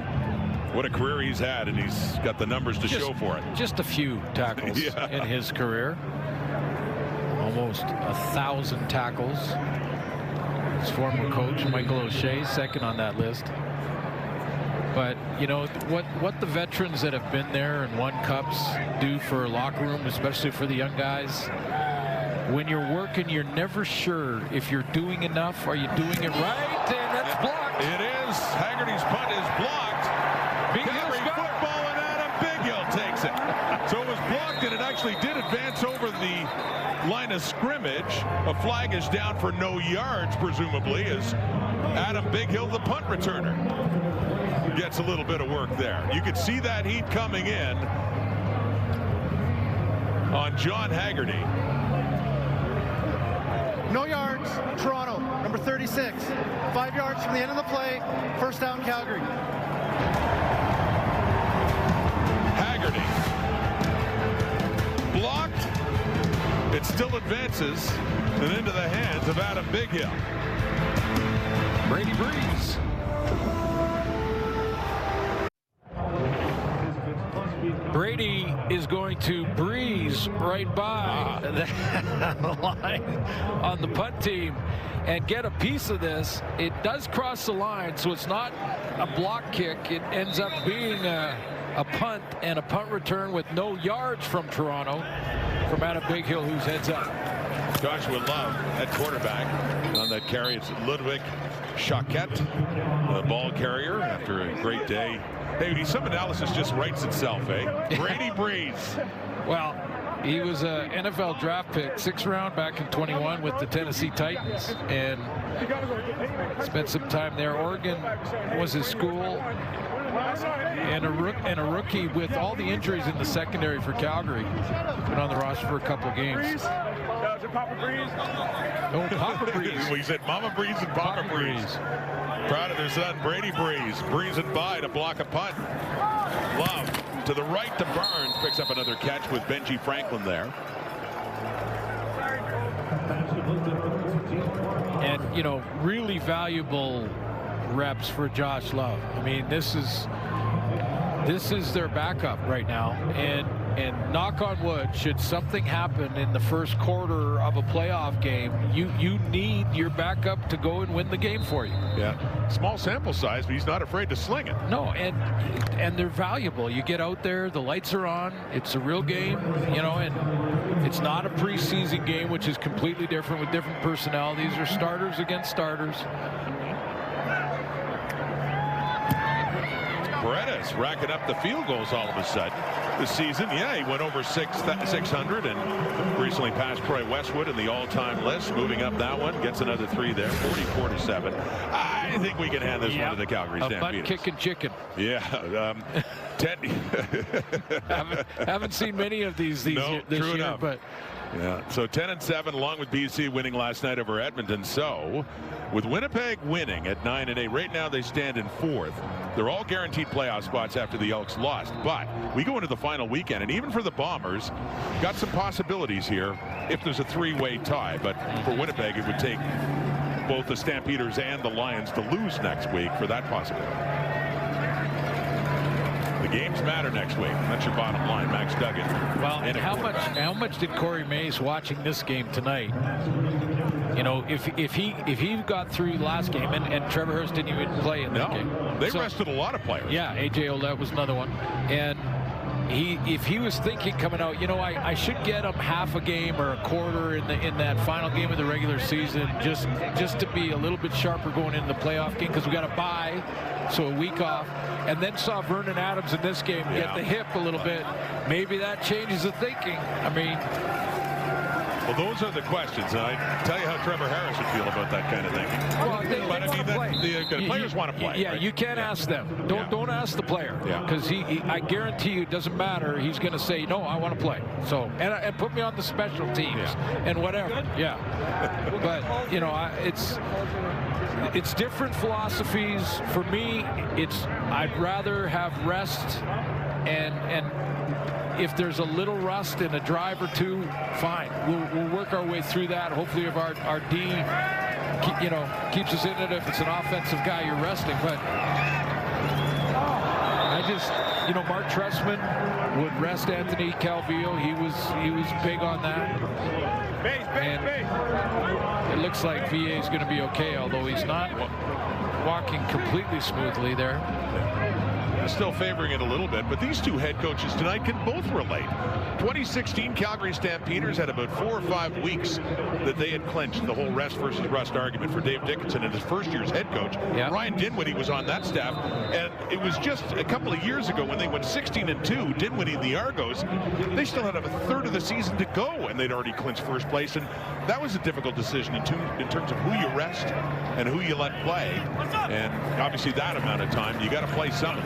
Speaker 6: what a career he's had, and he's got the numbers to show for it.
Speaker 7: Just a few tackles in his career. Almost 1,000 tackles. His former coach, Michael O'Shea, second on that list. But, you know, what the veterans that have been there and won cups do for a locker room, especially for the young guys, when you're working, you're never sure if you're doing enough. Are you doing it right? And that's blocked.
Speaker 6: It is. Haggerty's punt is blocked. Calgary football, and Adam Bighill takes it. So it was blocked, and it actually did advance over the line of scrimmage. A flag is down for no yards, presumably, as Adam Bighill, the punt returner, gets a little bit of work there. You could see that heat coming in on John Haggerty.
Speaker 8: No yards, Toronto, number 36. 5 yards from the end of the play. First down, Calgary.
Speaker 6: Haggerty. Blocked. It still advances and into the hands of Adam Bighill.
Speaker 7: Brady Breeze. Brady is going to breeze right by the line on the punt team and get a piece of this. It does cross the line, so it's not a block kick. It ends up being a punt and a punt return with no yards from Toronto from Adam Bighill, who's heads up.
Speaker 6: Joshua Love at quarterback on that carry. It's Ludwig Choquette, the ball carrier after a great day. Hey, some analysis just writes itself, eh? Brady Breeze.
Speaker 7: Well, he was an NFL draft pick, 6th round back in 21 with the Tennessee Titans, and spent some time there. Oregon was his school, and a rookie with all the injuries in the secondary for Calgary. Been on the roster for a couple of games.
Speaker 4: Papa Breeze.
Speaker 7: Oh, Papa Breeze.
Speaker 6: We said Mama Breeze and Papa Breeze. Proud of their son, Brady Breeze, breezing by to block a punt. Love to the right to Barnes, picks up another catch with Benji Franklin there.
Speaker 7: and you know, really valuable reps for Josh Love. I mean, this is their backup right now, and knock on wood, should something happen in the first quarter of a playoff game, you need your backup to go and win the game for you.
Speaker 6: Yeah, small sample size, but he's not afraid to sling it.
Speaker 7: No, and they're valuable. You get out there, the lights are on, it's a real game, you know, and it's not a preseason game, which is completely different with different personnel. These are starters against starters.
Speaker 6: Paredes racking up the field goals all of a sudden this season. Yeah, he went over 600 and recently passed Troy Westwood in the all-time list. Moving up that one, gets another 3 there, 44-7. I think we can hand this one to the Calgary Stampeders.
Speaker 7: A butt-kicking chicken.
Speaker 6: Yeah.
Speaker 7: Haven't seen many of these this
Speaker 6: true
Speaker 7: year,
Speaker 6: enough.
Speaker 7: but
Speaker 6: yeah. So 10-7, along with BC winning last night over Edmonton. So with Winnipeg winning at 9-8, right now they stand in 4th. They're all guaranteed playoff spots after the Elks lost. But we go into the final weekend, and even for the Bombers, got some possibilities here if there's a 3-way tie. But for Winnipeg, it would take both the Stampeders and the Lions to lose next week for that possibility. The games matter next week. That's your bottom line, Max Duggan.
Speaker 7: Well, and how much did Corey Mays watching this game tonight? You know, if he got through last game, and Trevor Harris didn't even play in that game.
Speaker 6: They rested a lot of players.
Speaker 7: Yeah, AJ Ouellette was another one, and if he was thinking coming out, you know, I should get him half a game or a quarter in that final game of the regular season, just to be a little bit sharper going into the playoff game, because we got a bye, so a week off, and then saw Vernon Adams in this game get the hip a little bit. Maybe that changes the thinking. I mean,
Speaker 6: well, those are the questions. And I tell you how Trevor Harris would feel about that kind of thing.
Speaker 7: Well,
Speaker 6: but I mean, the players want to play.
Speaker 7: Yeah,
Speaker 6: right?
Speaker 7: You can't ask them. Don't ask the player. Because I guarantee you, it doesn't matter. He's going to say, no, I want to play. So and put me on the special teams and whatever. Yeah. But you know, it's different philosophies. For me, I'd rather have rest and if there's a little rust in a drive or two, fine. We'll work our way through that. Hopefully, if our D, you know, keeps us in it. If it's an offensive guy, you're resting. But I just, you know, Mark Trestman would rest Anthony Calvillo. He was big on that. And it looks like VA is going to be okay, although he's not walking completely smoothly there.
Speaker 6: Still favoring it a little bit, but these two head coaches tonight can both relate. 2016 Calgary Stampeders had about 4 or 5 weeks that they had clinched the whole rest versus rust argument for Dave Dickinson and his first year's head coach. Ryan Dinwiddie was on that staff, and it was just a couple of years ago when they went 16-2, Dinwiddie and the Argos, they still had a third of the season to go, and they'd already clinched first place, and that was a difficult decision in terms of who you rest and who you let play, and obviously that amount of time, you got to play some.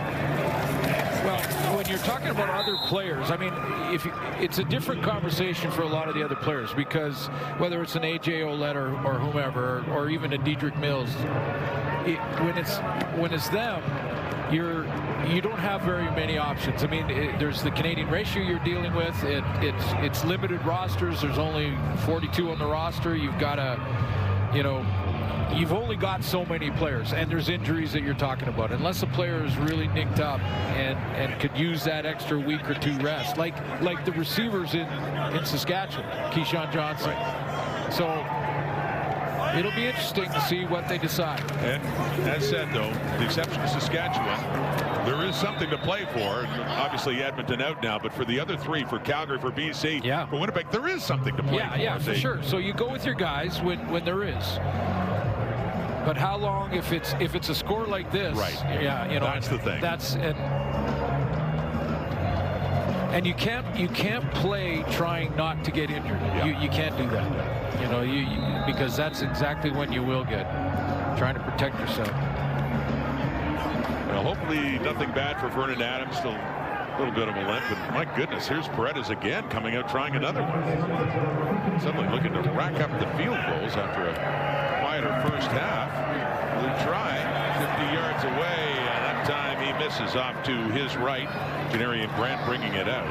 Speaker 7: Well, when you're talking about other players, I mean, it's a different conversation for a lot of the other players, because whether it's an AJ Ouellette or whomever, or even a Dedrick Mills, when it's them, you don't have very many options. I mean, there's the Canadian ratio you're dealing with. It's limited rosters. There's only 42 on the roster. You've got to, you know, you've only got so many players, and there's injuries that you're talking about. Unless a player is really nicked up and could use that extra week or two rest, like the receivers in Saskatchewan, Keyshawn Johnson. Right. So it'll be interesting to see what they decide. And
Speaker 6: as said, though, the exception of Saskatchewan, there is something to play for. Obviously, Edmonton out now, but for the other 3, for Calgary, for BC, for Winnipeg, there is something to play for.
Speaker 7: Yeah, for sure. So you go with your guys when there is. But how long if it's a score like this?
Speaker 6: Right.
Speaker 7: Yeah, you know,
Speaker 6: that's the thing.
Speaker 7: And you can't play trying not to get injured. Yeah. You can't do that. You know, because that's exactly when you will get trying to protect yourself.
Speaker 6: Well, hopefully nothing bad for Vernon Adams. Still a little bit of a limp, but my goodness, here's Paredes again coming out trying another one. Suddenly looking to rack up the field goals after a quieter first half. We'll try 50 yards away, and that time he misses off to his right. Janarian Grant bringing it out.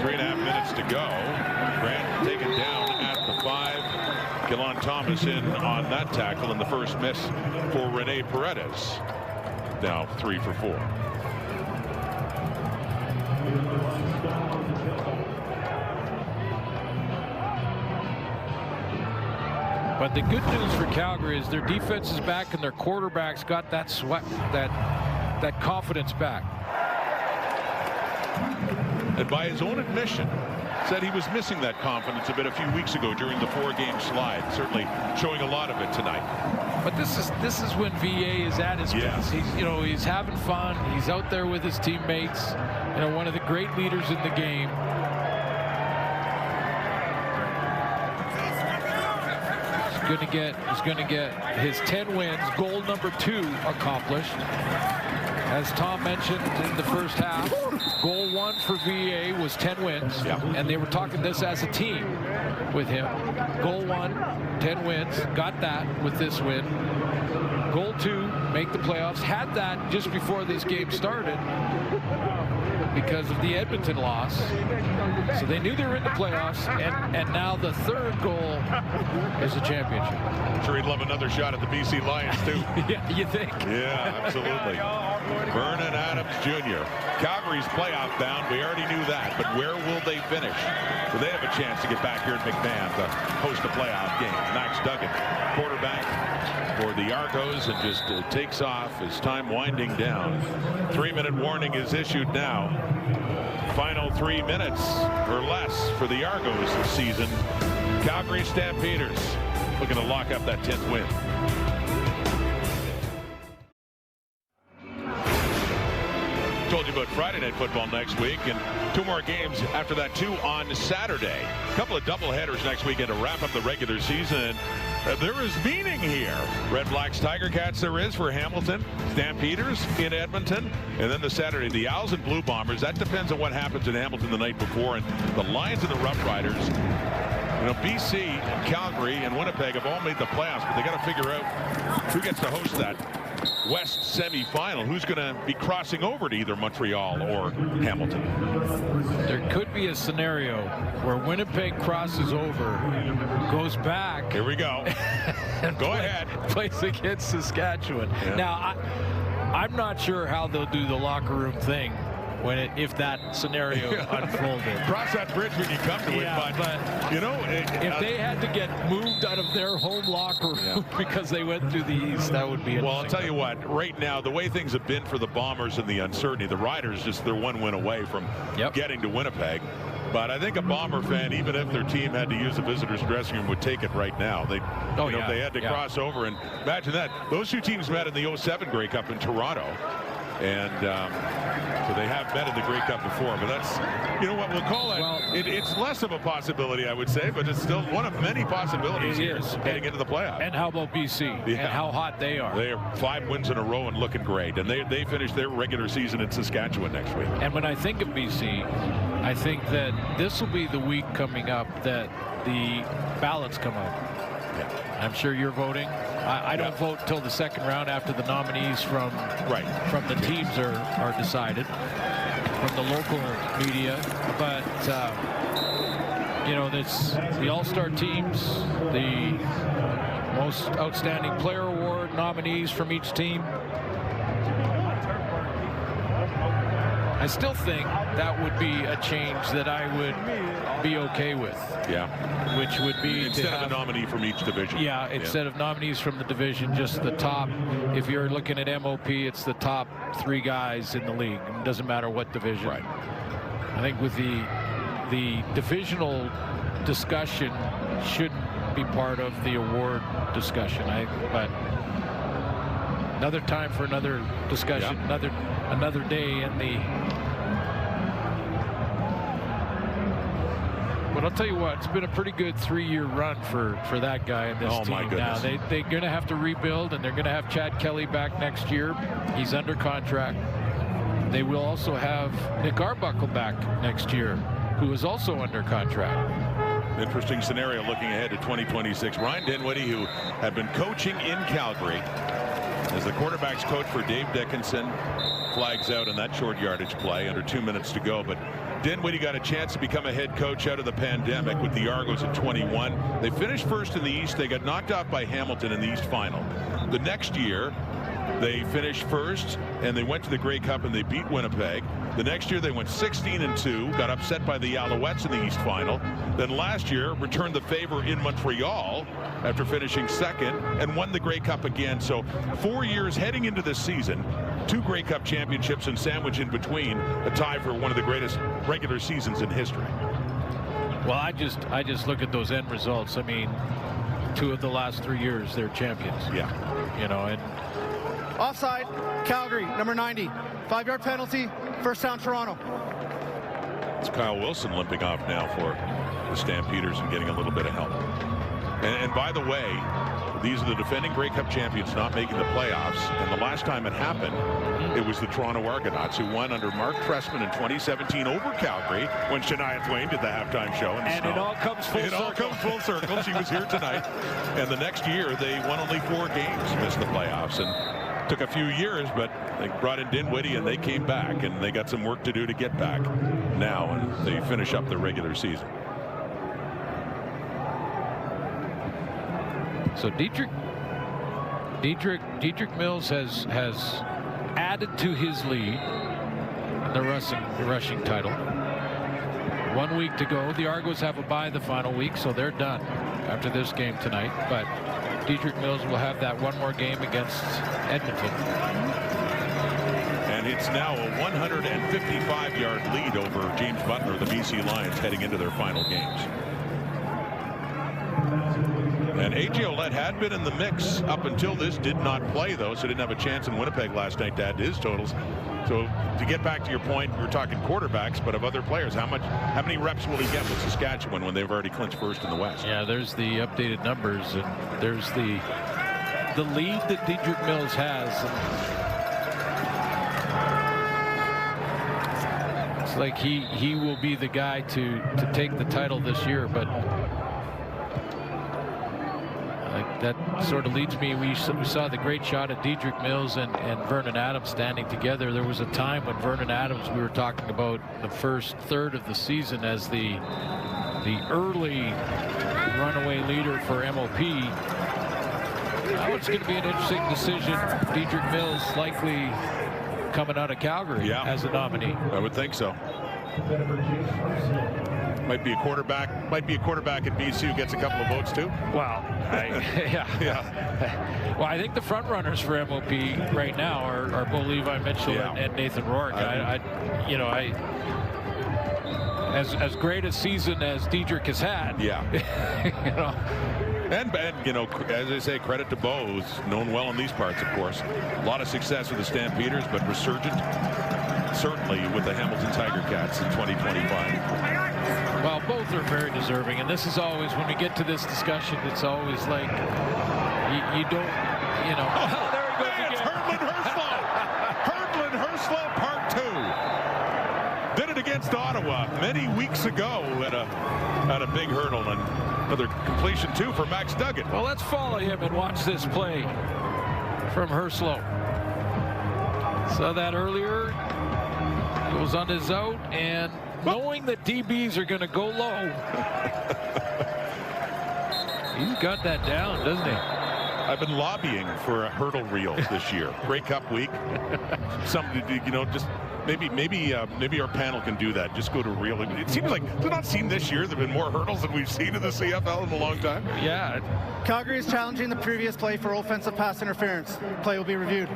Speaker 6: 3.5 minutes to go. Grant taken down at the 5. Gillon Thomas in on that tackle, and the first miss for Rene Paredes. Now 3 for 4.
Speaker 7: But the good news for Calgary is their defense is back and their quarterback's got that sweat, that confidence back.
Speaker 6: And by his own admission, said he was missing that confidence a bit a few weeks ago during the 4-game slide. Certainly showing a lot of it tonight.
Speaker 7: But this is when VA is at his best. He's having fun. He's out there with his teammates. One of the great leaders in the game. He's going to get his 10 wins, goal number 2 accomplished. As Tom mentioned in the first half, goal 1 for VA was 10 wins.
Speaker 6: Yeah.
Speaker 7: And they were talking this as a team with him. Goal 1, 10 wins, got that with this win. Goal 2, make the playoffs. Had that just before this game started because of the Edmonton loss. So they knew they were in the playoffs, and now the third goal is a championship.
Speaker 6: I'm sure he'd love another shot at the BC Lions, too.
Speaker 7: Yeah, you think?
Speaker 6: Yeah, absolutely. Vernon Adams Jr. Calgary's playoff bound. We already knew that, but where will they finish? So they have a chance to get back here at McMahon to host a playoff game. Max Duggan, quarterback for the Argos, and just takes off as time winding down. 3-minute warning is issued now. Final 3 minutes or less for the Argos this season. Calgary Stampeders looking to lock up that 10th win. Told you about Friday Night Football next week, and 2 more games after that, 2 on Saturday. A couple of doubleheaders next weekend to wrap up the regular season. There is meaning here. Red Blacks, Tiger Cats there is for Hamilton. Stampeders in Edmonton. And then the Saturday, the Owls and Blue Bombers. That depends on what happens in Hamilton the night before. And the Lions and the Rough Riders. BC, Calgary, and Winnipeg have all made the playoffs, but they got to figure out who gets to host that West semifinal. Who's going to be crossing over to either Montreal or Hamilton?
Speaker 7: There could be a scenario where Winnipeg crosses over, goes back.
Speaker 6: Here we go. Go ahead.
Speaker 7: Plays against Saskatchewan.
Speaker 6: Yeah.
Speaker 7: Now, I'm not sure how they'll do the locker room thing if that scenario unfolded.
Speaker 6: Cross that bridge when you come to it, but
Speaker 7: if they had to get moved out of their home locker room because they went through the East, that would be interesting.
Speaker 6: Well, I'll tell you what, right now, the way things have been for the Bombers and the uncertainty, the Riders they're 1 win away from getting to Winnipeg. But I think a Bomber fan, even if their team had to use the visitors' dressing room, would take it right now. They had to cross over, and imagine that. Those 2 teams met in the 07 Grey Cup in Toronto. And so they have met in the Grey Cup before, but that's, what we'll call it. Well, it's less of a possibility, I would say, but it's still one of many possibilities here heading into the playoffs.
Speaker 7: And how about BC? And how hot they are.
Speaker 6: They are 5 wins in a row and looking great, and they finished their regular season in Saskatchewan next week.
Speaker 7: And when I think of BC, I think that this will be the week coming up that the ballots come out.
Speaker 6: Yeah.
Speaker 7: I'm sure you're voting. I don't vote till the second round after the nominees from the teams are decided from the local media. But it's the All-Star teams, the most outstanding player award nominees from each team. I still think that would be a change that I would be okay with.
Speaker 6: Yeah.
Speaker 7: Which would be
Speaker 6: instead of a nominee from each division.
Speaker 7: Yeah, instead of nominees from the division, just the top. If you're looking at MOP, it's the top 3 guys in the league. It doesn't matter what division.
Speaker 6: Right.
Speaker 7: I think with the divisional discussion shouldn't be part of the award discussion. But another time for another discussion, another day in the. But I'll tell you what, it's been a pretty good 3-year run for that guy in this team.
Speaker 6: My goodness.
Speaker 7: Now they're going to have to rebuild, and they're going to have Chad Kelly back next year. He's under contract. They will also have Nick Arbuckle back next year, who is also under contract.
Speaker 6: Interesting scenario looking ahead to 2026. Ryan Dinwiddie, who had been coaching in Calgary as the quarterback's coach for Dave Dickinson, flags out in that short yardage play under 2 minutes to go. But Dinwiddie got a chance to become a head coach out of the pandemic with the Argos at 21. They finished first in the East. They got knocked out by Hamilton in the East Final. The next year, they finished first, and they went to the Grey Cup, and they beat Winnipeg. The next year, they went 16-2, got upset by the Alouettes in the East Final. Then last year, returned the favor in Montreal after finishing second, and won the Grey Cup again. So 4 years heading into this season, 2 Grey Cup championships and sandwich in between, a tie for one of the greatest regular seasons in history.
Speaker 7: Well, I just look at those end results. I mean, 2 of the last 3 years, they're champions.
Speaker 6: Yeah.
Speaker 7: You know, and
Speaker 8: Offside, Calgary, number 90. 5-yard penalty, first down, Toronto.
Speaker 6: It's Kyle Wilson limping off now for the Stampeders and getting a little bit of help. And by the way, these are the defending Grey Cup champions not making the playoffs. And the last time it happened, it was the Toronto Argonauts, who won under Mark Trestman in 2017 over Calgary when Shania Twain did the halftime show.
Speaker 7: And it all comes full circle.
Speaker 6: It all comes full circle. She was here tonight. And the next year, they won only 4 games, missed the playoffs. And took a few years, but they brought in Dinwiddie and they came back, and they got some work to do to get back now, and they finish up the regular season.
Speaker 7: So Dietrich Mills has added to his lead in the rushing title. 1 week to go. The Argos have a bye the final week, so they're done after this game tonight. But Dietrich Mills will have that one more game against Edmonton.
Speaker 6: And it's now a 155-yard lead over James Butler, the BC Lions, heading into their final games. And A.J. Ouellette had been in the mix up until this, did not play, though, so didn't have a chance in Winnipeg last night to add to his totals. So to get back to your point, we're talking quarterbacks, but of other players, how many reps will he get with Saskatchewan when they've already clinched first in the West?
Speaker 7: Yeah, there's the updated numbers, and there's the lead that Dietrich Mills has. It's like he will be the guy to take the title this year, but that sort of leads me. We saw the great shot at Dietrich Mills and Vernon Adams standing together. There was a time when Vernon Adams, we were talking about the first third of the season as the early runaway leader for MOP. Now it's going to be an interesting decision. Dietrich Mills likely coming out of Calgary as a nominee.
Speaker 6: I would think so. Might be a quarterback at BC who gets a couple of votes too.
Speaker 7: Well, well, I think the front runners for MOP right now are Bo Levi Mitchell and Nathan Rourke. As great a season as Dietrich has had.
Speaker 6: Yeah. And as I say, credit to Bo, who's known well in these parts, of course. A lot of success with the Stampeders, but resurgent certainly with the Hamilton Tiger Cats in 2025.
Speaker 7: Well, both are very deserving, and this is always, when we get to this discussion, it's always like you don't,
Speaker 6: Oh, there he goes again. It's Hurdlin Herslow Part 2. Did it against Ottawa many weeks ago at a big hurdle, and another completion too for Max Duggan.
Speaker 7: Well, let's follow him and watch this play from Herslow. Saw that earlier. Goes on his out, and knowing that DBs are going to go low, he's got that down, doesn't he?
Speaker 6: I've been lobbying for a hurdle reel this year. Grey Cup week. Something to just maybe our panel can do that. Just go to reel. It seems like it's not seen this year. There've been more hurdles than we've seen in the CFL in a long time.
Speaker 7: Yeah.
Speaker 8: Calgary is challenging the previous play for offensive pass interference. Play will be reviewed.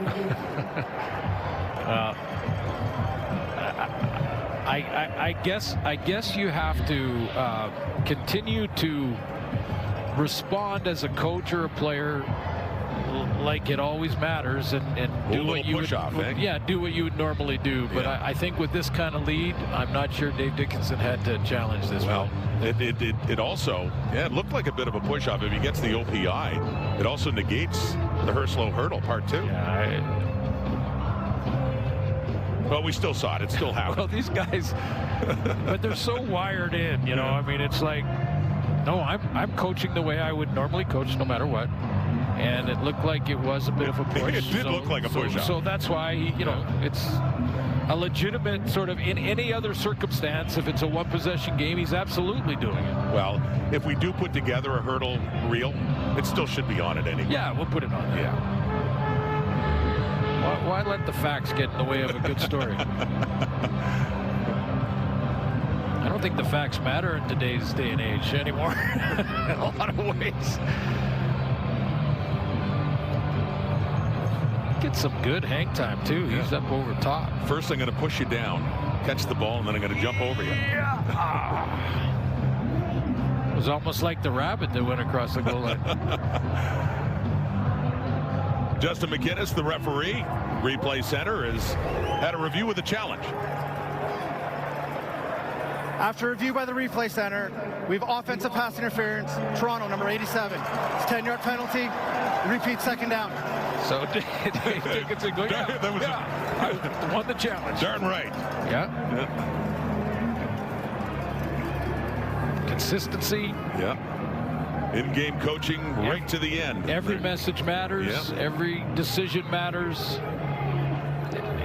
Speaker 7: I guess you have to continue to respond as a coach or a player like it always matters, and do what you would do what you would normally do. But I think with this kind of lead, I'm not sure Dave Dickinson had to challenge this.
Speaker 6: Well, it also it looked like a bit of a push off. If he gets the OPI, it also negates the Herslow hurdle Part 2. Well, we still saw it. It still happened.
Speaker 7: Well, these guys, but they're so wired in, I mean, it's like, no, I'm coaching the way I would normally coach no matter what. And it looked like it was a bit of a push.
Speaker 6: It did look like a push-up.
Speaker 7: So that's why, it's a legitimate sort of, in any other circumstance, if it's a one-possession game, he's absolutely doing it.
Speaker 6: Well, if we do put together a hurdle reel, it still should be on it anyway.
Speaker 7: Yeah, we'll put it on.
Speaker 6: Yeah.
Speaker 7: Why let the facts get in the way of a good story? I don't think the facts matter in today's day and age anymore in a lot of ways. Get some good hang time, too.
Speaker 6: Yeah.
Speaker 7: He's up over top.
Speaker 6: First, I'm going to push you down, catch the ball, and then I'm going to jump over you.
Speaker 7: It was almost like the rabbit that went across the goal line.
Speaker 6: Justin McInnes, the referee, replay center, has had a review of the challenge.
Speaker 8: After review by the replay center, we have offensive pass interference, Toronto, number 87. It's 10-yard penalty, repeat second down.
Speaker 7: So Dave Dickinson going, I won the challenge.
Speaker 6: Darn right.
Speaker 7: Yeah. Consistency.
Speaker 6: Yeah. In-game coaching right to the end.
Speaker 7: Every message matters.
Speaker 6: Yeah.
Speaker 7: Every decision matters.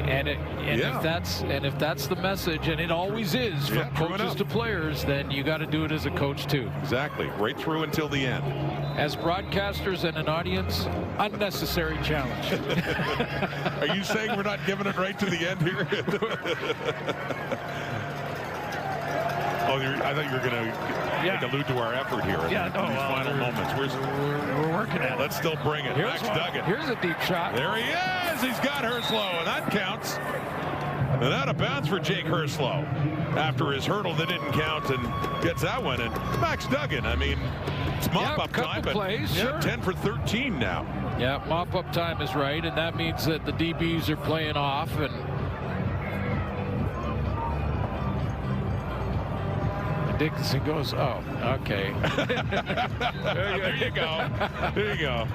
Speaker 7: And if that's the message, and it always is from coaches to players, then you got to do it as a coach too.
Speaker 6: Exactly, right through until the end.
Speaker 7: As broadcasters and an audience, unnecessary challenge.
Speaker 6: Are you saying we're not giving it right to the end here? Oh, I thought you were going to allude to our effort here in these final moments.
Speaker 7: We're working at it.
Speaker 6: Let's still bring it. Max Duggan.
Speaker 7: Here's a deep shot.
Speaker 6: There he is. He's got Herslow, and that counts. And out of bounds for Jake Herslow after his hurdle that didn't count, and gets that one. And Max Duggan, I mean, it's mop-up time, but
Speaker 7: plays, sure.
Speaker 6: 10 for 13 now.
Speaker 7: Yeah, mop-up time is right, and that means that the DBs are playing off, and Dickinson goes, oh, okay.
Speaker 6: There you go. There you go.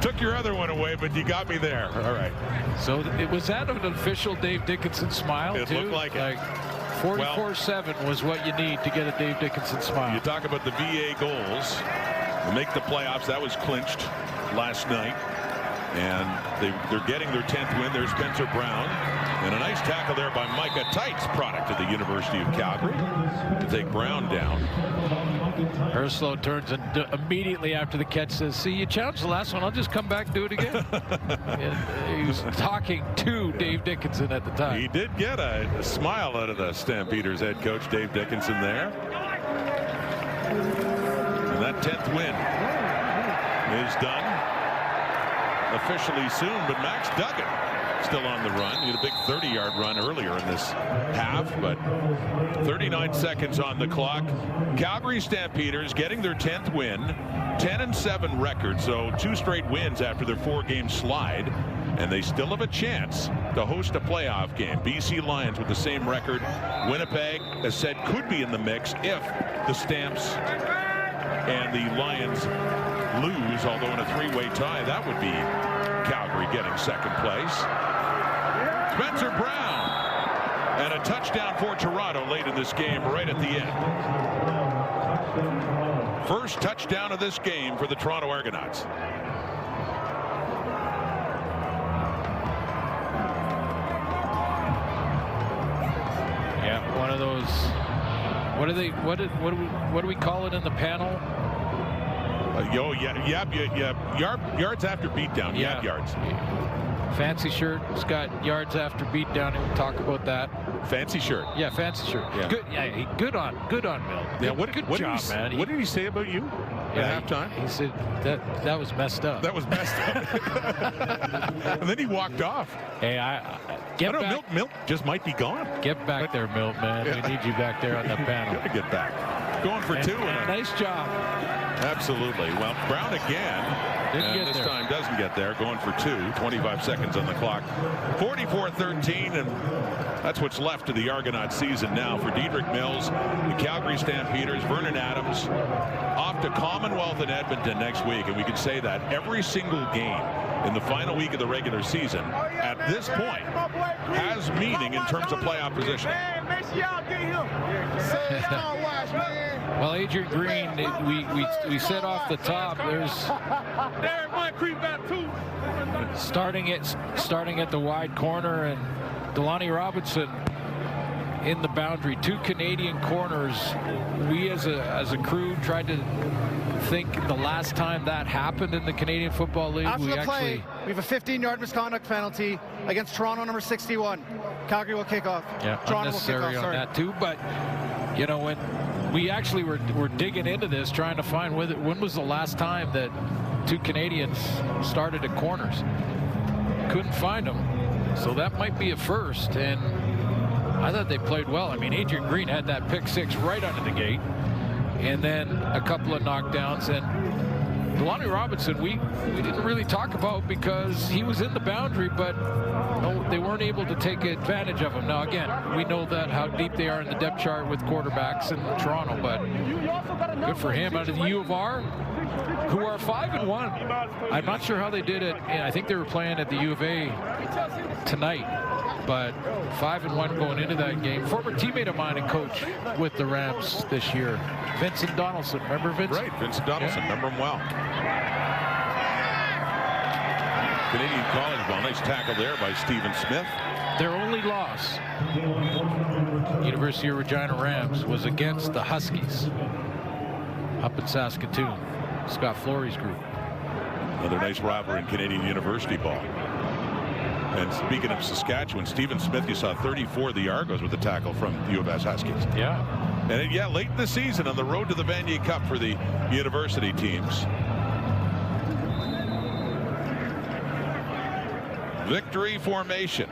Speaker 6: Took your other one away, but you got me there. All right.
Speaker 7: So was that an official Dave Dickinson smile,
Speaker 6: It
Speaker 7: too?
Speaker 6: looked like it.
Speaker 7: 44-7 was what you need to get a Dave Dickinson smile.
Speaker 6: You talk about the VA goals to make the playoffs. That was clinched last night. And they're getting their 10th win. There's Spencer Brown. And a nice tackle there by Micah Tights, product of the University of Calgary, to take Brown down.
Speaker 7: Herslow turns and immediately after the catch says, see, you challenged the last one. I'll just come back and do it again. He was talking to Dave Dickinson at the time.
Speaker 6: He did get a smile out of the Stampeders head coach, Dave Dickinson, there. And that 10th win is done officially soon, but Max Duggan still on the run. He had a big 30-yard run earlier in this half, but 39 seconds on the clock. Calgary Stampeders getting their 10th win, 10-7 record, so 2 straight wins after their 4-game slide, and they still have a chance to host a playoff game. BC Lions with the same record. Winnipeg, as said, could be in the mix if the Stamps and the Lions lose, although in a 3-way tie, that would be Calgary getting second place. Spencer Brown, and a touchdown for Toronto late in this game, right at the end. First touchdown of this game for the Toronto Argonauts.
Speaker 7: Yeah, one of those. What do we call it in the panel?
Speaker 6: Yards after beatdown.
Speaker 7: Yeah.
Speaker 6: Yards.
Speaker 7: Fancy shirt. It's got yards after beatdown. We'll talk about that.
Speaker 6: Fancy shirt.
Speaker 7: Yeah, fancy shirt.
Speaker 6: Yeah.
Speaker 7: Good. Yeah, good on Mill.
Speaker 6: Yeah.
Speaker 7: Good job, man.
Speaker 6: What did he say about you at halftime?
Speaker 7: He said that was messed up.
Speaker 6: That was messed up. And then he walked off.
Speaker 7: Hey, get back.
Speaker 6: Milt just might be gone.
Speaker 7: Get back there, Milt, man.
Speaker 6: Yeah.
Speaker 7: We need you back there on the panel.
Speaker 6: Gotta get back. Going for 2.
Speaker 7: Nice job.
Speaker 6: Absolutely. Well, Brown again. This time doesn't get there. Going for 2. 25 seconds on the clock. 44-13, and that's what's left of the Argonaut season now for Dedrick Mills, the Calgary Stampeders, Vernon Adams, off to Commonwealth in Edmonton next week. And we can say that every single game in the final week of the regular season at this point has meaning in terms of playoff position.
Speaker 7: Well, Adrian Green, we said off the top, there's starting at the wide corner, and Delaney Robinson in the boundary, 2 Canadian corners. We as a crew tried to think the last time that happened in the Canadian Football League.
Speaker 8: After the play, we have a 15-yard misconduct penalty against Toronto number 61. Calgary will kick off.
Speaker 7: Yeah,
Speaker 8: Toronto will kick off,
Speaker 7: on that too. But you know, when we actually were digging into this, trying to find when was the last time that 2 Canadians started at corners. Couldn't find them, so that might be a first. And I thought they played well. I mean, Adrian Green had that pick 6 right under the gate, and then a couple of knockdowns. And Delaney Robinson, we didn't really talk about because he was in the boundary, but they weren't able to take advantage of him. Now, again, we know that how deep they are in the depth chart with quarterbacks in Toronto, but good for him. Out of the U of R, who are 5-1. I'm not sure how they did it. I think they were playing at the U of A tonight, but 5-1 going into that game. Former teammate of mine and coach with the Rams this year, Vincent Donaldson. Remember Vincent?
Speaker 6: Right, Vincent Donaldson. Remember him well. Canadian College ball. Nice tackle there by Stephen Smith.
Speaker 7: Their only loss, University of Regina Rams, was against the Huskies up in Saskatoon. Scott Flory's group.
Speaker 6: Another nice rivalry in Canadian University ball. And speaking of Saskatchewan, Stephen Smith, you saw 34 of the Argos with the tackle from the U of S Huskies.
Speaker 7: Yeah.
Speaker 6: And yeah, late in the season on the road to the Vanier Cup for the university teams. Victory formation.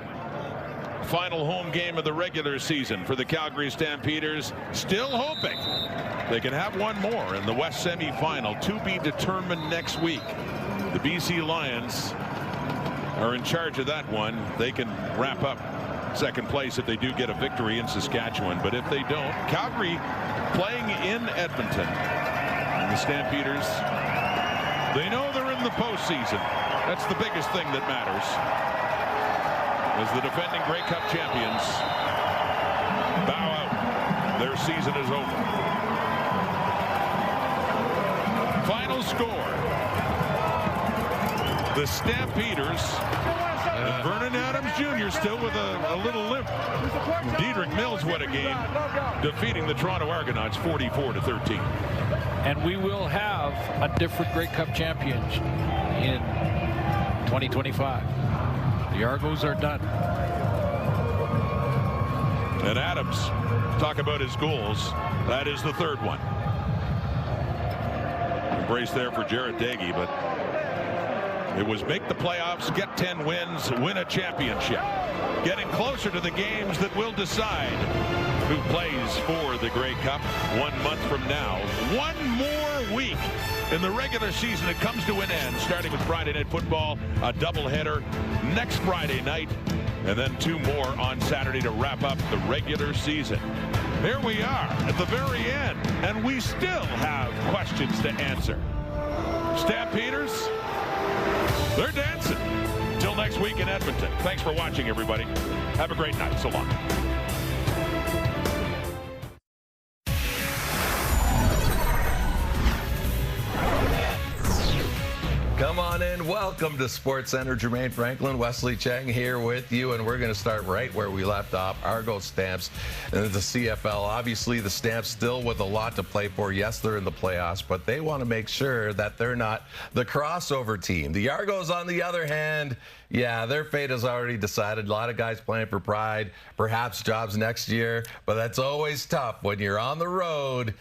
Speaker 6: Final home game of the regular season for the Calgary Stampeders. Still hoping they can have one more in the West semifinal, to be determined next week. The BC Lions are in charge of that one. They can wrap up second place if they do get a victory in Saskatchewan. But if they don't, Calgary playing in Edmonton. And the Stampeders, they know they're in the postseason. That's the biggest thing that matters. As the defending Grey Cup champions bow out, their season is over. Final score. The Stampeders, and Vernon Adams Jr. still with a little limp. Dedrick Mills, what a game, defeating the Toronto Argonauts 44-13.
Speaker 7: And we will have a different Grey Cup champion in 2025. The Argos are done.
Speaker 6: And Adams, talk about his goals. That is the third one. Embrace there for Jarrett Dagey, but it was make the playoffs, get 10 wins, win a championship. Getting closer to the games that will decide who plays for the Grey Cup 1 month from now. One more week in the regular season. It comes to an end, starting with Friday Night Football, a doubleheader next Friday night, and then 2 more on Saturday to wrap up the regular season. Here we are at the very end, and we still have questions to answer. Stampeders, they're dancing. Till next week in Edmonton. Thanks for watching, everybody. Have a great night. So long.
Speaker 14: Come on in. Welcome to Sports Center. Jermaine Franklin, Wesley Cheng here with you, and we're going to start right where we left off. Argos Stamps and the CFL. Obviously, the Stamps still with a lot to play for. Yes, they're in the playoffs, but they want to make sure that they're not the crossover team. The Argos, on the other hand, yeah, their fate is already decided. A lot of guys playing for pride, perhaps jobs next year, but that's always tough when you're on the road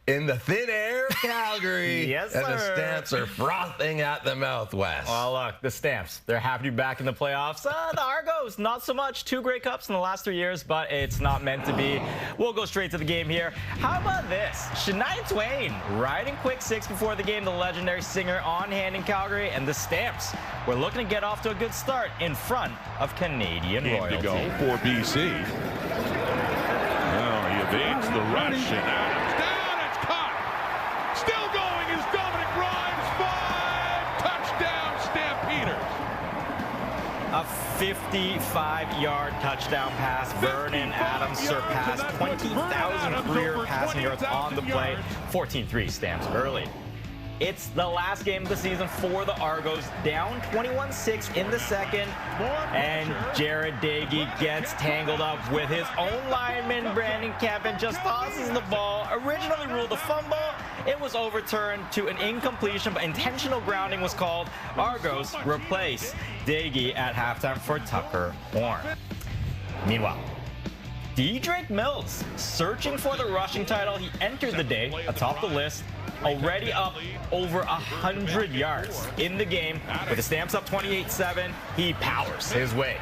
Speaker 14: in the thin air of Calgary.
Speaker 15: Yes,
Speaker 14: and
Speaker 15: sir.
Speaker 14: the Stamps are frothing at the mouth, West.
Speaker 15: Well, look, the Stamps, they're happy to be back in the playoffs. The Argos, not so much. 2 Grey Cups in the last 3 years, but it's not meant to be. We'll go straight to the game here. How about this? Shania Twain riding quick 6 before the game, the legendary singer on hand in Calgary, and the Stamps were looking to get off to a good start in front of Canadian royalty.
Speaker 6: To go for BC. Well, he evades the rush, and Adams down. Still going is Dominic Rhymes. 5 touchdown Stampeders.
Speaker 15: A 55-yard touchdown pass. Vernon Adams surpassed 20,000 career passing yards on the play. 14-3 Stamps early. It's the last game of the season for the Argos, down 21-6 in the second, and Jared Dagey gets tangled up with his own lineman, Brandon Kevin, just tosses the ball, originally ruled a fumble. It was overturned to an incompletion, but intentional grounding was called. Argos replace Dagey at halftime for Tucker Horn. Meanwhile, Dedrick Mills searching for the rushing title. He entered the day atop the list, already up over 100 yards in the game. With the Stamps up 28-7, he powers his way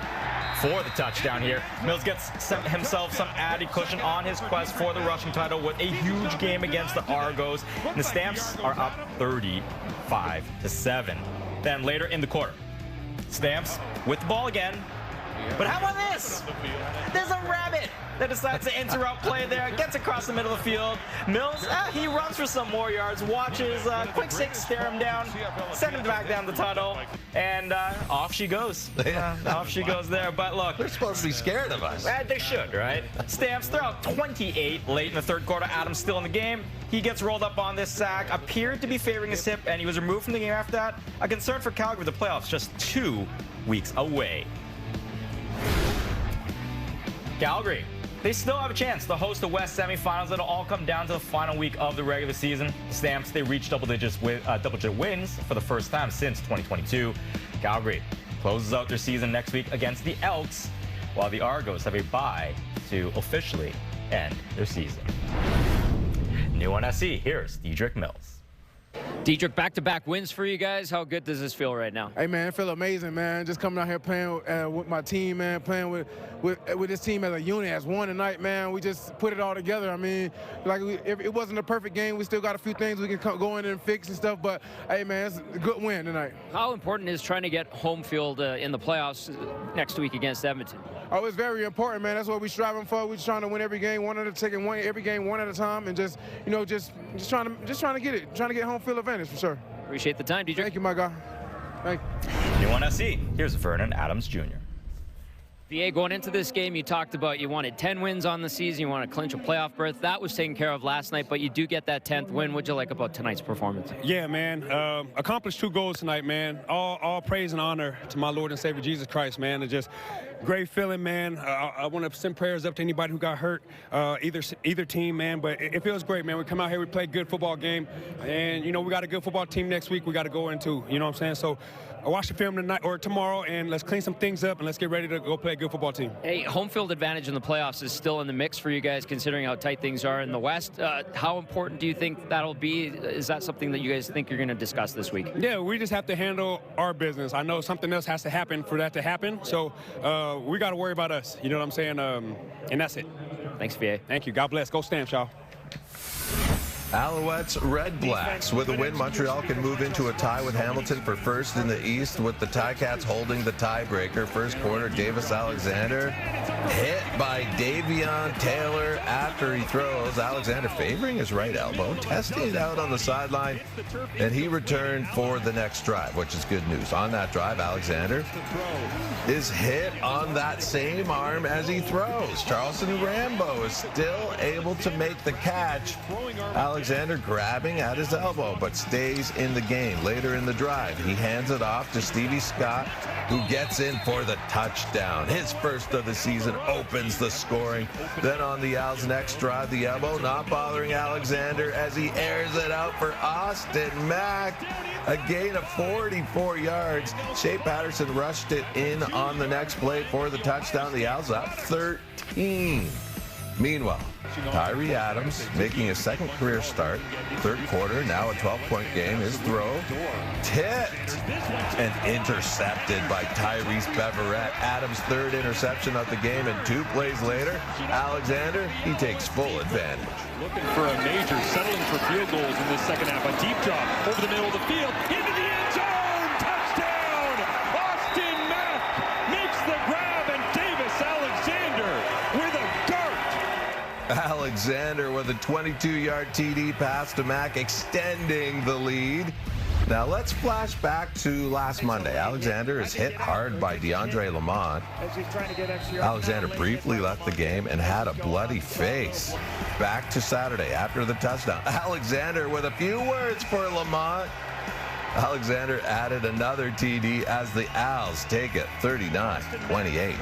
Speaker 15: for the touchdown here. Mills gets himself some added cushion on his quest for the rushing title with a huge game against the Argos. And the Stamps are up 35-7. Then later in the quarter, Stamps with the ball again. But how about this? There's a rabbit that decides to interrupt play there, gets across the middle of the field. Mills, he runs for some more yards, watches quick six stare him down, send him back down the tunnel, and off she goes. Off she goes there. But look,
Speaker 14: They're supposed to be scared of us.
Speaker 15: They should, right? Stamps, they're out 28 late in the third quarter. Adams still in the game. He gets rolled up on this sack, appeared to be favoring his hip, and he was removed from the game after that. A concern for Calgary, the playoffs just 2 weeks away. Calgary, they still have a chance to host the West semifinals. It'll all come down to the final week of the regular season. Stamps, they reached double-digit wins for the first time since 2022. Calgary closes out their season next week against the Elks, while the Argos have a bye to officially end their season. New on SC, here's Dedrick Mills.
Speaker 9: Dedrick, back-to-back wins for you guys. How good does this feel right now?
Speaker 16: Hey, man, I feel amazing, man. Just coming out here playing with my team, man, playing with this team as a unit, as one tonight, man. We just put it all together. I mean, like, it wasn't a perfect game. We still got a few things we can go in and fix and stuff, but, hey, man, it's a good win tonight.
Speaker 9: How important is trying to get home field in the playoffs next week against Edmonton?
Speaker 16: Oh, it's very important, man. That's what we're striving for. We're trying to win every game every game one at a time, and just trying to get it, trying to get home field advantage for sure.
Speaker 9: Appreciate the time, Dedrick.
Speaker 16: Thank you, my guy. Thank you.
Speaker 15: New on SC, here's Vernon Adams Jr.
Speaker 9: VA, going into this game, you talked about you wanted 10 wins on the season, you want to clinch a playoff berth. That was taken care of last night, but you do get that 10th win. What'd you like about tonight's performance?
Speaker 11: Yeah, man. Accomplished 2 goals tonight, man. All praise and honor to my Lord and Savior Jesus Christ, man. It's just great feeling, man. I want to send prayers up to anybody who got hurt, either team, man. But it feels great, man. We come out here, we play a good football game, and we got a good football team next week. We got to go into, you know what I'm saying? So I watch the film tonight or tomorrow, and let's clean some things up and let's get ready to go play a good football team.
Speaker 9: Hey, home field advantage in the playoffs is still in the mix for you guys, considering how tight things are in the West. How important do you think that'll be? Is that something that you guys think you're going to discuss this week?
Speaker 11: Yeah, we just have to handle our business. I know something else has to happen for that to happen, so we got to worry about us. You know what I'm saying? And that's it.
Speaker 9: Thanks, VA.
Speaker 11: Thank you. God bless. Go Stamps, y'all.
Speaker 14: Alouettes, Red Blacks. With a win, Montreal can move into a tie with Hamilton for first in the East, with the Ticats holding the tiebreaker. First quarter, Davis Alexander hit by Davion Taylor after he throws. Alexander favoring his right elbow, testing it out on the sideline, and he returned for the next drive, which is good news. On that drive, Alexander is hit on that same arm as he throws. Charleston Rambo is still able to make the catch. Alexander grabbing at his elbow, but stays in the game. Later in the drive, he hands it off to Stevie Scott, who gets in for the touchdown. His first of the season opens the scoring. Then on the Al's next drive, the elbow not bothering Alexander as he airs it out for Austin Mack. A gain of 44 yards. Shea Patterson rushed it in on the next play for the touchdown. The Owls up 13. Meanwhile, Tyree Adams making his second career start. Third quarter, now a 12-point game. His throw tipped and intercepted by Tyrese Beverett. Adams' third interception of the game, and 2 plays later, Alexander, he takes full advantage.
Speaker 17: Looking for a major, settling for field goals in this second half. A deep drop over the middle of the field, into the end zone, touchdown! Austin Mack makes the grab, and Davis Alexander with a
Speaker 14: Alexander with a 22-yard TD pass to Mack, extending the lead. Now let's flash back to last Monday. Alexander is hit hard by DeAndre Lamont. Alexander briefly left the game and had a bloody face. back to Saturday after the touchdown. Alexander with a few words for Lamont. Alexander added another TD as the Owls take it 39-28.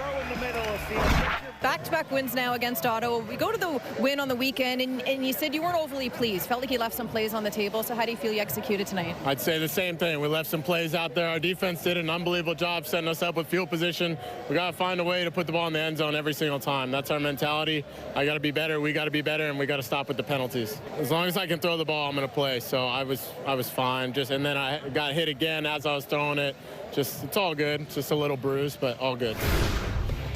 Speaker 18: Back-to-back wins now against Ottawa. We go to the win on the weekend, and you said you weren't overly pleased. Felt like you left some plays on the table. So how do you feel you executed tonight?
Speaker 19: I'd say the same thing. We left some plays out there. Our defense did an unbelievable job setting us up with field position. We got to find a way to put the ball in the end zone every single time. That's our mentality. I got to be better. We got to be better, and we got to stop with the penalties. As long as I can throw the ball, I'm going to play. So I was fine. And then I got hit again as I was throwing it. It's all good. Just a little bruise, but all good.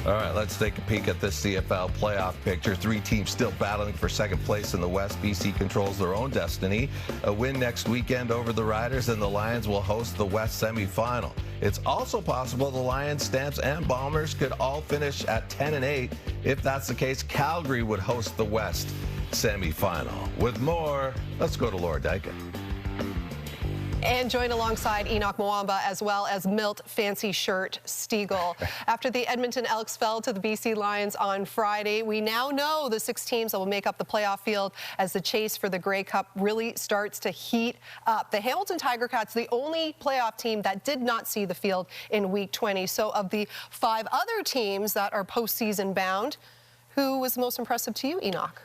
Speaker 14: All right, let's take a peek at this CFL playoff picture. 3 teams still battling for second place in the West. BC controls their own destiny. A win next weekend over the Riders, and the Lions will host the West semifinal. It's also possible the Lions, Stamps, and Bombers could all finish at 10-8. If that's the case, Calgary would host the West semifinal. With more, let's go to Laura Dykin.
Speaker 1: And joined alongside Enoch Mwamba, as well as Milt Fancy Shirt Stiegel. After the Edmonton Elks fell to the BC Lions on Friday, we now know the 6 teams that will make up the playoff field as the chase for the Grey Cup really starts to heat up. The Hamilton Tiger Cats, the only playoff team that did not see the field in Week 20. So of the 5 other teams that are postseason bound, who was most impressive to you, Enoch?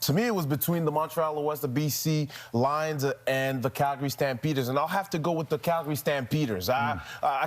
Speaker 3: To me, it was between the Montreal Alouettes, the BC Lions, and the Calgary Stampeders. And I'll have to go with the Calgary Stampeders. I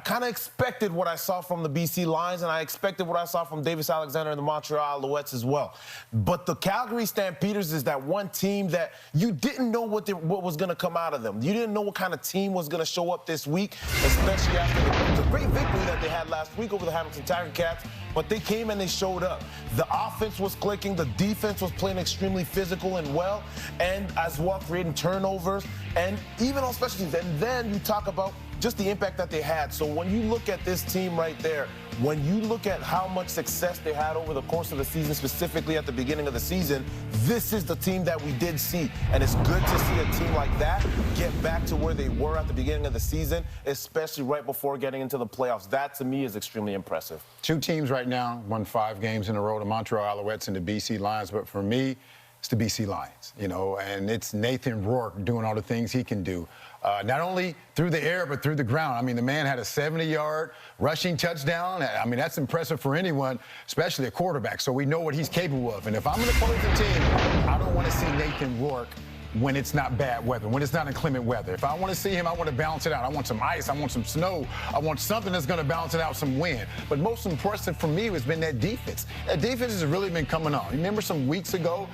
Speaker 3: kind of expected what I saw from the BC Lions, and I expected what I saw from Davis Alexander and the Montreal Alouettes as well. But the Calgary Stampeders is that one team that you didn't know what was going to come out of them. You didn't know what kind of team was going to show up this week, especially after the great victory that they had last week over the Hamilton Tiger Cats. But they came and they showed up. The offense was clicking. The defense was playing extremely physical and well, and as well creating turnovers, and even on special teams. And then you talk about just the impact that they had. So when you look at this team right there, when you look at how much success they had over the course of the season, specifically at the beginning of the season, this is the team that we did see. And it's good to see a team like that get back to where they were at the beginning of the season, especially right before getting into the playoffs. That, to me, is extremely impressive.
Speaker 2: 2 teams right now won 5 games in a row, the Montreal Alouettes and the BC Lions. But for me, it's the BC Lions, and it's Nathan Rourke doing all the things he can do. Not only through the air, but through the ground. I mean, the man had a 70-yard rushing touchdown. I mean, that's impressive for anyone, especially a quarterback. So we know what he's capable of. And if I'm an opposing team, I don't want to see Nathan Rourke when it's not bad weather, when it's not inclement weather. If I want to see him, I want to balance it out. I want some ice. I want some snow. I want something that's going to balance it out, some wind. But most impressive for me has been that defense. That defense has really been coming on. Remember some weeks ago,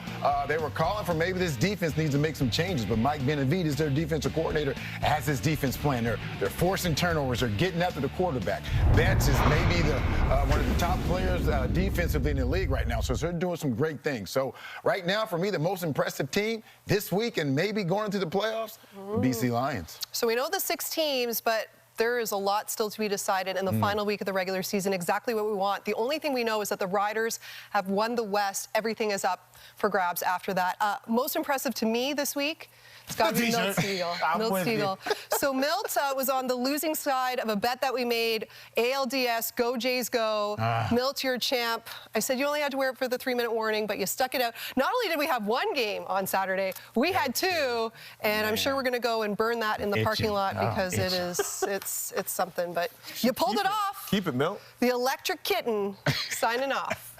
Speaker 2: they were calling for maybe this defense needs to make some changes, but Mike Benavides, their defensive coordinator, has his defense plan. They're forcing turnovers. They're getting after the quarterback. Betts is maybe one of the top players defensively in the league right now, so they're doing some great things. So right now, for me, the most impressive team this week and maybe going to the playoffs, BC Lions.
Speaker 1: So we know the 6 teams, but there is a lot still to be decided in the final week of the regular season, exactly what we want. The only thing we know is that the Riders have won the West. Everything is up for grabs after that. Most impressive to me this week, it's got to be Milt Stiegel. So Milt was on the losing side of a bet that we made, ALDS, go Jays go. Milt, you're a champ. I said you only had to wear it for the 3-minute warning, but you stuck it out. Not only did we have 1 game on Saturday, we had 2, and I'm sure we're going to go and burn that in the parking lot because it's something. But you pulled it off.
Speaker 3: Keep it, Milt.
Speaker 1: The Electric Kitten signing off.